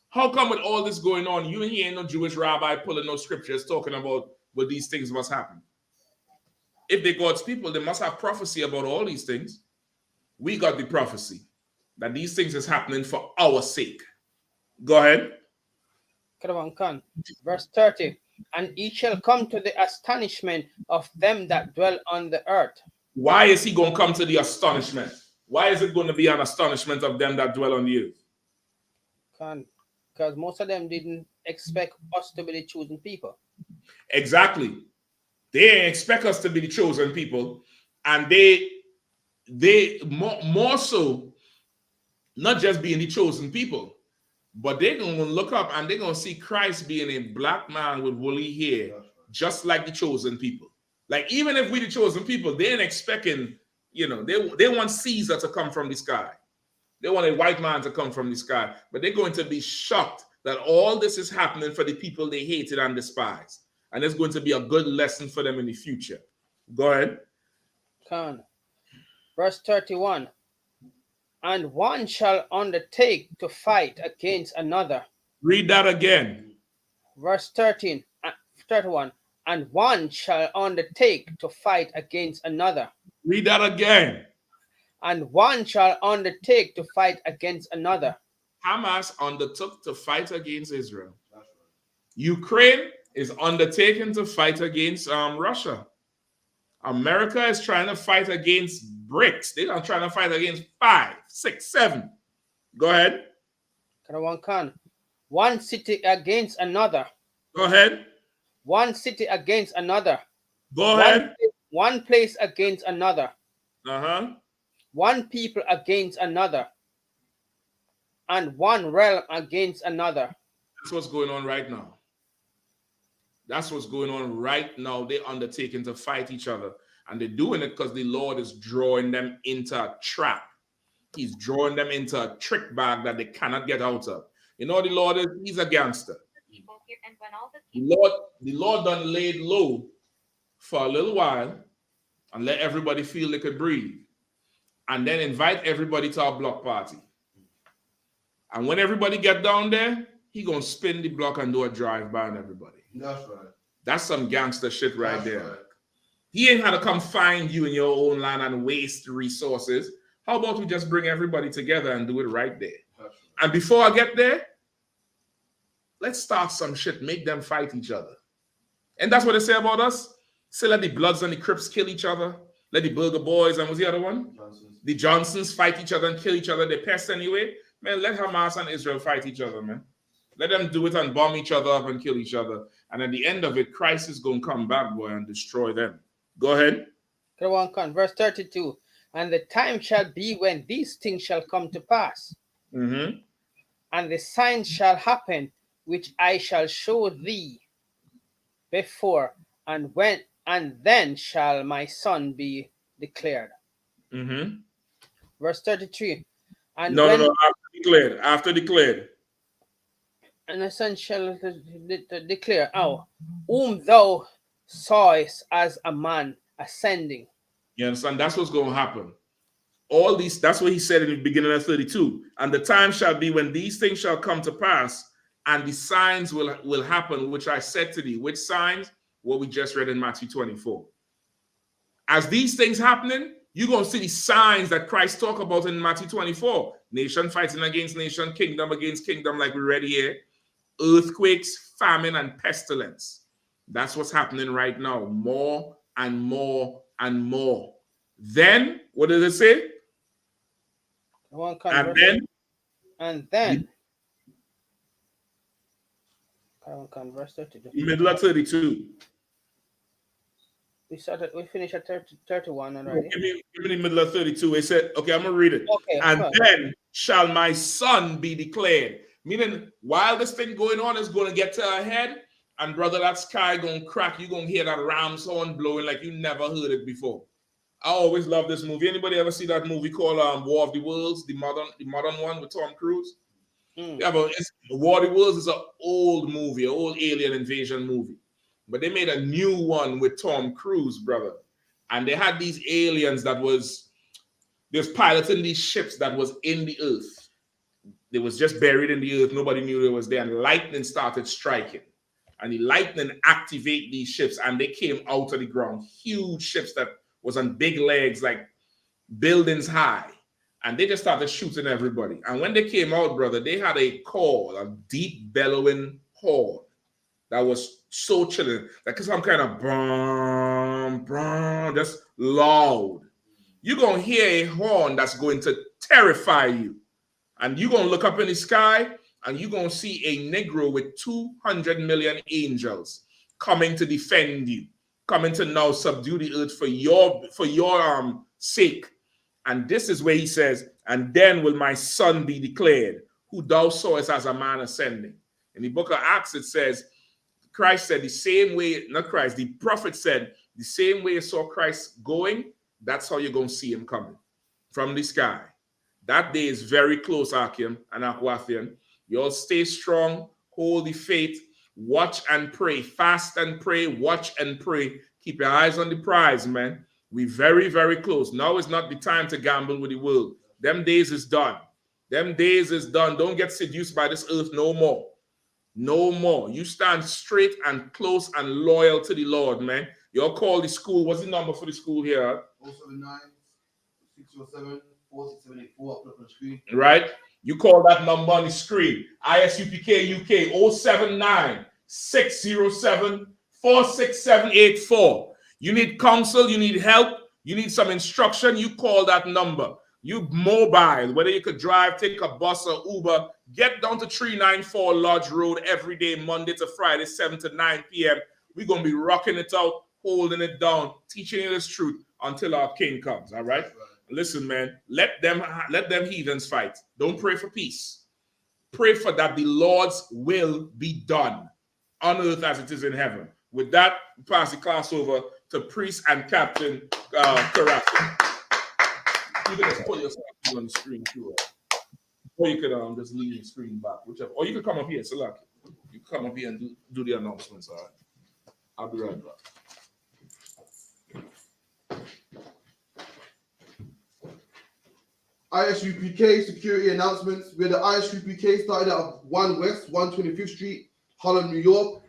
How come with all this going on, you ain't no Jewish rabbi pulling no scriptures talking about what these things must happen? If they're God's people, they must have prophecy about all these things. We got the prophecy that these things is happening for our sake. Go ahead. Verse 30. And he shall come to the astonishment of them that dwell on the earth. Why is he going to come to the astonishment? Why is it going to be an astonishment of them that dwell on the earth? Because most of them didn't expect us to be the chosen people. Exactly. They expect us to be the chosen people. And they more so, not just being the chosen people, but they're going to look up and they're going to see Christ being a black man with woolly hair, just like the chosen people. Like, even if we the chosen people, they ain't expecting, they want Caesar to come from the sky. They want a white man to come from the sky. But they're going to be shocked that all this is happening for the people they hated and despised. And it's going to be a good lesson for them in the future. Go ahead. Verse 31. And one shall undertake to fight against another. Read that again. Verse 31. And one shall undertake to fight against another. Read that again. And one shall undertake to fight against another. Hamas undertook to fight against Israel. Ukraine is undertaking to fight against Russia. America is trying to fight against BRICS. They're not trying to fight against 5, 6, 7. Go ahead. One city against another. Go ahead. One city against another. Go ahead. One place against another. Uh-huh. One people against another. And one realm against another. That's what's going on right now. That's what's going on right now. They're undertaking to fight each other. And they're doing it because the Lord is drawing them into a trap. He's drawing them into a trick bag that they cannot get out of. You know what the Lord is? He's a gangster. The Lord done laid low for a little while and let everybody feel they could breathe. And then invite everybody to our block party. And when everybody get down there, he gonna spin the block and do a drive-by on everybody. That's right. That's some gangster shit right That's there. right. He ain't had to come find you in your own land and waste resources. How about we just bring everybody together and do it right there? Right. And before I get there, let's start some shit. Make them fight each other. And that's what they say about us. Say let the Bloods and the Crips kill each other. Let the Burger Boys and what's the other one? The Johnsons fight each other and kill each other. They're pests anyway. Man, let Hamas and Israel fight each other, man. Let them do it and bomb each other up and kill each other. And at the end of it, Christ is going to come back, boy, and destroy them. Go ahead. Verse 32. And the time shall be when these things shall come to pass. Mm-hmm. And the signs shall happen, which I shall show thee before, and then shall my son be declared. Mm-hmm. Verse 33. And no, after declared. And the son shall declare, whom thou sawest as a man ascending. You understand? That's what's going to happen. All these, that's what he said in the beginning of 32. And the time shall be when these things shall come to pass, and the signs will happen, which I said to thee. Which signs? What we just read in Matthew 24. As these things happening, you're going to see the signs that Christ talked about in Matthew 24. Nation fighting against nation, kingdom against kingdom, like we read here. Earthquakes, famine, and pestilence. That's what's happening right now. More and more and more. Then, what does it say? And then. Verse 32. Middle of 32. We finished at 31 already. Give me the middle of 32. It said, okay, I'm going to read it. Okay, and then shall my son be declared. Meaning, while this thing going on is going to get to our head, and brother, that sky going to crack. You're going to hear that ram's horn blowing like you never heard it before. I always love this movie. Anybody ever see that movie called War of the Worlds, the modern one with Tom Cruise? Yeah, but War of the Worlds is an old movie, an old alien invasion movie. But they made a new one with Tom Cruise, brother. And they had these aliens they was piloting these ships that was in the earth. They was just buried in the earth. Nobody knew they was there. And lightning started striking. And the lightning activated these ships, and they came out of the ground. Huge ships that was on big legs, like buildings high. And they just started shooting everybody. And when they came out, brother, they had a call, a deep bellowing horn that was so chilling. Like some kind of brum, brum, just loud. You're going to hear a horn that's going to terrify you. And you're going to look up in the sky, and you're going to see a Negro with 200 million angels coming to defend you, coming to now subdue the earth for your sake. And this is where he says, and then will my son be declared, who thou sawest as a man ascending. In the book of Acts, it says, Christ said the same way, not Christ, the prophet said, the same way you saw Christ going, that's how you're going to see him coming from the sky. That day is very close, Akim and Akwathian. You all stay strong, hold the faith, watch and pray, fast and pray, watch and pray. Keep your eyes on the prize, man. We're very, very close. Now is not the time to gamble with the world. Them days is done. Them days is done. Don't get seduced by this earth no more. No more. You stand straight and close and loyal to the Lord, man. You'll call the school. What's the number for the school here? 079 607 4674 up on the screen. Right? You call that number on the screen. ISUPK UK 079 607 46784. You need counsel, you need help, you need some instruction, you call that number. You mobile, whether you could drive, take a bus or Uber, get down to 394 Lodge Road every day, Monday to Friday, 7 to 9 p.m. We're going to be rocking it out, holding it down, teaching you this truth until our king comes, all right? Listen, man, let them heathens fight. Don't pray for peace. Pray for that the Lord's will be done on earth as it is in heaven. With that, pass the class over to Priest and Captain Karate. You can just put yourself on the screen too. Or you could just leave the screen back, whichever. Or you could come up here, select it. come up here and do the announcements, all right? I'll be right back. ISUPK security announcements. Where the ISUPK started out of 1 West, 125th Street, Holland, New York,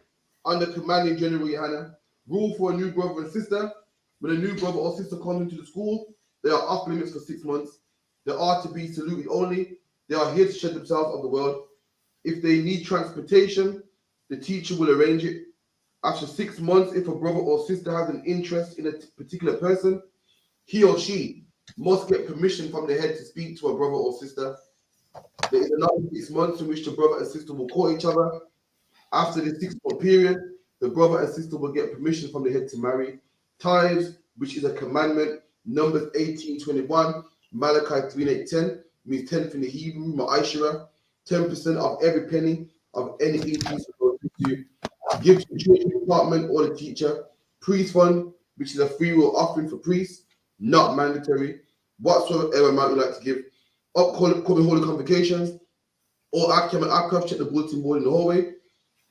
under commanding General Yohana. Rule for a new brother and sister. When a new brother or sister comes into the school, they are off limits for 6 months. They are to be saluted only. They are here to shed themselves of the world. If they need transportation, the teacher will arrange it. After 6 months, if a brother or sister has an interest in a particular person, he or she must get permission from the head to speak to a brother or sister. There is another 6 months in which the brother and sister will call each other. After the 6 month period, the brother and sister will get permission from the head to marry. Tithes, which is a commandment, Numbers 18:21, Malachi 3:8-10, means 10th in the Hebrew, Ma'ashira, 10% of every penny of any increase will go to you. Give to the church department or the teacher. Priest fund, which is a free will offering for priests, not mandatory. Whatsoever amount you like to give. Upcoming holy convocations, all Akram, check the bulletin board in the hallway.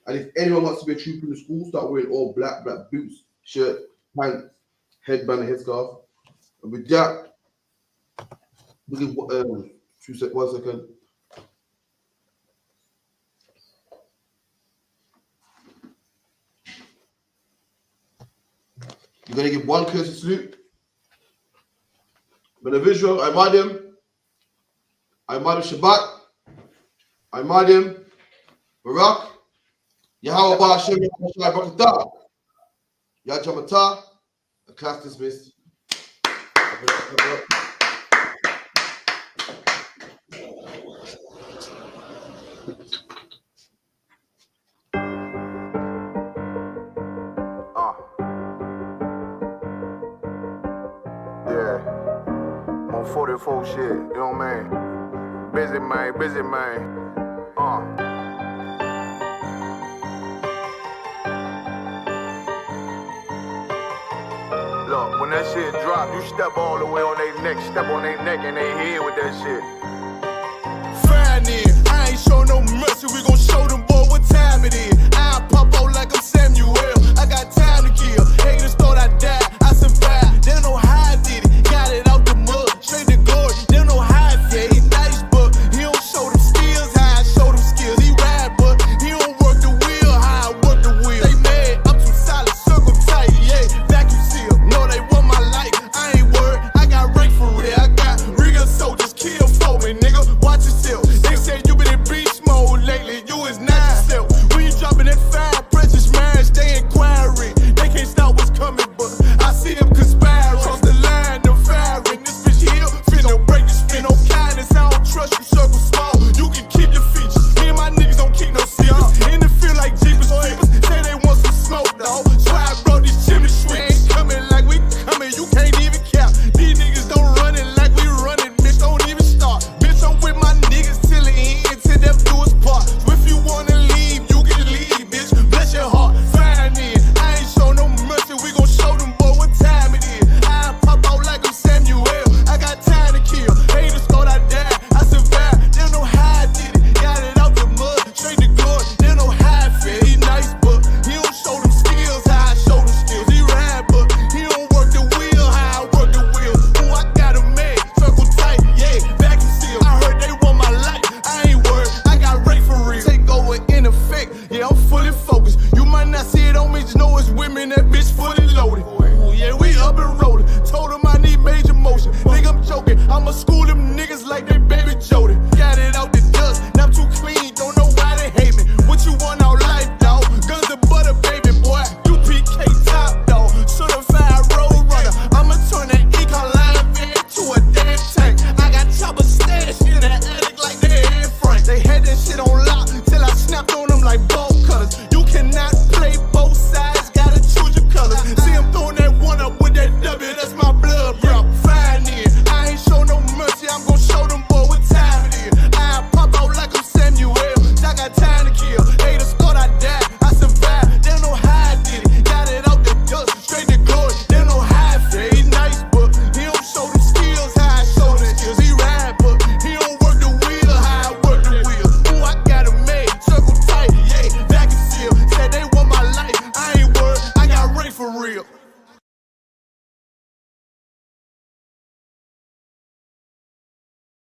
And if anyone wants to be a trooper in the school, start wearing all black boots, shirt, pants, headband, and headscarf. And with that, we'll give 1 second. You're going to give 1 courtesy salute. But the visual, Imadim Shabbat, Imadim Barak, Yahweh Ba'ashem Yahweh Barakatah, Yah Jamatah. The class dismissed. Yeah, I'm on 44 shit, you know what I mean? Busy man. Look, when that shit drop, you step all the way on their neck, step on their neck and they head with that shit. Fine then, I ain't show no mercy, we gon' show them boy what time it is. I pop out like I'm Samuel, I got time to kill. Haters thought I died, I survived. They don't know how I did it, got it out the mud, straight to glory. They don't know how I feel, he nice but he don't show them skills, how I show them skills. He ride but he don't work the wheel, how I work the wheel. They mad, I'm too solid, circle tight, yeah, vacuum seal. No, they want my life, I ain't worried, I got rank for real. I got real soldiers, kill for me, nigga, watch yourself. They say you been in beast mode lately, you is not yourself. When you dropping that fire, precious marriage, they inquiring. They can't stop what's coming, but I see them conspiring. Cross the line, them firing. This bitch here, finna break the spin. No kindness, I don't trust you, circle small. You can keep your features. Me and my niggas don't keep no secrets. In the field like Jeepers Creepers, say they want some smoke, dawg. So I brought these chimney sweeps. Coming like we coming, you can't even cap. These niggas don't run it like we run it, bitch, don't even start. Bitch, I'm with my niggas till the end, till them do us part. So if you wanna leave, you can leave, bitch. Bless your heart, fine then. I ain't show no mercy, we gon' show them boy what time it is. I pop out like I'm Samuel, I got time to kill. Haters thought I died, I survived. They don't know how I did it, got it out the mud, straight to glory. They don't know how I feel, he nice but he don't show them skills, how I show them skills. He ride but he don't work the wheel, how I work the wheel. Ooh, I got a man, circle tight, yeah, vacuum seal. I heard they want my life, I ain't worried, I got rate for real. Take over in effect, yeah, I'm fully focused. You might not see it on me, just know it's women, that bitch fully loaded. Ooh, yeah, we up and rolling. Told them I need major motion. Think I'm joking, I'ma school them niggas like they baby Jody. Got it out the dust, now I'm too clean, don't know why they hate me. What you want out life, dawg? Guns and butter, baby boy. UPK top, dawg. Certified road runner. I'ma turn that econ line into a damn tank. I got chopper stash in the attic like they in Frank. They had that shit on lock till I snapped on them like bolt cutters. You cannot play both sides, gotta choose your colors. See him throwing that one up with that W, that's my blood, bro. Fine then, I ain't show no mercy, I'm gon' show them boy what time it is. I pop out like I'm Samuel, I got time to kill. Haters thought I died, I survived. They don't know how I did it, got it out the dust, straight to glory. They don't know how I feel, he nice but he don't show them skills, how I show them skills. He ride but he don't work the wheel, how I work the wheel. Ooh, I got a made, circle tight, yeah. real.